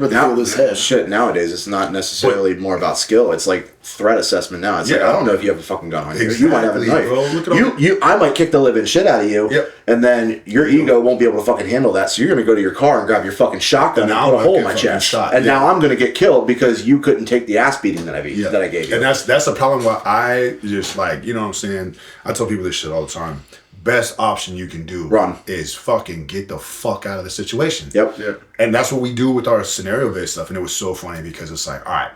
Shit, nowadays, it's not necessarily more about skill. It's like threat assessment now. It's like, I don't know if you have a fucking gun on you. You might have a knife. Bro, I might kick the living shit out of you, and then your ego won't be able to fucking handle that, so you're going to go to your car and grab your fucking shotgun and put a hole in my chest. And now I'm going to get killed because you couldn't take the ass beating that I gave you. And that's the problem why I just like, you know what I'm saying? I tell people this shit all the time. Best option you can do is fucking get the fuck out of the situation. Yep. And that's what we do with our scenario-based stuff. And it was so funny because it's like, all right,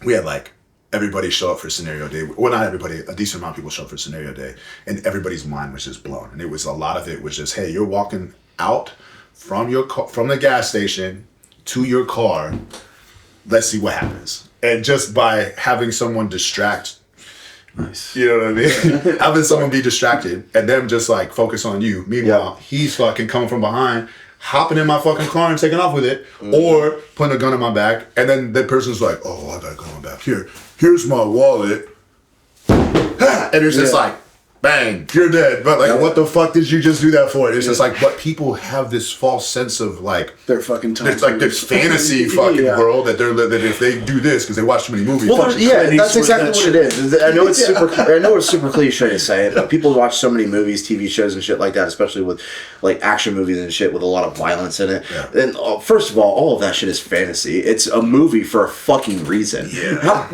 we had like everybody show up for scenario day. Well, not everybody, a decent amount of people show up for scenario day. And everybody's mind was just blown. And it was a lot of it was just, hey, you're walking out from the gas station to your car. Let's see what happens. And just by having someone distract, you know what I mean? Having someone be distracted and them just like focus on you. Meanwhile, he's fucking coming from behind, hopping in my fucking car and taking off with it, or putting a gun in my back. And then that person's like, oh, I got a gun in my back. Here's my wallet. And it's just like, bang, you're dead. But like, what the fuck did you just do that for? It's just like, but people have this false sense of like, they're fucking it's like this fantasy fucking world that that if they do this because they watch too many movies. Well, that's exactly what it is. I know it's super cliche to say it, but people watch so many movies, TV shows, and shit like that, especially with like action movies and shit with a lot of violence in it. Yeah. And first of all of that shit is fantasy. It's a movie for a fucking reason. Yeah.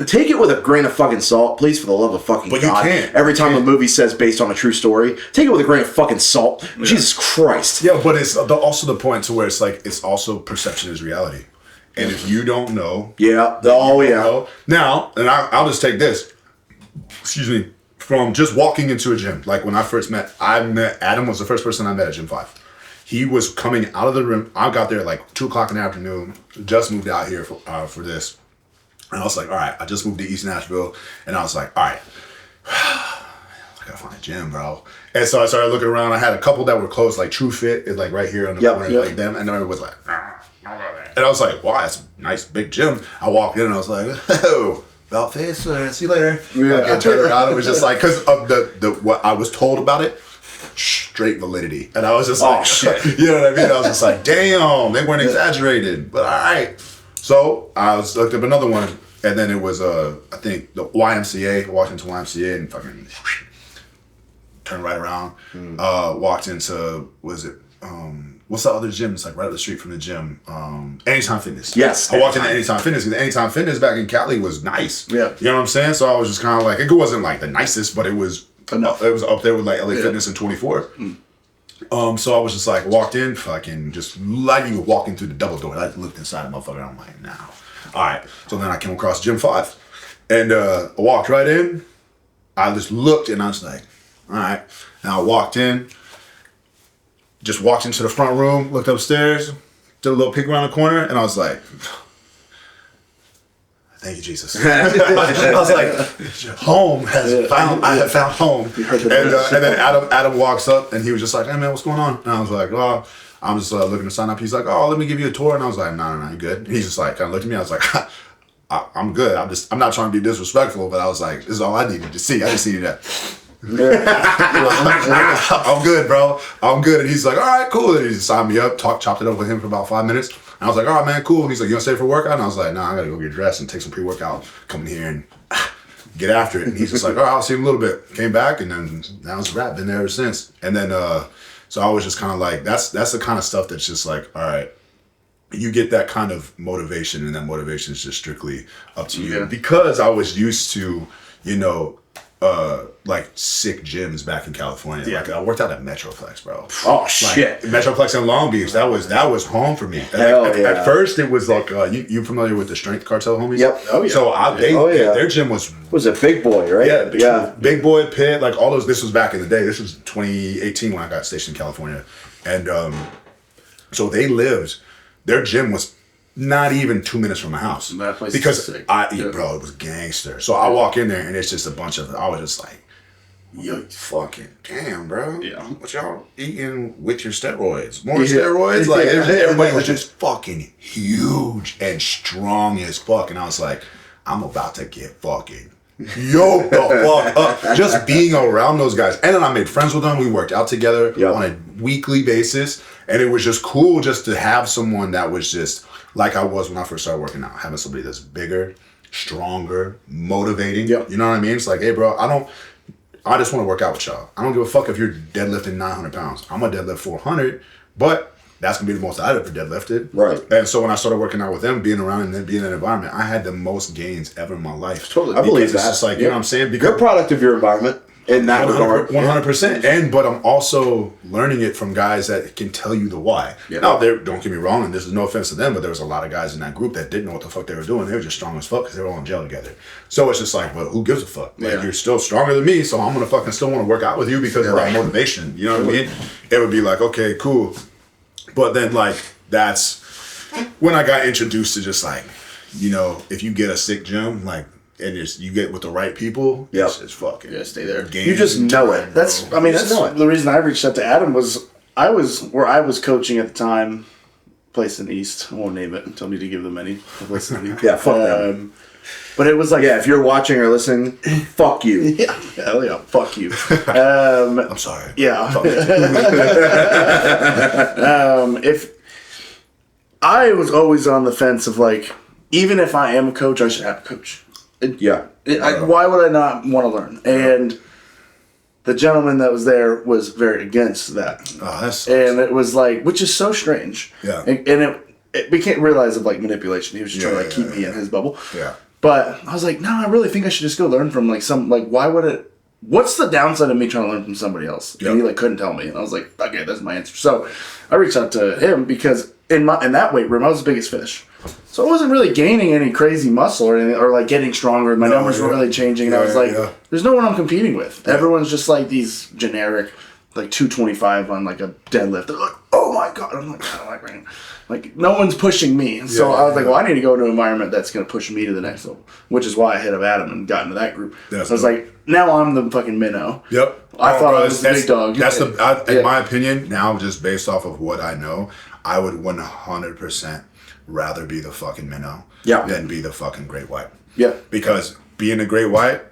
Take it with a grain of fucking salt, please, for the love of fucking God. You can't. Every time a movie says based on a true story, take it with a grain of fucking salt. Yeah. Jesus Christ. Yeah, but it's also the point to where it's like, it's also perception is reality. And if you don't know. Know. Now, and I'll just take this, from just walking into a gym. Like when I met Adam was the first person I met at Gym 5. He was coming out of the room. I got there like 2:00 in the afternoon, just moved out here for this. And I was like, all right, I just moved to East Nashville. And I was like, all right, I gotta find a gym, bro. And so I started looking around. I had a couple that were close, like True Fit is like right here on the corner, like them. And then I was like, and I was like, wow, that's a nice big gym. I walked in and I was like, oh, about face, see you later. I turned around. It was just like, because of the what I was told about it, straight validity. And I was just like, shit. You know what I mean? I was just like, damn, they weren't exaggerated, but all right. So I looked up another one, and then it was I think the YMCA, Washington YMCA, and fucking turned right around. Walked into what's the other gym? It's like right up the street from the gym. Anytime Fitness. Yes. I walked into Anytime Fitness because Anytime Fitness back in Cali was nice. Yeah. You know what I'm saying? So I was just kind of like, it wasn't like the nicest, but it was enough. It was up there with like LA Fitness and 24. So I was just like, walked in, fucking just like you walking through the double door. I looked inside the motherfucker and I'm like, nah. All right. So then I came across Gym 5. And I walked right in. I just looked and I was like, all right. And I walked in, just walked into the front room, looked upstairs, did a little peek around the corner, and I was like, thank you, Jesus. I was like, home has found, I have found home. And then Adam walks up and he was just like, hey man, what's going on? And I was like, oh, I'm just looking to sign up. He's like, oh, let me give you a tour. And I was like, no, you're good. And he's just like, kind of looked at me. I was like, I'm good. I'm not trying to be disrespectful, but I was like, this is all I needed to see. I just needed that. I'm good, bro. I'm good. And he's like, all right, cool. And he just signed me up, chopped it up with him for about 5 minutes. And I was like, all right, man, cool. And he's like, you want to stay for a workout? And I was like, nah, I got to go get dressed and take some pre-workout, come in here and get after it. And he's just like, all right, I'll see you in a little bit. Came back and then that was a wrap. Been there ever since. And then, so I was just kind of like, that's the kind of stuff that's just like, all right, you get that kind of motivation and that motivation is just strictly up to you. Because I was used to, you know, like sick gyms back in California. Like I worked out at Metroplex, bro. Oh shit! Metroplex in Long Beach. That was home for me. At first, it was like you familiar with the Strength Cartel homies? Yep. Oh yeah. So their gym was a Big Boy, right? Yeah. Big Boy Pit, like all those. This was back in the day. This was 2018 when I got stationed in California, and so they lived. Their gym was not even 2 minutes from my house. That place because is sick. Bro, it was gangster. So I walk in there and it's just a bunch of. I was just like, yo, fucking damn, bro. Yeah. What y'all eating with your steroids? More steroids? Like everybody was just fucking huge and strong as fuck. And I was like, I'm about to get fucking yoked the fuck up. Just being around those guys. And then I made friends with them. We worked out together on a weekly basis. And it was just cool just to have someone that was just like I was when I first started working out. Having somebody that's bigger, stronger, motivating. You know what I mean? It's like, hey, bro, I just want to work out with y'all. I don't give a fuck if you're deadlifting 900 pounds. I'm going to deadlift 400, but that's going to be the most I've ever deadlifted. Right. And so when I started working out with them, being around and then being in an environment, I had the most gains ever in my life. Totally. I believe that. It's just like, you know what I'm saying? Because you're a product of your environment in that regard. 100%. But I'm also learning it from guys that can tell you the why. Now, don't get me wrong, and this is no offense to them, but there was a lot of guys in that group that didn't know what the fuck they were doing. They were just strong as fuck because they were all in jail together. So it's just like, well, who gives a fuck? Like, you're still stronger than me, so I'm going to fucking still want to work out with you because of that motivation. You know what I mean? It would be like, okay, cool. But then, like, that's when I got introduced to just like, you know, if you get a sick gym, like, and you get with the right people, it's fucking stay there. You just know it. That's the reason I reached out to Adam was I was coaching at the time, place in the East. I won't name it. Don't need to give them any publicity. Fuck them. But it was like, if you're watching or listening, fuck you. Hell yeah, fuck you. I'm sorry. If I was always on the fence of like, even if I am a coach, I should have a coach. Why would I not want to learn? And the gentleman that was there was very against that. Oh, that's and it was like, which is so strange. Yeah. And it became realized of like manipulation. He was just trying to like keep me in his bubble. Yeah. But I was like, no, I really think I should just go learn from like why would it? What's the downside of me trying to learn from somebody else? And he like couldn't tell me. And I was like, okay, that's my answer. So I reached out to him because in that weight room, I was the biggest fish. So I wasn't really gaining any crazy muscle or anything, or like getting stronger. My numbers were really changing. And I was like, there's no one I'm competing with. Everyone's just like these generic, like 225 on like a deadlift. They're like, oh my God. I'm like, I don't like running. Like, no one's pushing me. So I was like, well, I need to go to an environment that's going to push me to the next level, which is why I hit up Adam and got into that group. So I was like, now I'm the fucking minnow. Yep. I thought I was the big dog. In my opinion, now just based off of what I know, I would 100% rather be the fucking minnow than be the fucking great white. Yeah. Because being a great white,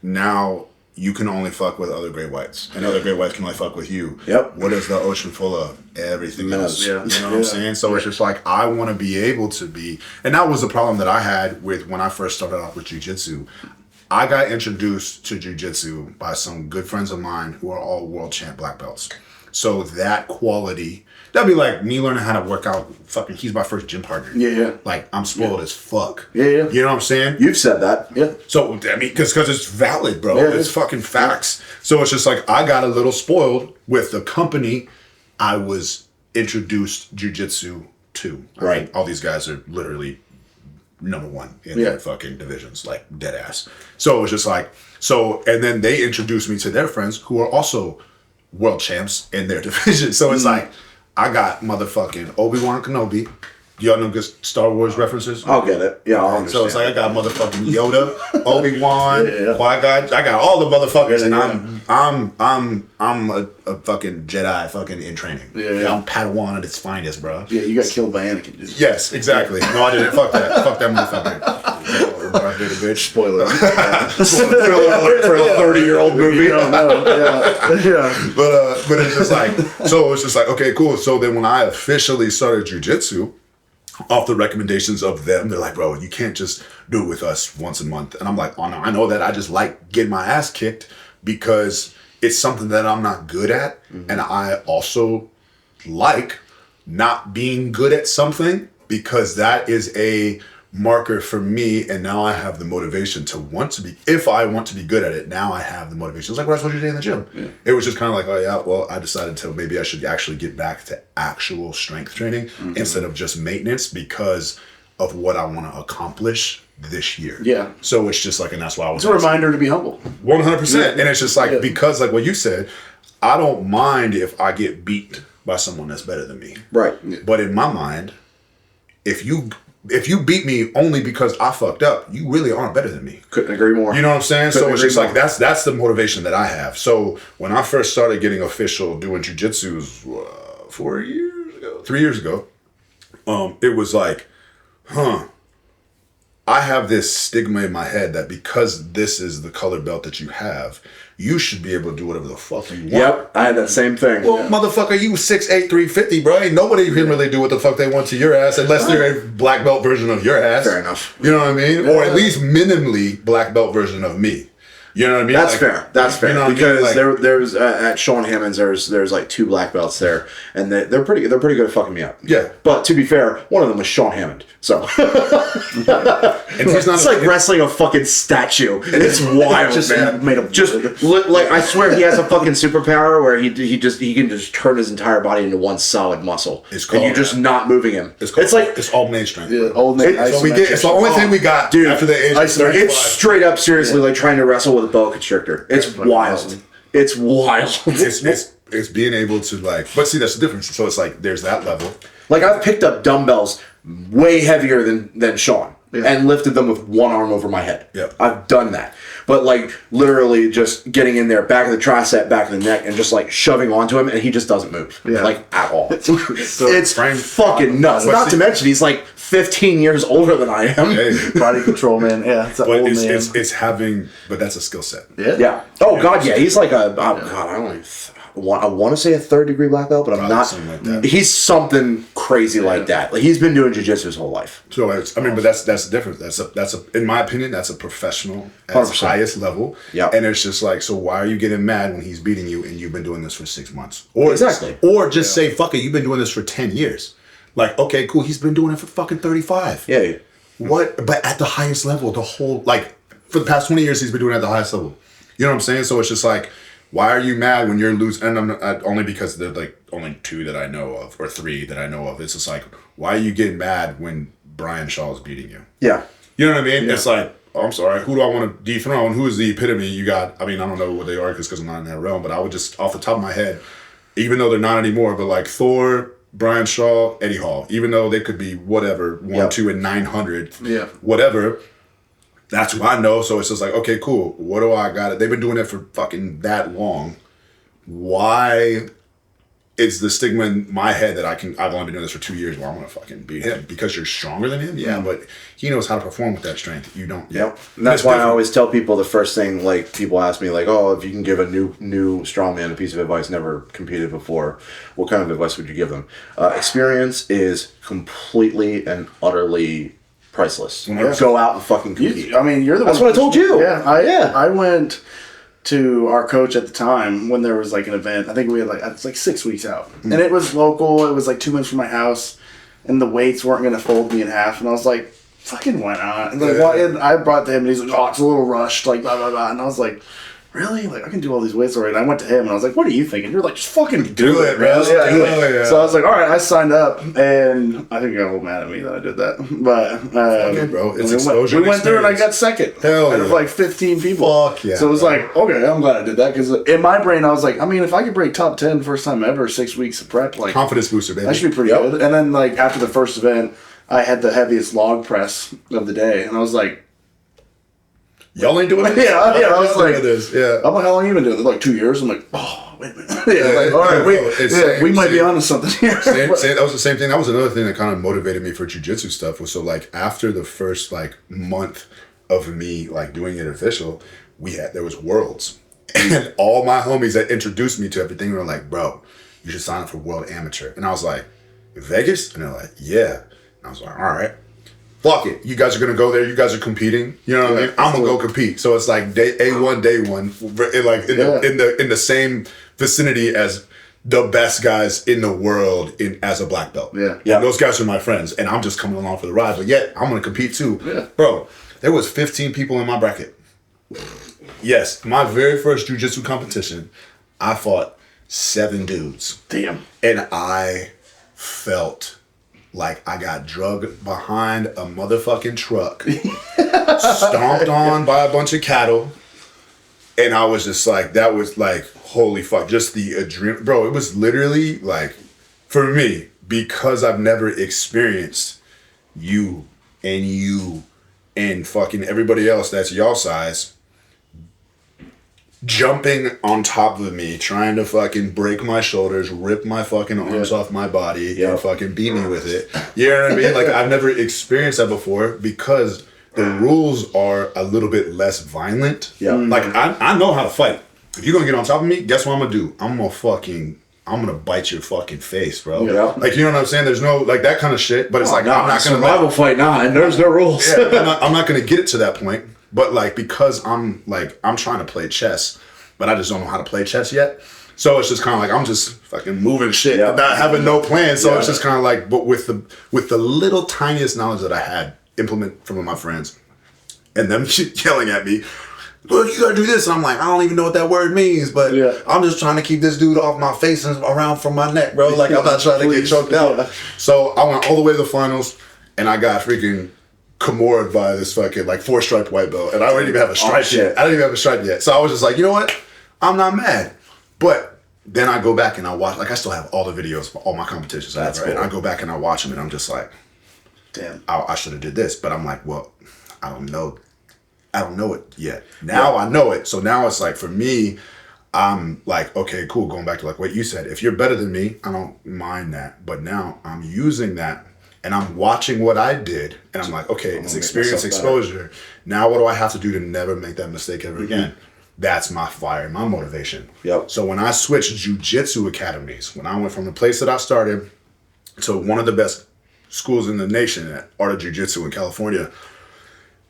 now you can only fuck with other great whites, and other great whites can only fuck with you. Yep. What is the ocean full of? Everything else. Yeah. You know what I'm saying? So it's just like, I want to be able to be, and that was the problem that I had with when I first started off with jiu-jitsu. I got introduced to jiu-jitsu by some good friends of mine who are all world champ black belts. So that quality, that'd be like me learning how to work out. Fucking, he's my first gym partner. Yeah. Like, I'm spoiled as fuck. Yeah. You know what I'm saying? You've said that. Yeah. So, I mean, because it's valid, bro. Yeah, it's fucking facts. So it's just like, I got a little spoiled with the company I was introduced jiu-jitsu to. I mean, all these guys are literally number one in their fucking divisions, like dead ass. So it was just like, and then they introduced me to their friends who are also world champs in their division. So it's like, I got motherfucking Obi-Wan Kenobi. Y'all know good Star Wars references? I'll get it. Yeah, I'll understand. So it's like, I got motherfucking Yoda, Obi-Wan. Well, I got all the motherfuckers, and I'm a fucking Jedi fucking in training. I'm Padawan at its finest, bro. Yeah, you got killed by Anakin, dude. Yes, exactly. No, I didn't. Fuck that. Fuck that motherfucker. I did a bitch. Spoiler. Spoiler alert for a 30-year-old movie. Yeah. But it's just like, so it's just like, okay, cool. So then when I officially started jiu-jitsu, off the recommendations of them, they're like, bro, you can't just do it with us once a month. And I'm like, oh no, I know that. I just like getting my ass kicked because it's something that I'm not good at. And I also like not being good at something, because that is a marker for me. And now I have the motivation to want to be, if I want to be good at it, now I have the motivation. It's like what I told you today in the gym. Yeah. It was just kind of like, oh yeah, well, I decided to, maybe I should actually get back to actual strength training instead of just maintenance, because of what I want to accomplish this year. Yeah. So it's just like, and that's why I was. It's a reminder to be humble. 100%. And it's just like, because like what you said, I don't mind if I get beat by someone that's better than me. Right. But in my mind, if you beat me only because I fucked up, you really aren't better than me. Couldn't agree more. You know what I'm saying? Couldn't So it's agree just more. like, that's the motivation that I have. So when I first started getting official doing jiu-jitsu 3 years ago, it was like, I have this stigma in my head that because this is the color belt that you have, you should be able to do whatever the fuck you want. Yep, I had that same thing. Well, motherfucker, you 6'8", 350, bro. Ain't nobody can really do what the fuck they want to your ass unless they're a black belt version of your ass. Fair enough. You know what I mean? Or at least minimally black belt version of me. You know what I mean? That's like, fair. That's fair. You know Because I mean? there's at Sean Hammond's there's like 2 black belts there, and they're pretty good at fucking me up. Yeah. But to be fair, one of them was Sean Hammond. So And he's not it's like wrestling a fucking statue. It's wild, Just man. made him Like I swear he has a fucking superpower where he can just turn his entire body into one solid muscle. It's and called- you're just not moving him. It's like all main strength. Yeah, bro. old man. So we get. It's the only thing we got, dude, after the age of 35. it's straight up seriously like trying to wrestle with a boa constrictor. It's wild. awesome. It's wild. It's being able to like, but see, that's the difference. So it's like there's that level. Like I've picked up dumbbells way heavier than Sean and lifted them with one arm over my head. Yeah. I've done that. But like literally just getting in there, back of the tricep, back of the neck, and just like shoving onto him, and he just doesn't move. Yeah. Like at all. So it's fucking nuts. Not to mention he's like 15 years older than I am. Hey, body control, man. Yeah, it's an but old it's, man. it's having, but that's a skill set. Yeah. Oh god, yeah. He's like I don't even. I want to say a 3rd-degree black belt, but I'm Probably not. something like that. He's something crazy like that. Like he's been doing jiu-jitsu his whole life. So it's, I mean, but that's the difference. That's a in my opinion, that's a professional at its 100%. highest level. Yeah. And it's just like, so why are you getting mad when he's beating you and you've been doing this for 6 months? Or Exactly. Or just say, fuck it, you've been doing this for 10 years. Like, okay, cool, he's been doing it for fucking 35. Yeah. What? But at the highest level, the whole, like, for the past 20 years, he's been doing it at the highest level. You know what I'm saying? So it's just like, why are you mad when you're losing? And I'm not, only because they're like only 2 that I know of, or 3 that I know of. It's just like, why are you getting mad when Brian Shaw is beating you? Yeah. You know what I mean? Yeah. It's like, oh, I'm sorry, who do I want to dethrone? Who is the epitome you got? I mean, I don't know what they are because I'm not in that realm, but I would just, off the top of my head, even though they're not anymore, but like Thor, Brian Shaw, Eddie Hall, even though they could be whatever, 1, 2, and 900, whatever, That's who I know. So it's just like, okay, cool. What do I got? They've been doing it for fucking that long. Why is the stigma in my head that I've only been doing this for 2 years where I'm gonna fucking beat him because you're stronger than him? Yeah, but he knows how to perform with that strength. You don't. Yep. And that's why I always tell people the first thing, like, people ask me, like, oh, if you can give a new strongman a piece of advice, never competed before, what kind of advice would you give them? Experience is completely and utterly priceless. Go out and fucking compete. You're the That's one. what I told you. Yeah, I went to our coach at the time when there was like an event. I think we had it's like 6 weeks out, and it was local. It was like 2 minutes from my house, and the weights weren't gonna fold me in half. And I was like, "Fucking why not?" And like, and I brought to him, and he's like, "Oh, it's a little rushed," like blah blah blah. And I was like, "Really? Like I can do all these weights already?" And I went to him, and I was like, "What are you thinking?" You're like, "Just fucking do it, bro." Yeah. So I was like, "All right," I signed up, and I think he got a little mad at me that I did that, but okay, bro, it's exposure. We went through, and I got second. Hell out of like 15 people. Fuck yeah. So it was like, okay, I'm glad I did that because in my brain I was like, I mean, if I could break top 10 first time ever, 6 weeks of prep, like confidence booster, baby. that should be pretty good. And then like after the first event, I had the heaviest log press of the day, and I was like, y'all ain't doing this? yeah. I was like, this. Yeah. I'm like, how long you been doing it? Like 2 years. I'm like, oh, wait a minute. Like, all right, we might be onto something here. That was the same thing. That was another thing that kind of motivated me for jiu-jitsu stuff. Was so like after the first like month of me like doing it official, there was Worlds, and all my homies that introduced me to everything were like, bro, you should sign up for World Amateur. And I was like, Vegas? And they're like, yeah. And I was like, all right. Fuck it. You guys are going to go there. You guys are competing. You know what I mean? I'm going to go compete. So it's like day one, like in the same vicinity as the best guys in the world as a black belt. Yeah. And those guys are my friends. And I'm just coming along for the ride. But yet, I'm going to compete too. Yeah. Bro, there was 15 people in my bracket. Yes. My very first jiu-jitsu competition, I fought 7 dudes. Damn. And I felt like I got drugged behind a motherfucking truck, stomped on by a bunch of cattle, and I was just like, that was like, holy fuck, just the adrenaline. Bro, it was literally like, for me, because I've never experienced you and fucking everybody else that's y'all size, jumping on top of me, trying to fucking break my shoulders, rip my fucking arms off my body, and fucking beat me with it. You know what I mean? Like, I've never experienced that before because the rules are a little bit less violent. Yeah. Like, I know how to fight. If you're gonna get on top of me, guess what I'm gonna do? I'm gonna bite your fucking face, bro. Yeah. Like, you know what I'm saying? There's no, like, that kind of shit, but it's I'm not gonna... Survival fight, and there's no rules. Yeah, I'm not gonna get it to that point. But like, because I'm trying to play chess, but I just don't know how to play chess yet. So it's just kind of like, I'm just fucking moving shit, not having no plan. So it's just kind of like, but with the little tiniest knowledge that I had, implement from my friends, and them yelling at me, look, you gotta do this. And I'm like, I don't even know what that word means, but I'm just trying to keep this dude off my face and around from my neck, bro. Like, I'm not trying to get choked out. So I went all the way to the finals, and I got freaking Kimura by this fucking like 4-stripe white belt, and I don't even have a stripe yet. I don't even have a stripe yet. So I was just like, you know what? I'm not mad. But then I go back and I watch, like, I still have all the videos, all my competitions. That's right. Cool. And I go back and I watch them, and I'm just like, damn, I should have did this. But I'm like, well, I don't know it yet. Now I know it. So now it's like, for me, I'm like, okay, cool. Going back to like what you said, if you're better than me, I don't mind that. But now I'm using that. And I'm watching what I did, and I'm like, okay, it's experience, exposure. Now what do I have to do to never make that mistake ever again? That's my fire, my motivation. Yep. So when I switched jiu-jitsu academies, when I went from the place that I started to one of the best schools in the nation at Art of Jiu-Jitsu in California,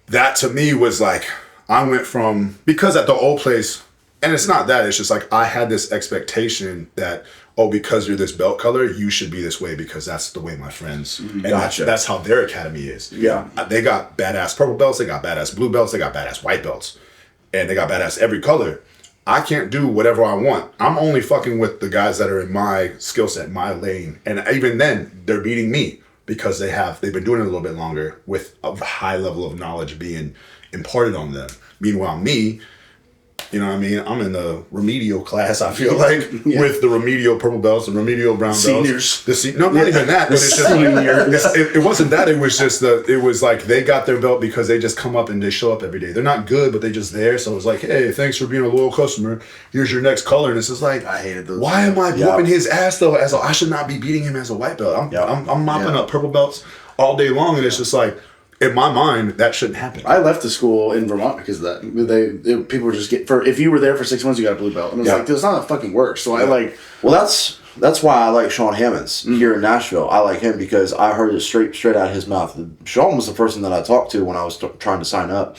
that to me was like, I went from, because at the old place, and it's not that, it's just like I had this expectation that, oh, because you're this belt color, you should be this way because that's the way my friends, and that's how their academy is. Yeah. They got badass purple belts, they got badass blue belts, they got badass white belts, and they got badass every color. I can't do whatever I want. I'm only fucking with the guys that are in my skill set, my lane. And even then, they're beating me because they've been doing it a little bit longer with a high level of knowledge being imparted on them. Meanwhile, me, You know what I mean? I'm in the remedial class, I feel like, with the remedial purple belts and remedial brown belts. Seniors. No, not even that. But it's just it wasn't that. It was just it was like they got their belt because they just come up and they show up every day. They're not good, but they just there. So it was like, hey, thanks for being a loyal customer. Here's your next color. And it's just like, I hated those. Why am I whooping his ass though? I should not be beating him as a white belt. I'm mopping up purple belts all day long, and it's just like, in my mind, that shouldn't happen. I left the school in Vermont because of that. People were just if you were there for 6 months, you got a blue belt, and it was like, that's not how it fucking works. So I like. Well, that's why I like Sean Hammonds here in Nashville. I like him because I heard it straight out of his mouth. Sean was the person that I talked to when I was trying to sign up,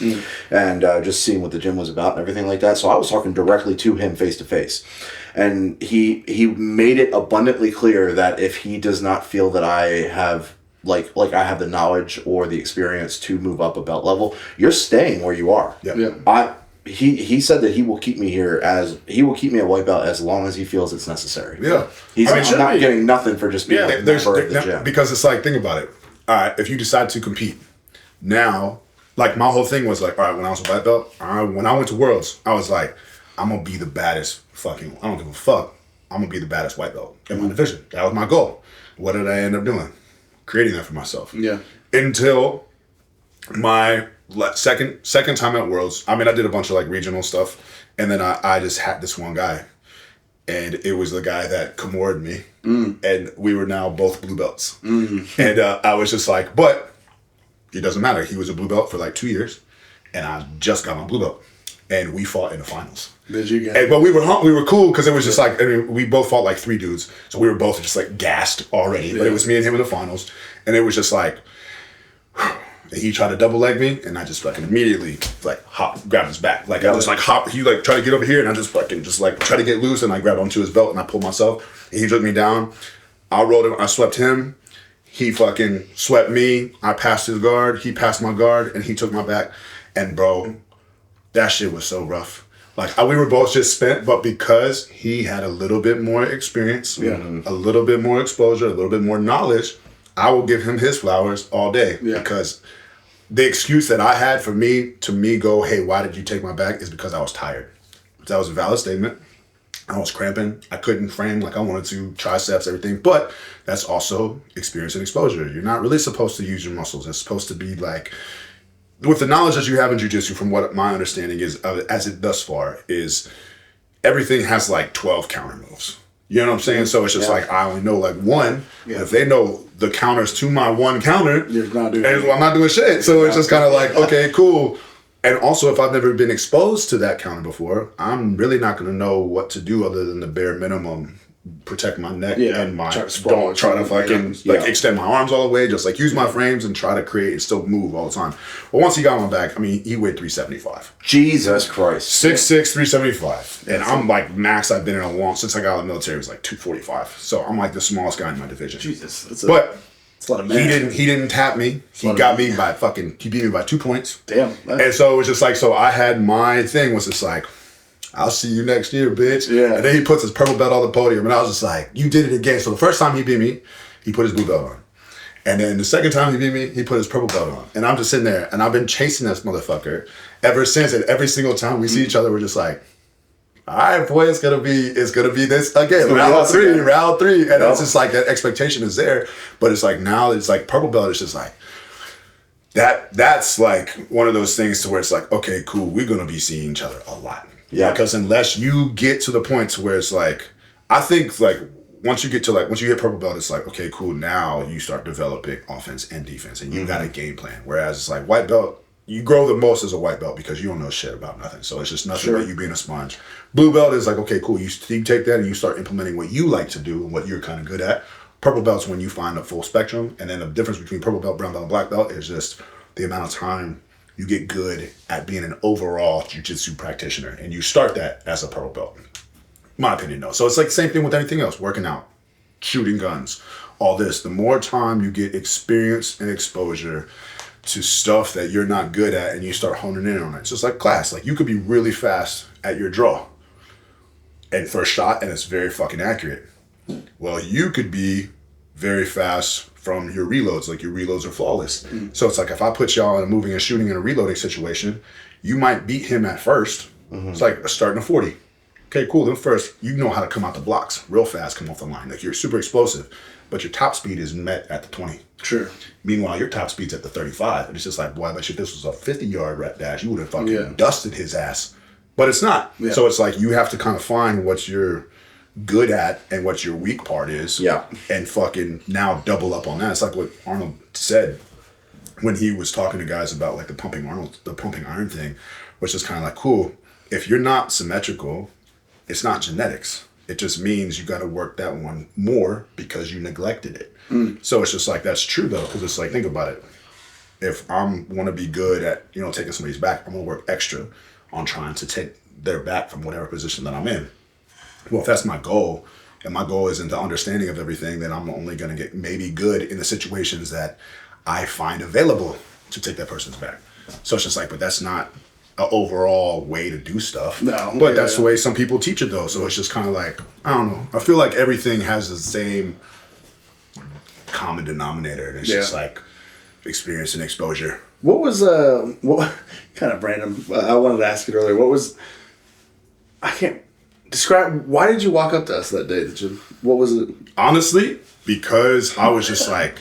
and just seeing what the gym was about and everything like that. So I was talking directly to him face to face, and he made it abundantly clear that if he does not feel that I have. Like I have the knowledge or the experience to move up a belt level, you're staying where you are. He said that he will keep me at white belt as long as he feels it's necessary. Yeah. I'm not getting nothing for just being a member of the gym. Because it's like, think about it. All right, if you decide to compete, now, like my whole thing was like, all right, when I was a white belt, when I went to Worlds, I was like, I'm going to be the baddest fucking, I don't give a fuck. I'm going to be the baddest white belt in my division. That was my goal. What did I end up doing? Creating that for myself. Yeah. Until my second time at Worlds. I mean, I did a bunch of like regional stuff, and then I just had this one guy, and it was the guy that Kimura'd me, and we were now both blue belts. And I was just like, but it doesn't matter. He was a blue belt for like 2 years, and I just got my blue belt, and we fought in the finals. Did you get? But we were cool because it was just like, I mean, we both fought like 3 dudes, so we were both just like gassed already. But it was me and him in the finals, and it was just like, he tried to double leg me, and I just fucking immediately like grabbed his back, like I just like hop. He like tried to get over here, and I just fucking just like try to get loose, and I grabbed onto his belt, and I pulled myself. And he took me down. I rolled him. I swept him. He fucking swept me. I passed his guard. He passed my guard, and he took my back. And bro, that shit was so rough. Like, we were both just spent, but because he had a little bit more experience, a little bit more exposure, a little bit more knowledge, I will give him his flowers all day. Yeah. Because the excuse that I had for me to go, hey, why did you take my back, is because I was tired. That was a valid statement. I was cramping. I couldn't frame like I wanted to, triceps, everything. But that's also experience and exposure. You're not really supposed to use your muscles. It's supposed to be like, with the knowledge that you have in jiu-jitsu, from what my understanding is as it thus far, is everything has like 12 counter moves. You know what I'm saying? So it's just like, I only know like one. Yeah. If they know the counters to my one counter, I'm not doing shit. So it's just kind of like, okay, cool. And also, if I've never been exposed to that counter before, I'm really not going to know what to do other than the bare minimum. Protect my neck and my don't try to fucking extend my arms all the way, just like use my frames and try to create and still move all the time. But once he got my back, I mean, he weighed 375. Jesus Christ. 6'6", 375. And I'm like, max I've been in since I got out of the military was like 245. So I'm like the smallest guy in my division. Jesus. It's a lot of man. He didn't tap me. He got me by he beat me by 2 points. Damn. And so it was just like, so I had my thing was just like, I'll see you next year, bitch. Yeah. And then he puts his purple belt on the podium, and I was just like, you did it again. So the first time he beat me, he put his blue belt on. And then the second time he beat me, he put his purple belt on. And I'm just sitting there, and I've been chasing this motherfucker ever since. And every single time we see each other, we're just like, all right, boy, it's gonna be this again. Round three. And it's just like that expectation is there. But it's like now it's like purple belt is just like, that's like one of those things to where it's like, okay, cool, we're gonna be seeing each other a lot. Yeah, because unless you get to the point to where it's like, I think like once you hit purple belt, it's like, okay, cool, now you start developing offense and defense, and you got a game plan. Whereas it's like white belt, you grow the most as a white belt because you don't know shit about nothing. So it's just nothing but you being a sponge. Blue belt is like, okay, cool, you take that and you start implementing what you like to do and what you're kind of good at. Purple belt's when you find a full spectrum, and then the difference between purple belt, brown belt, and black belt is just the amount of time you get good at being an overall jiu-jitsu practitioner, and you start that as a purple belt. My opinion, though. So it's like the same thing with anything else, working out, shooting guns, all this. The more time you get experience and exposure to stuff that you're not good at, and you start honing in on it. It's just like class. Like, you could be really fast at your draw and for a shot, and it's very fucking accurate. Well, you could be very fast from your reloads, like your reloads are flawless. So it's like, if I put y'all in a moving and shooting and a reloading situation, you might beat him at first, It's like starting a 40. Okay, cool. Then first, you know how to come out the blocks real fast, come off the line. Like you're super explosive, but your top speed is met at the 20. Sure. Meanwhile, your top speed's at the 35. And it's just like, boy, I bet you if this was a 50-yard rep dash, you would have fucking dusted his ass. But it's not. Yeah. So it's like you have to kind of find what you're good at and what your weak part is. Yeah. And fucking now double up on that. It's like what Arnold said when he was talking to guys about like the pumping iron thing, which is kind of like, cool. If you're not symmetrical, it's not genetics. It just means you got to work that one more because you neglected it. So it's just like, that's true though. Cause it's like, think about it. If I'm want to be good at, taking somebody's back, I'm going to work extra on trying to take their back from whatever position that I'm in. Well, if that's my goal, and my goal isn't the understanding of everything, then I'm only going to get maybe good in the situations that I find available to take that person's back. So it's just like, but that's not an overall way to do stuff. No. But that's the way some people teach it though. So it's just kind of like, I don't know. I feel like everything has the same common denominator. And it's just like experience and exposure. What was, what kind of random, I wanted to ask it earlier. I can't describe, why did you walk up to us that day at the gym? What was it? Honestly, because I was just like,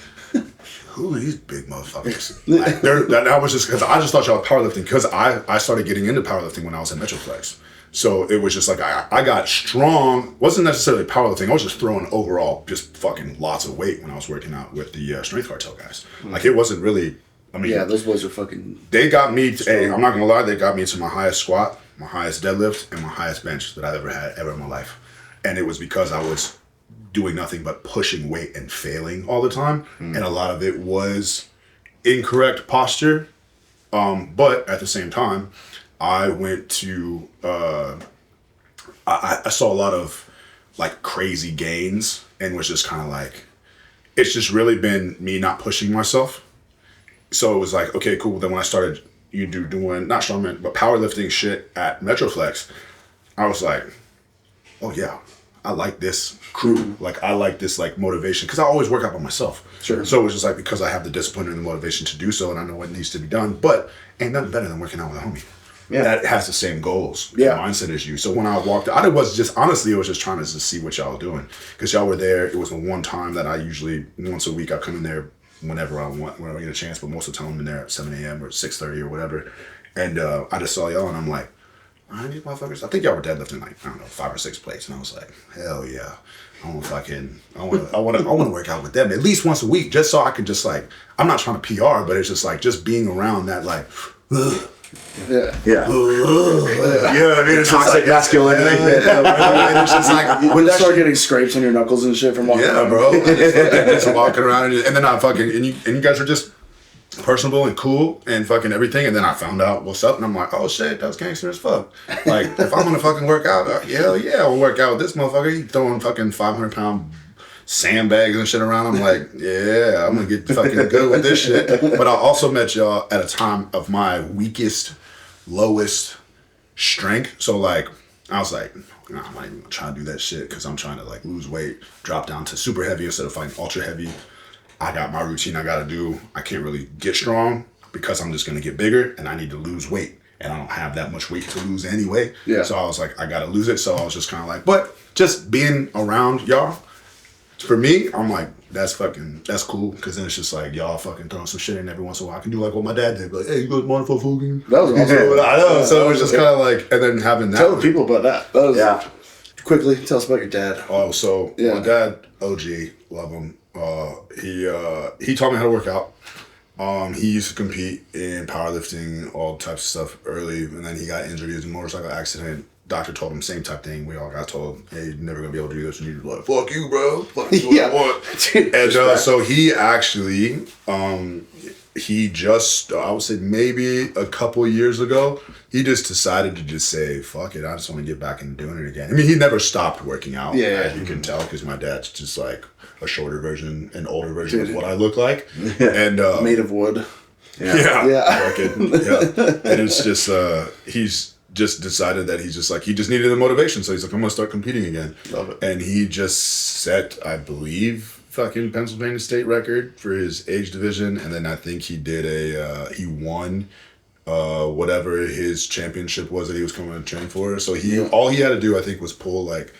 who are these big motherfuckers? Like, that was just because I just thought y'all were powerlifting, because I started getting into powerlifting when I was at Metroflex. So it was just like, I got strong, wasn't necessarily powerlifting, I was just throwing overall just fucking lots of weight when I was working out with the Strength Cartel guys. Like it wasn't really, yeah, those boys are fucking... They got me, I'm not gonna lie, they got me to my highest squat, my highest deadlift, and my highest bench that I've ever had in my life. And it was because I was doing nothing but pushing weight and failing all the time. And a lot of it was incorrect posture. But at the same time, I went to, I saw a lot of like crazy gains and was just kind of like, it's just really been me not pushing myself. So it was like, okay, cool. Then when I started doing, not strongman, but powerlifting shit at Metroflex, I was like, oh yeah, I like this crew. Like I like this like motivation, because I always work out by myself. Sure. So it was just like, because I have the discipline and the motivation to do so, and I know what needs to be done, but ain't nothing better than working out with a homie. Yeah. That has the same goals, mindset as you. So when I walked out, it was just trying to just see what y'all were doing, because y'all were there. It was the one time that I usually, once a week, I come in there whenever I want, whenever I get a chance, but most of the time I'm in there at 7 a.m. or 6:30 or whatever. And I just saw y'all and I'm like, all right, these motherfuckers, I think y'all were deadlifting like, I don't know, 5 or 6 plates. And I was like, hell yeah. I want to work out with them at least once a week, just so I can just like, I'm not trying to PR, but it's just like, just being around that like, Yeah. Yeah, I mean, it's toxic masculinity. It's just like when you start getting scrapes on your knuckles and shit from walking around. bro. Just walking around, and then I fucking and you guys are just personable and cool and fucking everything. And then I found out what's up, and I'm like, oh shit, that's gangster as fuck. Like if I'm gonna fucking work out, hell yeah, I'll work out with this motherfucker. He throwing fucking 500-pound sandbags and shit around. I'm like, yeah, I'm gonna get fucking good with this shit. But I also met y'all at a time of my weakest, lowest strength. So like, I was like, nah, I'm not even gonna try to do that shit, because I'm trying to like lose weight, drop down to super heavy instead of fighting ultra heavy. I got my routine I gotta do. I can't really get strong because I'm just gonna get bigger, and I need to lose weight, and I don't have that much weight to lose anyway. Yeah. So I was like, I gotta lose it. So I was just kind of like, but just being around y'all, for me, I'm like, that's cool, because then it's just like, y'all fucking throwing some shit in every once in a while. I can do like what my dad did, like, hey, you guys want for fucking? That was awesome. I know, so it was just kind of like, and then having that. Tell the people about that. That was, Yeah. Quickly, tell us about your dad. Oh, so my dad, OG, love him. He taught me how to work out. He used to compete in powerlifting, all types of stuff early, and then he got injured. He was in a motorcycle accident. Doctor told him same type thing. We all got told, hey, you're never gonna be able to do this. And he was like, fuck you, bro. Fuck you, what I want. And so he actually, he just, I would say maybe a couple years ago, he just decided to just say, fuck it, I just want to get back into doing it again. I mean, he never stopped working out, as you can tell, because my dad's just like a shorter version, an older version of what I look like. And made of wood. Yeah. And it's just, he's just decided that he just needed the motivation. So he's like, I'm going to start competing again. Love it. And he just set, I believe, fucking Pennsylvania state record for his age division. And then I think he did he won whatever his championship was that he was coming to train for. So all he had to do, I think, was pull like,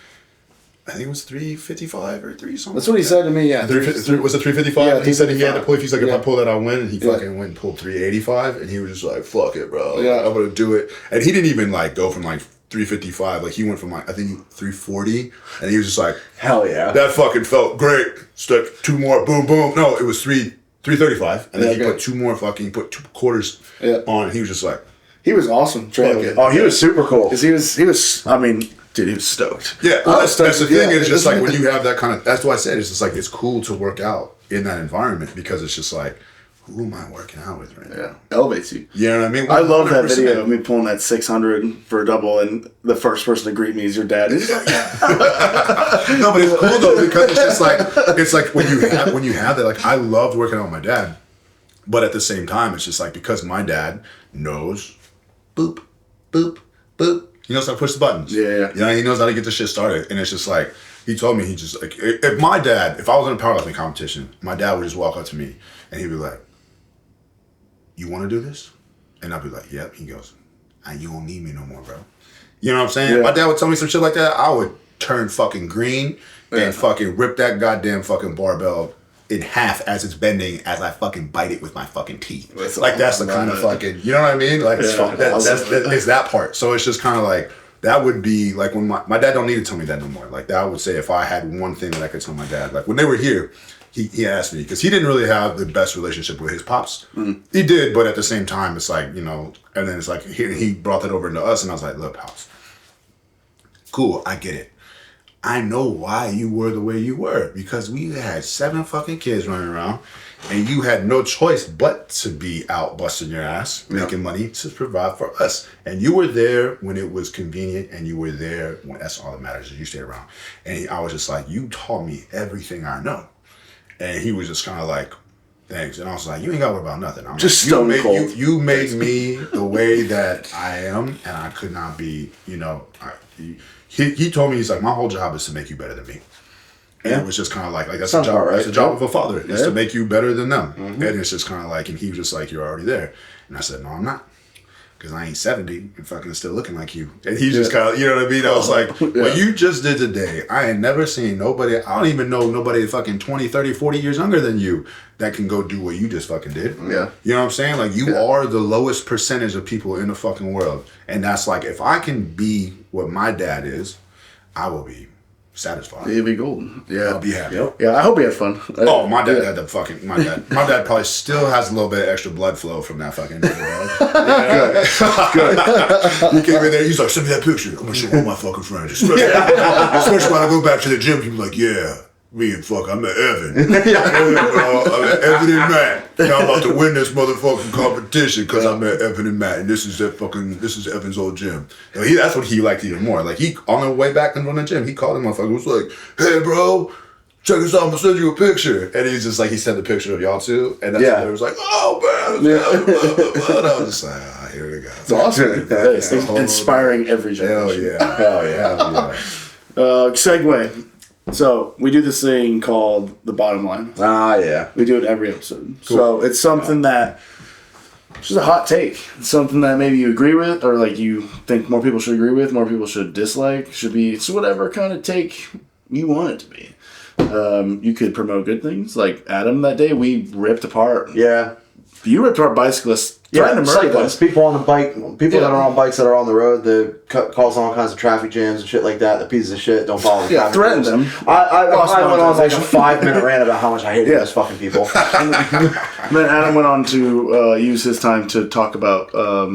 I think it was 355 or 3 something. That's what he said to me. Yeah, Was it 355? Yeah, he said he had to pull. He's like, if I pull that, I'll win. And he Yeah. fucking went and pulled 385, and he was just like, "Fuck it, bro. Yeah. I'm gonna do it." And he didn't even like go from like 355. Like he went from like I think 340, and he was just like, Hell yeah. "That fucking felt great." Stuck 2 more, boom, boom. No, it was 335, and then he put 2 more fucking. He put 2 quarters on, and he was just like, he was awesome training. Fuck it. Oh, he was super cool. Because he was. I mean, dude, he was stoked. Yeah, that's the thing. Yeah, It's just like when you have that kind of. That's what I said. It's just like it's cool to work out in that environment because it's just like, who am I working out with right now? Yeah, elevates you. You know what I mean? I love that 100%. video of me pulling that 600 for a double, and the first person to greet me is your dad. He's like, No, but it's cool though because it's like when you have that. Like I loved working out with my dad, but at the same time, it's just like because my dad knows, boop, boop, boop. He knows how to push the buttons. Yeah. You know, he knows how to get the shit started, and it's just like he told me. He just like if I was in a powerlifting competition, my dad would just walk up to me and he'd be like, "You want to do this?" And I'd be like, "Yep." He goes, "You don't need me no more, bro." You know what I'm saying? Yeah. My dad would tell me some shit like that. I would turn fucking green and fucking rip that goddamn fucking barbell in half as it's bending as I fucking bite it with my fucking teeth. That's That's the kind of fucking, you know what I mean? Like, it's that part. So it's just kind of like, that would be like when my dad don't need to tell me that no more. Like that I would say if I had one thing that I could tell my dad, like when they were here, he asked me, because he didn't really have the best relationship with his pops. He did, but at the same time, it's like, you know, and then it's like, he brought that over into us and I was like, look, pops, cool, I get it. I know why you were the way you were, because we had 7 fucking kids running around and you had no choice but to be out busting your ass, making money to provide for us. And you were there when it was convenient and you were there when that's all that matters is you stayed around. And I was just like, you taught me everything I know. And he was just kind of like, thanks. And I was like, you ain't got to worry about nothing. I'm Just like, stone cold. you made me the way that I am, and I could not be, you know, he told me, he's like, my whole job is to make you better than me. And it was just kind of like that's the job, right? That's the job of a father, is to make you better than them. And it's just kind of like, and he was just like, you're already there. And I said, no, I'm not. Because I ain't 70 and fucking still looking like you. And he's just kind of, you know what I mean? I was like, what you just did today, I ain't never seen nobody, I don't even know nobody fucking 20, 30, 40 years younger than you that can go do what you just fucking did. Yeah. You know what I'm saying? Like, you are the lowest percentage of people in the fucking world. And that's like, if I can be what my dad is, I will be satisfied. It'd be golden. Yeah. I'll be happy. Yeah, I hope he had fun. Oh, my dad had the fucking, my dad probably still has a little bit of extra blood flow from that fucking day, Good. He came in there, he's like, send me that picture. I'm gonna show all my fucking friends. Especially when I go back to the gym, people like, yeah, me and I met Evan. I met Evan and Matt. Now I'm about to win this motherfucking competition because I met Evan and Matt, and this is Evan's old gym. And that's what he liked even more. Like, he, on the way back from the gym, he called him motherfucker, was like, hey bro, check this out, I'm gonna send you a picture. And he's just like, he sent the picture of y'all too, and that's when it was like, oh man, and I was just like, here we go. It's awesome. It's inspiring every generation. Hell yeah. Segue. So we do this thing called the bottom line. Ah, yeah. We do it every episode. Cool. So it's something that it's just a hot take. It's something that maybe you agree with, or like you think more people should agree with, more people should dislike. Should be, it's whatever kind of take you want it to be. You could promote good things, like Adam that day. We ripped apart. Yeah. You ripped apart bicyclists. Trying to murder cyclists, people on the bike, people that are on bikes that are on the road, that cause all kinds of traffic jams and shit like that. The pieces of shit don't follow the traffic threaten rules. them. I went on like a 5-minute rant about how much I hate those fucking people. And then Adam went on to use his time to talk about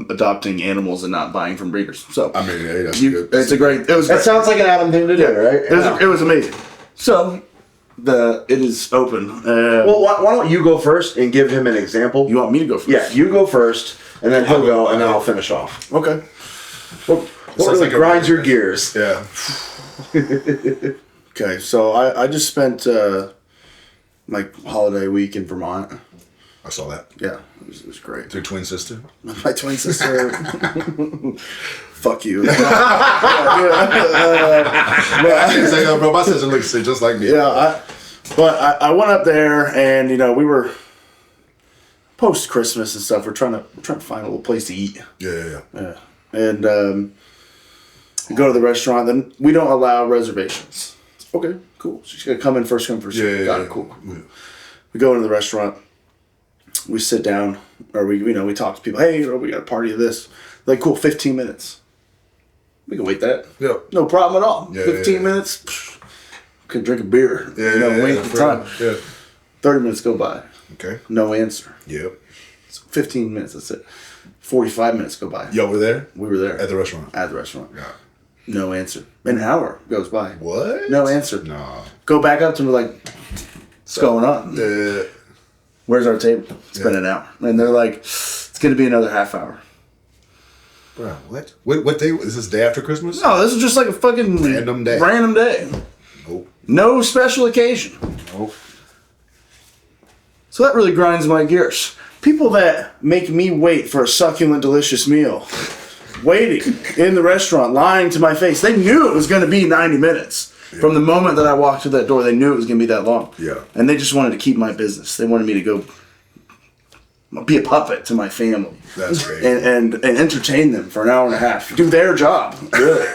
adopting animals and not buying from breeders. So I mean, hey, that's good. It's a great. That sounds like an Adam thing to do, right? It was amazing. So it is open. Well, why don't you go first and give him an example? You want me to go first? Yeah, you go first, and then he'll go, and then I'll finish off. Okay. What really grinds your gears? Yeah. Okay, so I just spent my holiday week in Vermont. I saw that. Yeah, it was great. It's your twin sister? My twin sister. Fuck you. I didn't say that, bro. My sister looks just like me. Yeah, I went up there and, we were post Christmas and stuff. We're trying to find a little place to eat. Yeah. And we go to the restaurant. Then we don't allow reservations. Okay, cool. She's gonna come in first come first serve. Got it. Cool. Yeah. We go into the restaurant. We sit down, or we talk to people. Hey, we got a party of this. Like, cool. 15 minutes. We can wait that. Yeah. No problem at all. Yeah, 15 minutes. Psh, could drink a beer. Wait the time. Yeah. 30 minutes go by. Okay. No answer. Yep. So 15 minutes. That's it. 45 minutes go by. Y'all were there? We were there At the restaurant. Yeah. No answer. An hour goes by. What? No answer. No. Go back up to me like, what's going on? Where's our table? It's been an hour. And they're like, it's going to be another half hour. Bro, what? What day? Is this day after Christmas? No, this is just like a fucking Random day. Nope. No special occasion. Nope. So that really grinds my gears. People that make me wait for a succulent, delicious meal, waiting in the restaurant, lying to my face. They knew it was going to be 90 minutes. Yeah. From the moment that I walked through that door, they knew it was going to be that long. Yeah. And they just wanted to keep my business. They wanted me to go be a puppet to my family. That's great. And entertain them for an hour and a half. Do their job. Really.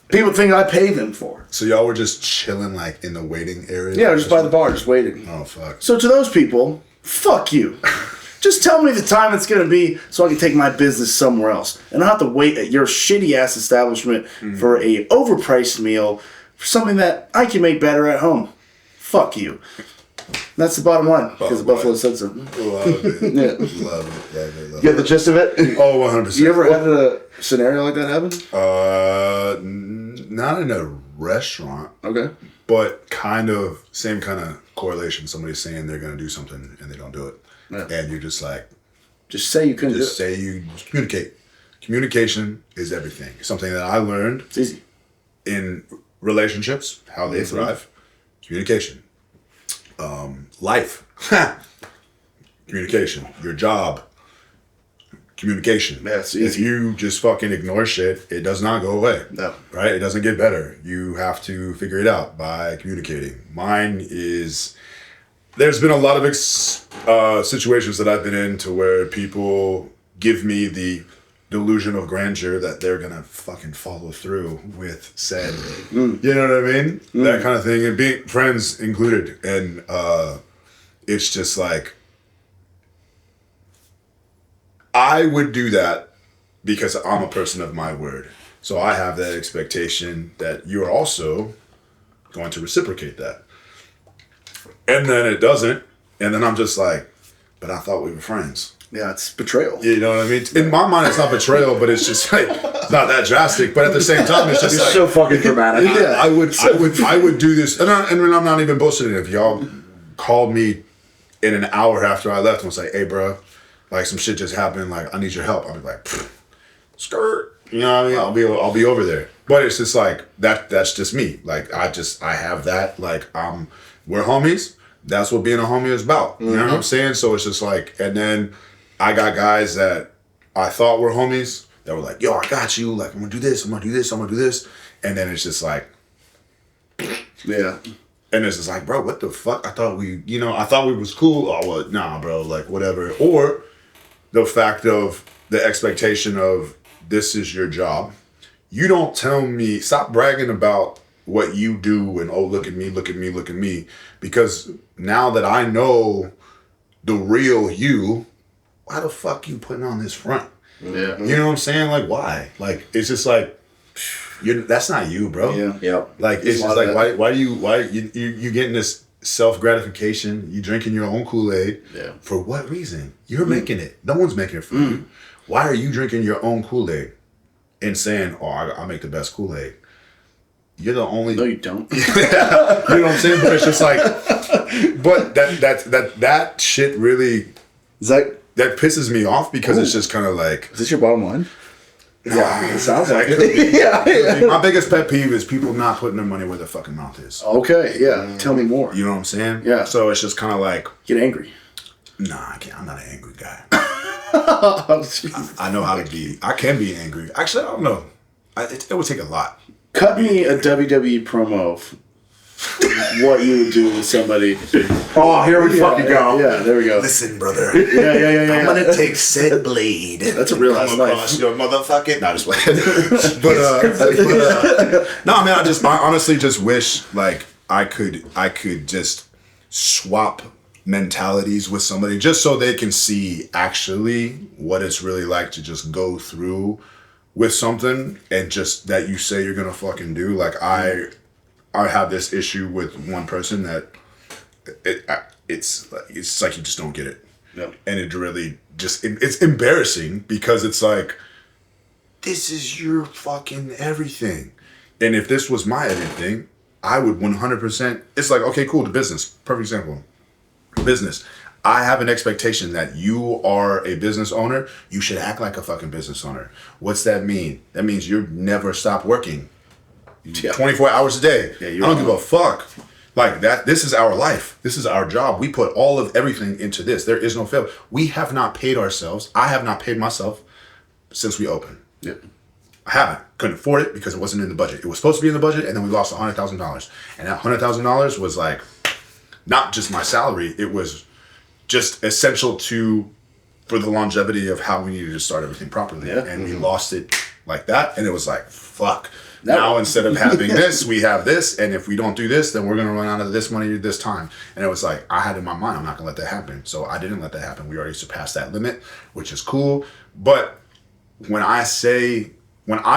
People think I pay them for it. So y'all were just chilling like in the waiting area? Yeah, just by the bar, just waiting. Oh, fuck. So to those people, fuck you. Just tell me the time it's going to be so I can take my business somewhere else. And I don't have to wait at your shitty-ass establishment for a overpriced meal for something that I can make better at home. Fuck you. That's the bottom line, because the Buffalo said so. Love it. Yeah. Love it. You get the gist of it? Oh, 100%. You ever had a scenario like that happen? Not in a restaurant. Okay. But same kind of correlation. Somebody's saying they're going to do something and they don't do it. Yeah. And you're just like... Just say you couldn't do it. Just say you... Communicate. Communication is everything. It's something that I learned... It's easy. In relationships, how they thrive. Communication. Life. Communication. Your job. Communication. That's easy. If you just fucking ignore shit, it does not go away. No. Right? It doesn't get better. You have to figure it out by communicating. Mine is... There's been a lot of situations that I've been in to where people give me the delusion of grandeur that they're gonna fucking follow through with said, you know what I mean? That kind of thing, and being friends included. And it's just like, I would do that because I'm a person of my word. So I have that expectation that you're also going to reciprocate that. And then it doesn't. And then I'm just like, but I thought we were friends. Yeah, it's betrayal. You know what I mean? In my mind, it's not betrayal, but it's just like, it's not that drastic. But at the same time, it's just You're like, so fucking dramatic. I would do this. And I'm not even bullshitting. If y'all called me in an hour after I left and was like, hey, bro, like some shit just happened. Like, I need your help. I'd be like, skirt. You know what I mean? I'll be over there. But it's just like, that's just me. Like, I have that. Like, we're homies. That's what being a homie is about. You know what I'm saying? So it's just like, and then I got guys that I thought were homies that were like, yo, I got you. Like, I'm gonna do this, I'm gonna do this, I'm gonna do this. And then it's just like, yeah. And it's just like, bro, what the fuck? I thought we was cool. Oh, well, nah, bro, like, whatever. Or the fact of the expectation of this is your job. You don't tell me, stop bragging about what you do and, oh, look at me, look at me, look at me. Because now that I know the real you, why the fuck you putting on this front? Yeah. You know what I'm saying? Like, why? Like, it's just like, that's not you, bro. Yeah. Yep. Like, it's just like, why you getting this self-gratification? You drinking your own Kool-Aid. Yeah. For what reason? You're making it. No one's making it for you. Why are you drinking your own Kool-Aid and saying, oh, I make the best Kool-Aid? You're the only... No, you don't. You know what I'm saying? But it's just like... But that shit really... Is that pisses me off because it's just kind of like... Is this your bottom line? Yeah, it sounds like it. Yeah. My biggest pet peeve is people not putting their money where their fucking mouth is. Okay, yeah. Tell me more. You know what I'm saying? Yeah. So it's just kind of like... Get angry. Nah, I can't. I'm not an angry guy. Oh, I know how to be... I can be angry. Actually, I don't know. It would take a lot. Cut me a WWE promo what you would do with somebody. Oh, here we fucking go. Yeah, there we go. Listen, brother. Yeah. I'm gonna take said blade. That's a real ass Come across knife. your motherfucking. Not just playing. No, man. I honestly just wish like I could just swap mentalities with somebody just so they can see actually what it's really like to just go through with something and just that you say you're gonna fucking do. Like I have this issue with one person that it's like you just don't get it. Yep. And it really just it's embarrassing because it's like this is your fucking everything. And if this was my everything, I would 100%. It's like, okay, cool, the business. Perfect example. Business. I have an expectation that you are a business owner. You should act like a fucking business owner. What's that mean? That means you never stop working. 24 hours a day. I don't give a fuck. Like that, this is our life. This is our job. We put all of everything into this. There is no fail. We have not paid ourselves. I have not paid myself since we opened. Yep. I haven't. Couldn't afford it because it wasn't in the budget. It was supposed to be in the budget, and then we lost $100,000. And that $100,000 was like not just my salary. It was just essential for the longevity of how we needed to start everything properly. Yeah. And we lost it like that, and it was like, fuck. Now instead of having this, we have this, and if we don't do this, then we're gonna run out of this money this time. And it was like I had in my mind, I'm not gonna let that happen. So I didn't let that happen. We already surpassed that limit, which is cool. But when I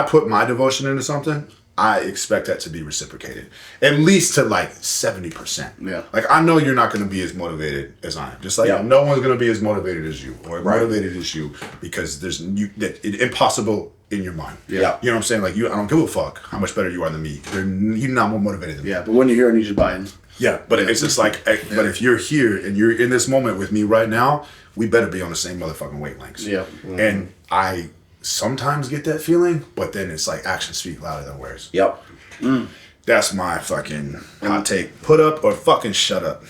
put my devotion into something, I expect that to be reciprocated, at least to like 70%. Yeah. Like I know you're not gonna be as motivated as I am. Just like no one's gonna be as motivated as you or motivated as you because it's impossible in your mind. Yeah. You know what I'm saying? Like I don't give a fuck how much better you are than me. You're not more motivated than me. Yeah, but when you're here, I need you to buy in. Yeah, but it's just like, but if you're here and you're in this moment with me right now, we better be on the same motherfucking wavelengths. Yeah. Mm-hmm. And I sometimes get that feeling, but then it's like actions speak louder than words. Yep. That's my fucking hot take. Put up or fucking shut up.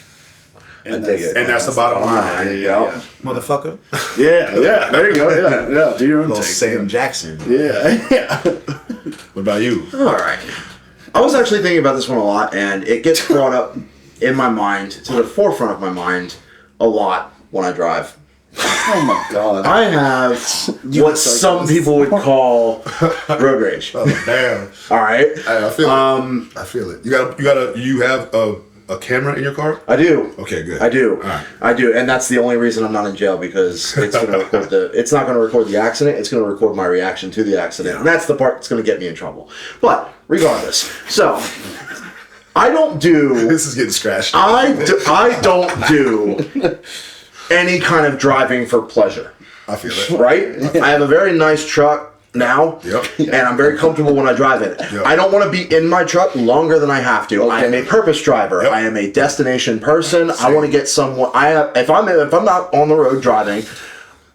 And that's the bottom line. Yeah. Motherfucker. Yeah, there you go. Yeah. Do your own Little take. Sam Jackson. Yeah. What about you? All right. I was actually thinking about this one a lot, and it gets brought up in my mind, to the forefront of my mind, a lot when I drive. Oh my god. I have what some people would call road rage. Oh damn! All right. I feel it. I feel it. You have a camera in your car? I do. Okay, good. I do. All right. I do, and that's the only reason I'm not in jail because it's going to record it's not going to record the accident. It's going to record my reaction to the accident, and that's the part that's going to get me in trouble. But regardless, so I don't do. This is getting scratched. I don't do any kind of driving for pleasure. I feel it. Right? I have a very nice truck now, and I'm very comfortable when I drive it. Yep. I don't want to be in my truck longer than I have to. I am a purpose driver. Yep. I am a destination person. I want to get somewhere. If I'm not on the road driving,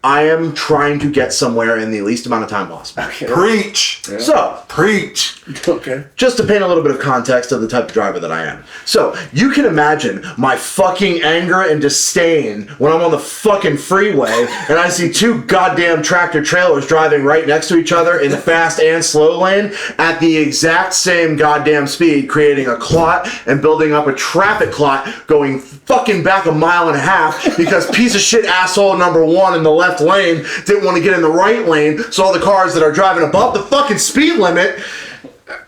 I am trying to get somewhere in the least amount of time possible. Preach. Yeah. So, Preach. Okay. just to paint a little bit of context of the type of driver that I am. So, you can imagine my fucking anger and disdain when I'm on the fucking freeway and I see two goddamn tractor trailers driving right next to each other in the fast and slow lane at the exact same goddamn speed, creating a clot and building up a traffic clot going fucking back 1.5 miles because piece of shit asshole number one in the left lane didn't want to get in the right lane, so all the cars that are driving above the fucking speed limit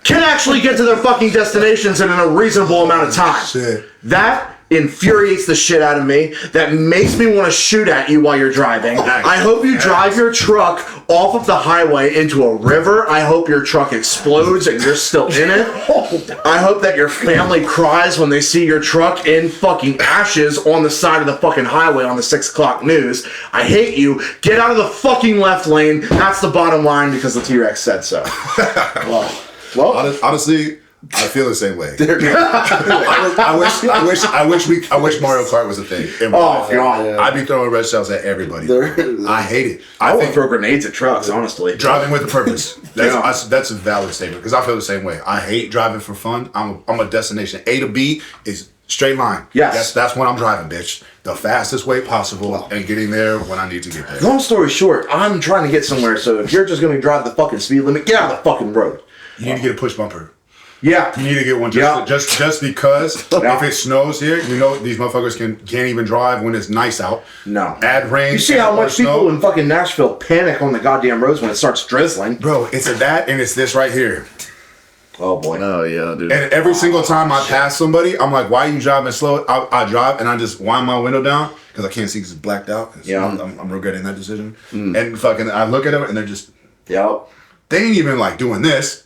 can actually get to their fucking destinations in a reasonable amount of time. Shit. That infuriates the shit out of me. That makes me want to shoot at you while you're driving. I hope you drive your truck off of the highway into a river. I hope your truck explodes and you're still in it. I hope that your family cries when they see your truck in fucking ashes on the side of the fucking highway on the 6 o'clock news. I hate you. Get out of the fucking left lane. That's the bottom line because the T-Rex said so. Well, Honestly, I feel the same way. I wish Mario Kart was a thing. In my life. God. I'd be throwing red shells at everybody. I hate it. I would throw grenades at trucks, honestly. Driving with a purpose. That's a valid statement because I feel the same way. I hate driving for fun. I'm a destination. A to B is straight line. Yes. That's when I'm driving, bitch. The fastest way possible and getting there when I need to get there. Long story short, I'm trying to get somewhere, so if you're just going to drive the fucking speed limit, get out of the fucking road. You need to get a push bumper. Yeah. You need to get one just because if it snows here, you know these motherfuckers can't even drive when it's nice out. No. Add rain. You see how much people in fucking Nashville panic on the goddamn roads when it starts drizzling. Bro, it's that and it's this right here. Oh boy. Oh yeah, dude. And every single time I pass somebody, I'm like, why are you driving slow? I drive and I just wind my window down because I can't see because it's blacked out. Yeah. I'm regretting that decision. And fucking I look at them and they're just, Yep. they ain't even like doing this.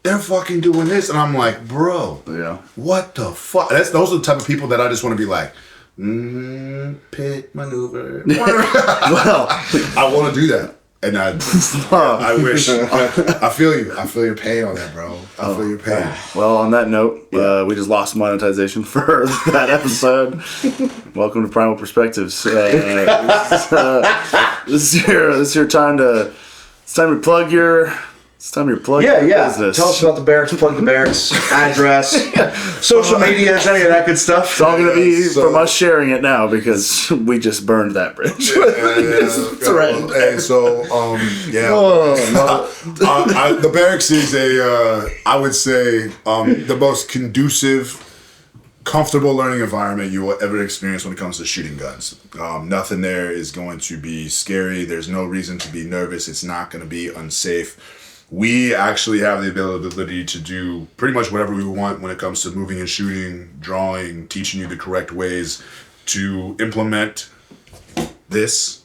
They're fucking doing this. And I'm like, bro, what the fuck? Those are the type of people that I just want to be like, pit maneuver. Well, I want to do that. And I wish. I feel you. I feel your pain on that, bro. I feel your pain. Well, on that note, we just lost monetization for that episode. Welcome to Primal Perspectives. This is your time to. It's time to plug your. It's time to plug your business. Tell us about the Barrax, plug the Barrax, address, social medias, any of that good stuff. It's all going to be from us sharing it now because we just burned that bridge. And so, the Barrax is I would say, the most conducive, comfortable learning environment you will ever experience when it comes to shooting guns. Nothing there is going to be scary. There's no reason to be nervous. It's not going to be unsafe. We actually have the ability to do pretty much whatever we want when it comes to moving and shooting, drawing, teaching you the correct ways to implement this.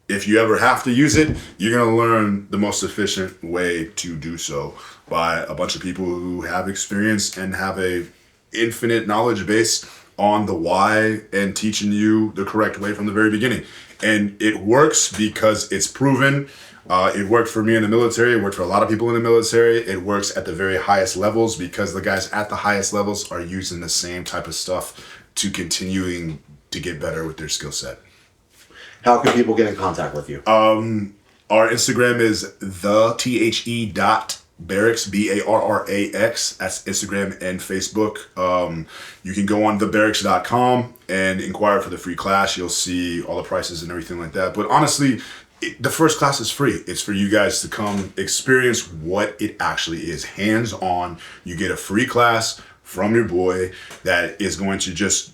If you ever have to use it, you're going to learn the most efficient way to do so by a bunch of people who have experience and have a infinite knowledge base on the why and teaching you the correct way from the very beginning. And it works because it's proven. It worked for me in the military. It worked for a lot of people in the military. It works at the very highest levels because the guys at the highest levels are using the same type of stuff to continuing to get better with their skill set. How can people get in contact with you? Our Instagram is the Barrax, Barrax. That's Instagram and Facebook. You can go on thebarrax.com and inquire for the free class. You'll see all the prices and everything like that. But honestly, the first class is free. It's for you guys to come experience what it actually is. Hands-on. You get a free class from your boy that is going to just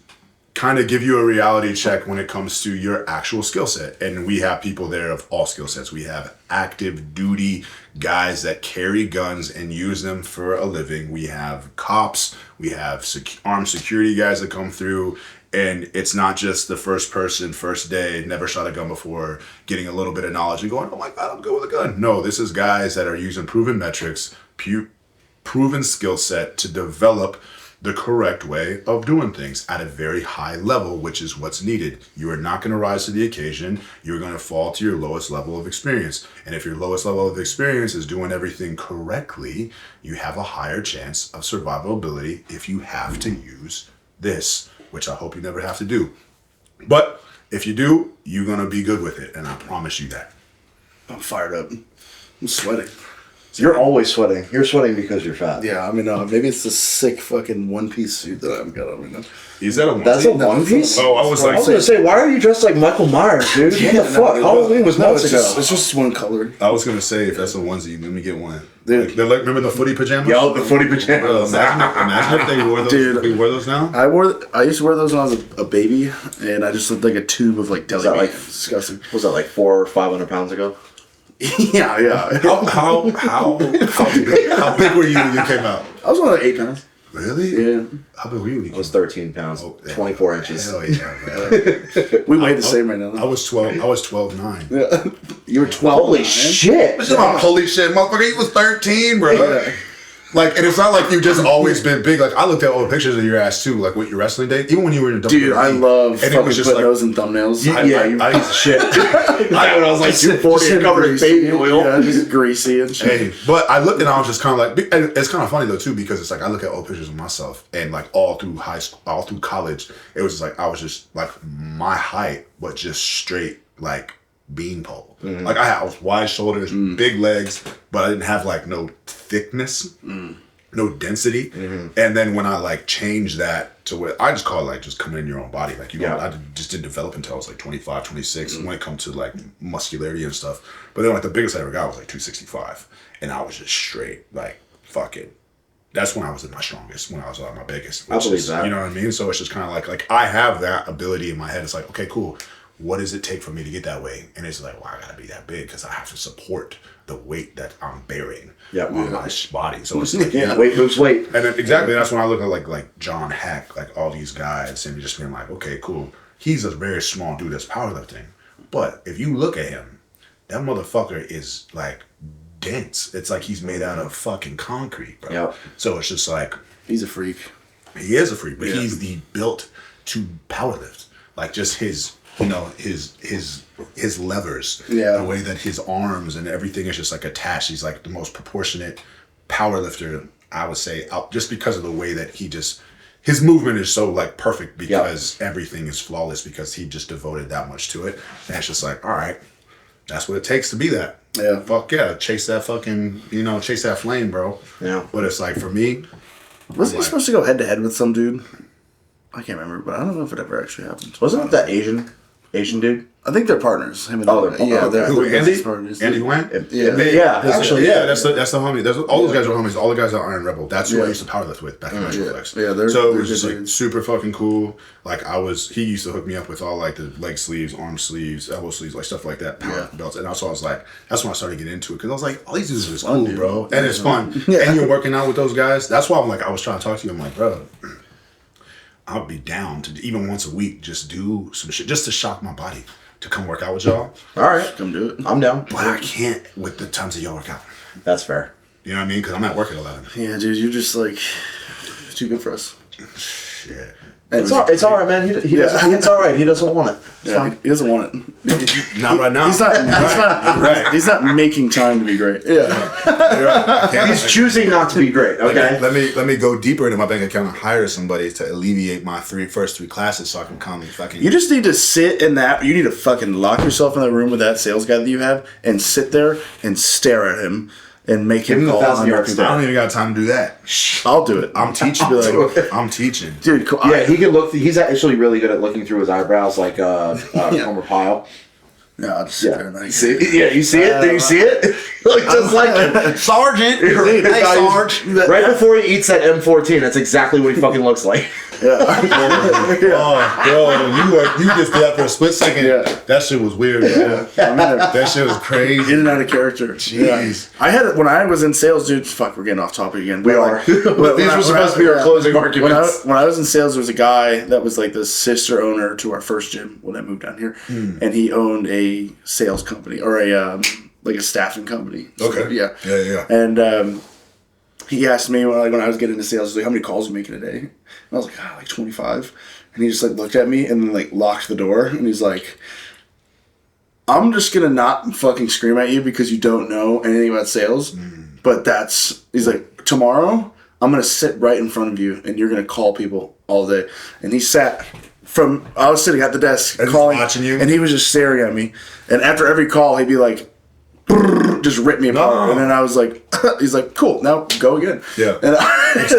kind of give you a reality check when it comes to your actual skill set. And we have people there of all skill sets. We have active duty guys that carry guns and use them for a living. We have cops. We have armed security guys that come through. And it's not just the first person, first day, never shot a gun before, getting a little bit of knowledge and going, oh my God, I'm good with a gun. No, this is guys that are using proven metrics, proven skill set to develop the correct way of doing things at a very high level, which is what's needed. You are not going to rise to the occasion. You're going to fall to your lowest level of experience. And if your lowest level of experience is doing everything correctly, you have a higher chance of survivability if you have to use this, which I hope you never have to do. But if you do, you're going to be good with it. And I promise you that. I'm fired up. I'm sweating. You're always sweating. You're sweating because you're fat. Yeah, I mean, maybe it's the sick fucking one-piece suit that I've got on right now. Is that a onesie? That's a one piece? Oh, I was going to say, why are you dressed like Michael Myers, dude? What the fuck? Halloween was months ago. It's just one color. I was going to say, if that's a onesie, let me get one. Dude. Remember the footy pajamas? Yo, the footy pajamas. Bro, imagine if they wore those. Dude, we wear those now? I used to wear those when I was a baby, and I just looked like a tube of like deli meat. Disgusting. Was that like 400 or 500 pounds ago? Yeah. How big were you when you came out? I was only like 8 pounds. Really? Yeah. How big were you? I was 13 pounds, 24 inches. Hell yeah, bro. We weigh the same right now. I was 12'9". Yeah. You were 12. Holy shit! Holy shit, motherfucker! You was 13, bro. Yeah. Like, and it's not like you've just always been big. Like, I looked at old pictures of your ass too, like with your wrestling days, even when you were in WWE. Dude, I love and fucking it was just putting like, those in thumbnails. I used to shit. When I was like 240 and covered in baby oil. Yeah, just greasy and shit. Hey, but I looked and I was just kind of like, and it's kind of funny though too, because it's like I look at old pictures of myself and like all through high school, all through college, it was just like I was just like my height, but just straight like beanpole. Mm-hmm. Like I was wide shoulders, big legs, but I didn't have like no thickness. No density. Mm-hmm. And then when I like changed that to where I just call it like just coming in your own body. Like, I just didn't develop until I was like 25, 26 when it comes to like muscularity and stuff. But then like the biggest I ever got was like 265. And I was just straight, like fucking that's when I was at my strongest, when I was at my biggest. I believe that. You know what I mean? So it's just kind of like I have that ability in my head. It's like, okay, cool. What does it take for me to get that way? And it's like, well, I gotta be that big because I have to support the weight that I'm bearing on my body. So it's like, weight moves weight. And then exactly, that's when I look at like John Hack, like all these guys, and just being like, okay, cool. He's a very small dude that's powerlifting, but if you look at him, that motherfucker is like dense. It's like he's made out of fucking concrete, bro. Yep. So it's just like He's a freak. he is a freak, but he's the built to powerlift. Like just his, you know, his levers, the way that his arms and everything is just like attached. He's like the most proportionate powerlifter, I would say, out just because of the way that his movement is so like perfect because everything is flawless because he just devoted that much to it. And it's just like, all right, that's what it takes to be that. Yeah. Fuck yeah. Chase that fucking, chase that flame, bro. Yeah. But it's like, for me, Wasn't he supposed to go head to head with some dude? I can't remember, but I don't know if it ever actually happened. Wasn't it that Asian dude? I think they're partners. Him and they're Andy? Partners. Andy Went? Actually, That's the homie. All those guys are homies. All the guys are Iron Rebel. That's who I used to powerlift with back in Metroflex. Yeah, so it was just like super fucking cool. Like he used to hook me up with all like the leg sleeves, arm sleeves, elbow sleeves, like stuff like that, power belts. And also I was like, that's when I started getting into it because I was like, all these dudes is cool, bro, and it's fun. And you're working out with those guys. That's why I was trying to talk to you. I'm like, bro, I'll be down to even once a week just do some shit just to shock my body. To come work out with y'all. All right. Come do it. I'm down. But I can't with the times that y'all work out. That's fair. You know what I mean? Because I'm at work at 11. Yeah, dude, you're just like too good for us. Shit. It's all right, man. It's all right. He doesn't want it. He doesn't want it. Not right now. He's not making time to be great. Yeah. He's choosing not to be great. Okay. Let me go deeper into my bank account and hire somebody to alleviate my first three classes so I can come and fucking. You just need to sit in that. You need to fucking lock yourself in the room with that sales guy that you have and sit there and stare at him. And make him call 1,000-yard I don't even got time to do that. I'll do it. I'm teaching. I'm teaching. Dude, cool. Yeah, he can look. He's actually really good at looking through his eyebrows like Homer Pyle. No, I'll just sit there and like... See? Yeah, you see it? Do you see it? Look just like him. Sergeant. Hey, Sarge. Right before he eats that M14, that's exactly what he fucking looks like. Oh, bro, you just did that for a split second. Yeah. That shit was weird, bro. That shit was crazy. In and out of character. Jeez. I had it when I was in sales, dude. Fuck, we're getting off topic again. We are. These were supposed to be our closing arguments. When I was in sales, there was a guy that was like the sister owner to our first gym when I moved down here, and he owned a sales company or a staffing company. Okay. Yeah. Yeah. And he asked me when I was getting into sales, he's like, how many calls are you making a day? And I was like, like 25. And he just like looked at me and then like locked the door. And he's like, I'm just going to not fucking scream at you because you don't know anything about sales. But he's like, tomorrow I'm going to sit right in front of you and you're going to call people all day. And he sat I was sitting at the desk calling, watching you, and he was just staring at me. And after every call, he'd be like, just rip me apart. And then I was like, he's like, cool, now go again. Yeah. And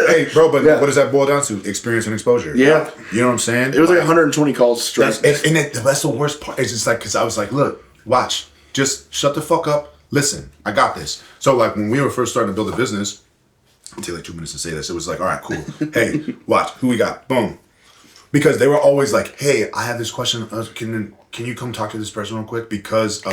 hey, bro, but what does that boil down to? Experience and exposure. Yeah. You know what I'm saying? It was like 120 calls straight. That's the worst part. It's just like, because I was like, look, watch, just shut the fuck up. Listen, I got this. So like when we were first starting to build a business, I'll take like 2 minutes to say this. It was like, all right, cool. Hey, watch, who we got? Boom. Because they were always like, hey, I have this question. Can you come talk to this person real quick? Because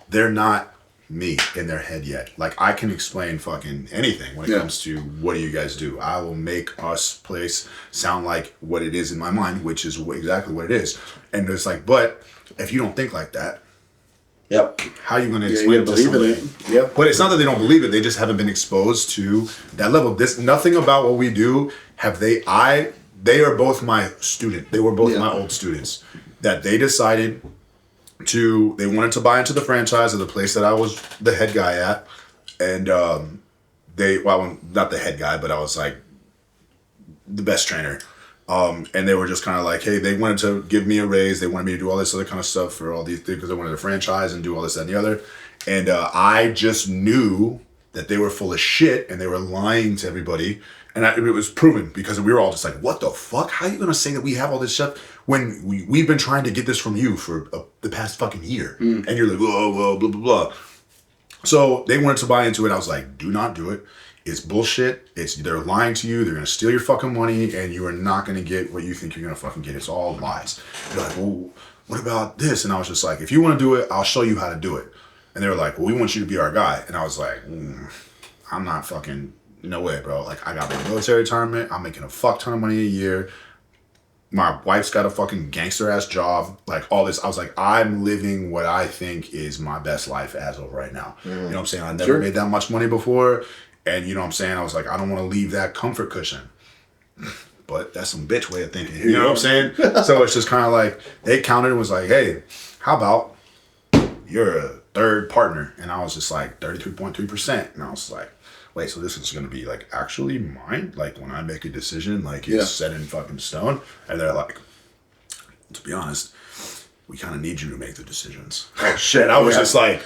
they're not me in their head yet. Like I can explain fucking anything when it comes to what do you guys do. I will make us place sound like what it is in my mind, which is exactly what it is. And it's like, but if you don't think like that, how are you going to explain it to somebody? Yeah. But it's not that they don't believe it. They just haven't been exposed to that level. Nothing about what we do they are both my student. They were both my old students that they decided they wanted to buy into the franchise of the place that I was the head guy at. And not the head guy, but I was like the best trainer. And they were just kind of like, hey, they wanted to give me a raise. They wanted me to do all this other kind of stuff for all these things because they wanted a franchise and do all this, that, and the other. And I just knew that they were full of shit and they were lying to everybody. And it was proven because we were all just like, what the fuck? How are you going to say that we have all this stuff when we've been trying to get this from you for the past fucking year? And you're like, whoa, blah, blah, blah. So they wanted to buy into it. I was like, do not do it. is bullshit. They're lying to you. They're going to steal your fucking money, and you are not going to get what you think you're going to fucking get. It's all lies. They're like, well, what about this? And I was just like, if you want to do it, I'll show you how to do it. And they were like, well, we want you to be our guy. And I was like, I'm not fucking, no way, bro. Like, I got my military retirement. I'm making a fuck ton of money a year. My wife's got a fucking gangster ass job. Like, all this. I was like, I'm living what I think is my best life as of right now. You know what I'm saying? I never made that much money before. And you know what I'm saying? I was like, I don't want to leave that comfort cushion. But that's some bitch way of thinking. You know what I'm saying? So it's just kind of like, they counted and was like, hey, how about you're a third partner? And I was just like, 33.3%. And I was like, wait, so this is going to be like actually mine? Like when I make a decision, like it's set in fucking stone? And they're like, to be honest, we kind of need you to make the decisions. Oh shit. I was just like,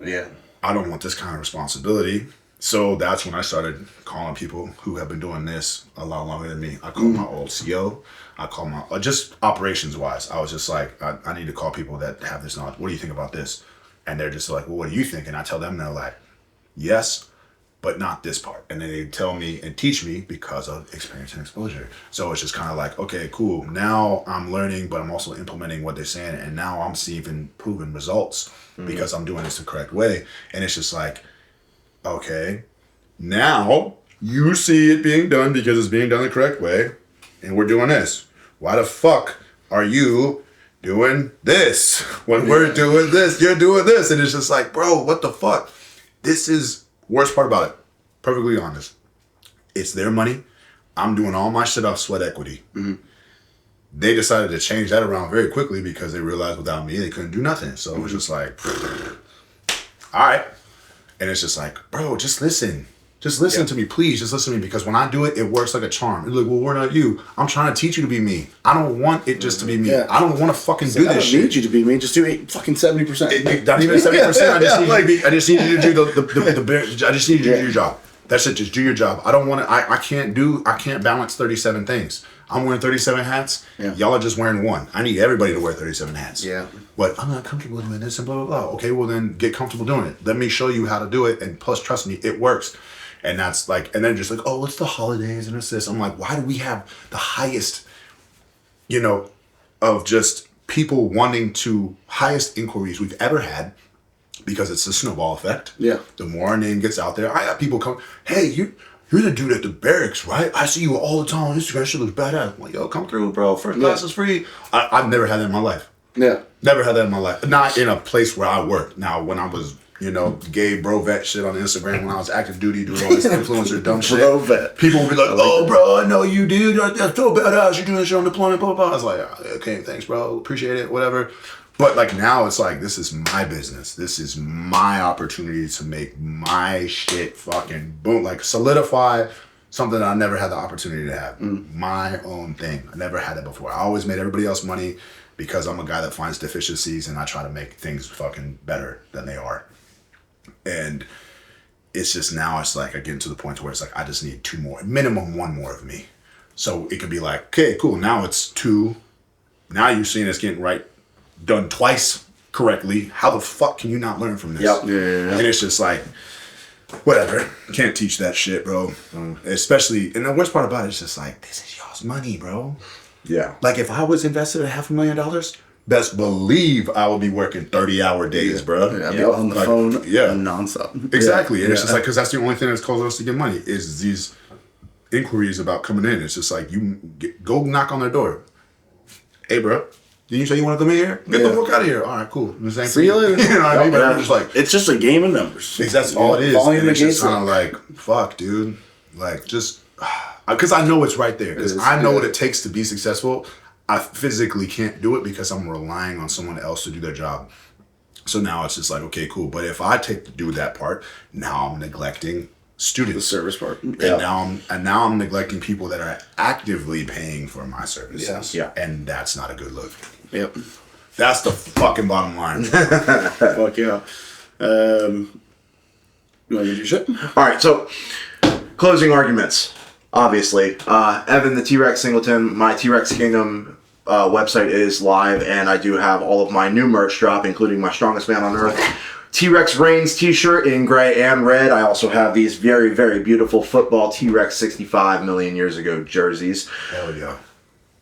yeah, I don't want this kind of responsibility. So that's when I started calling people who have been doing this a lot longer than me. I called my old CO. I called my, just operations wise, I was just like, I need to call people that have this knowledge. What do you think about this? And they're just like, well, what do you think? And I tell them, they're like, yes, but not this part. And then they tell me and teach me because of experience and exposure. So it's just kind of like, okay, cool. Now I'm learning, but I'm also implementing what they're saying. And now I'm seeing proven results because I'm doing this the correct way. And it's just like, okay, now you see it being done because it's being done the correct way. And we're doing this. Why the fuck are you doing this? When we're doing this, you're doing this. And it's just like, bro, what the fuck? This is worst part about it. Perfectly honest. It's their money. I'm doing all my shit off sweat equity. They decided to change that around very quickly because they realized without me, they couldn't do nothing. So it was just like, all right. And it's just like, bro, just listen. Just listen to me, please. Just listen to me, because when I do it, it works like a charm. It's like, well, we're not you. I'm trying to teach you to be me. I don't want it just to be me. Yeah. I don't want to fucking do this shit. I don't need you to be me. Just do fucking 70%. Not even 70%. I just need you to do I just need you to do your job. That's it. Just do your job. I don't want to. I can't balance 37 things. I'm wearing 37 hats. Yeah. Y'all are just wearing one. I need everybody to wear 37 hats. Yeah. But I'm not comfortable doing this and blah, blah, blah. Okay, well then get comfortable doing it. Let me show you how to do it. And plus, trust me, it works. And that's like, and then just like, oh, it's the holidays and it's this. I'm like, why do we have the highest, of just people wanting to, highest inquiries we've ever had? Because it's a snowball effect. Yeah. The more our name gets out there, I have people come, hey, you're the dude at the Barrax, right? I see you all the time on Instagram. Shit looks badass. I'm like, yo, come through, bro. First class is free. I've never had that in my life. Yeah. Never had that in my life. Not in a place where I work. Now, when I was, gay bro vet shit on Instagram, when I was active duty doing all this influencer dumb shit. Bro vet. People would be like, oh, bro, I know you, dude. That's so badass. You're doing this shit on deployment, blah, blah, blah. I was like, okay, thanks, bro. Appreciate it, whatever. But like now it's like, this is my business. This is my opportunity to make my shit fucking boom. Like solidify something that I never had the opportunity to have. My own thing. I never had it before. I always made everybody else money because I'm a guy that finds deficiencies and I try to make things fucking better than they are. And it's just now it's like I get to the point where it's like I just need two more, minimum one more of me. So it could be like, okay, cool. Now it's two. Now you're seeing us getting done twice correctly. How the fuck can you not learn from this? Yep. Yeah. And it's just like, whatever. Can't teach that shit, bro. Especially, and the worst part about it is just like, this is y'all's money, bro. Yeah. Like if I was invested at $500,000, best believe I will be working 30-hour days, bro. Yeah, I'll be on the phone nonstop. Exactly. And it's just like, because that's the only thing that's causing us to get money is these inquiries about coming in. It's just like, go knock on their door. Hey, bro. Didn't you say you wanted them in here? Get the fuck out of here. All right, cool. See you later. You know what I mean? But I'm just like, it's just a game of numbers. That's all it is. And it's just kind of like, fuck, dude. Like, just, because I know it's right there. Because I know what it takes to be successful. I physically can't do it because I'm relying on someone else to do their job. So now it's just like, okay, cool. But if I do that part, now I'm neglecting students. The service part. And now I'm neglecting people that are actively paying for my services. Yeah. And that's not a good look. Yep. That's the fucking bottom line. Fuck yeah. You want to do shit? All right, so closing arguments. Obviously, Evan the T-Rex Singleton, my T-Rex Kingdom website is live, and I do have all of my new merch drop, including my Strongest Man on Earth T-Rex Reigns t-shirt in gray and red. I also have these very, very beautiful football T-Rex 65 million years ago jerseys. Hell yeah.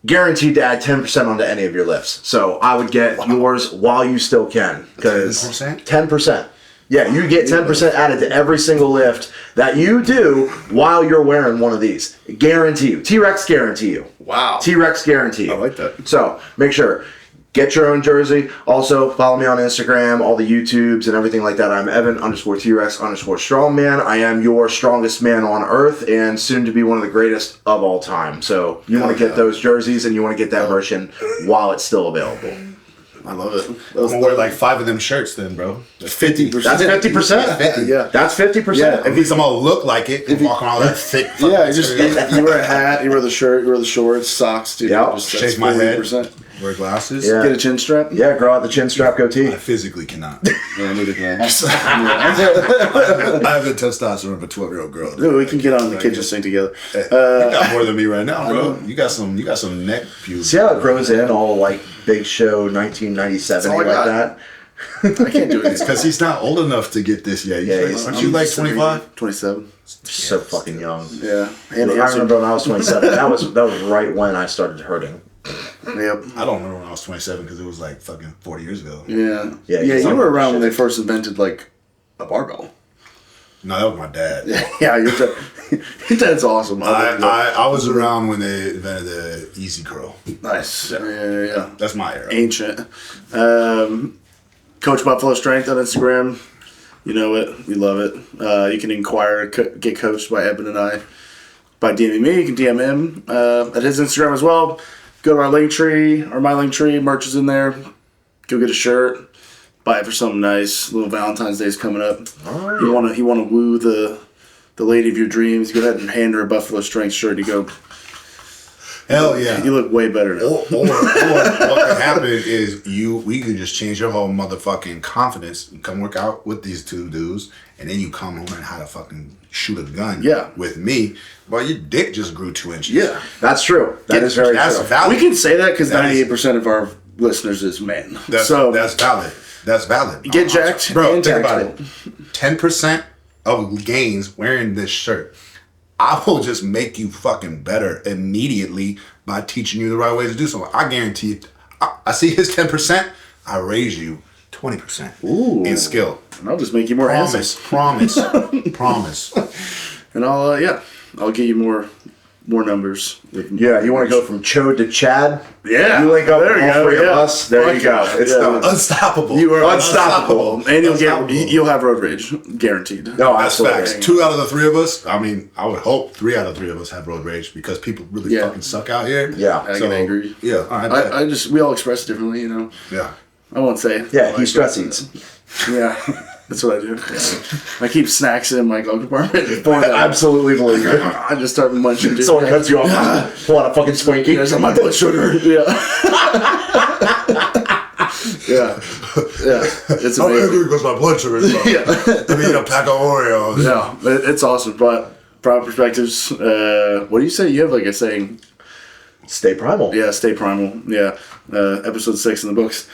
Guaranteed to add 10% onto any of your lifts. So I would get yours while you still can. 10%? 10%. Yeah, you get 10% added to every single lift that you do while you're wearing one of these. Guarantee you. T-Rex guarantee you. Wow. T-Rex guarantee you. I like that. So make sure. Get your own jersey. Also, follow me on Instagram, all the YouTubes and everything like that. I'm Evan_T-Rex_strongman. I am your strongest man on earth and soon to be one of the greatest of all time. So you want to get those jerseys and you want to get that merch in while it's still available. I love it. I'm gonna wear like 5 of them shirts then, bro. That's 50%. That's 50%. Yeah. That's 50%. Yeah. At least I'm gonna look like it. If walking all that thick. Yeah, you wear a hat, you wear the shirt, you wear the shorts, socks, dude. Yep. Just, Shave my head. Wear glasses. Yeah. Get a chin strap. Yeah, grow out the chin strap goatee. I physically cannot. Yeah, neither can I. I have the testosterone of a 12-year-old girl. Dude, we can get on the kitchen sink together. You got more than me right now, bro. You got some neck pubes. See how it grows in all like Big Show 1997 all I like got. that? I can't do it. It's because he's not old enough to get this yet. Aren't you like 25? 27. So fucking young. Yeah. I remember when I was 27. That was right when I started hurting. Yep. I don't remember when I was 27 because it was like fucking 40 years ago. Yeah. Yeah, Yeah, you you were around when they first invented like a barbell. No, that was my dad. Yeah, your dad's awesome. I was around when they invented the easy curl. Nice. Yeah. That's my era. Ancient. Coach Buffalo Strength on Instagram. You know it. We love it. You can inquire, get coached by Eben and I. By DMing me, you can DM him at his Instagram as well. Go to our link tree, or my link tree. Merch is in there. Go get a shirt. Buy it for something nice. Little Valentine's Day's coming up. Oh, You want to woo the lady of your dreams. Go ahead and hand her a Buffalo Strength shirt. You go. Hell yeah. You look way better now. Or what could happen is we could just change your whole motherfucking confidence and come work out with these two dudes, and then you come and learn how to fucking shoot a gun with me. Well, your dick just grew 2 inches. Yeah. That's true. That's very That's true. valid. We can say that because That is- 98% of our listeners is men. That's valid. That's valid. Get jacked, Bro, and think about tactical. it. 10% of gains wearing this shirt. I will just make you fucking better immediately by teaching you the right way to do something. I guarantee you, I see his 10%, I raise you 20% in skill. And I'll just make you more handsome. Promise. And I'll get you more numbers. Yeah, you want to go from Chode to Chad? Yeah. You link up There with you all go, 3 of yeah. us. There you go. It's done. Unstoppable. You are Unstoppable. And Unstoppable. you'll have road rage, guaranteed. No, That's absolutely. facts. 2 out of the 3 of us, I mean, I would hope 3 out of 3 of us have road rage because people really fucking suck out here. Yeah. I get angry. Yeah, all right. We all express it differently, you know. Yeah. I won't say. Yeah, he stress eats. Yeah, that's what I do. I keep snacks in my glove compartment. For that. Absolutely believe it. I just start munching. dude. Someone cuts you off, pull out a fucking Swinkie. There's my blood sugar. Yeah. Yeah. It's I'm amazing. angry because my blood sugar is low. Yeah. I mean, a pack of Oreos. Yeah, it's awesome. But Primal Perspectives, what do you say? You have like a saying. Stay primal. Yeah, stay primal. Yeah. Episode 6 in the books.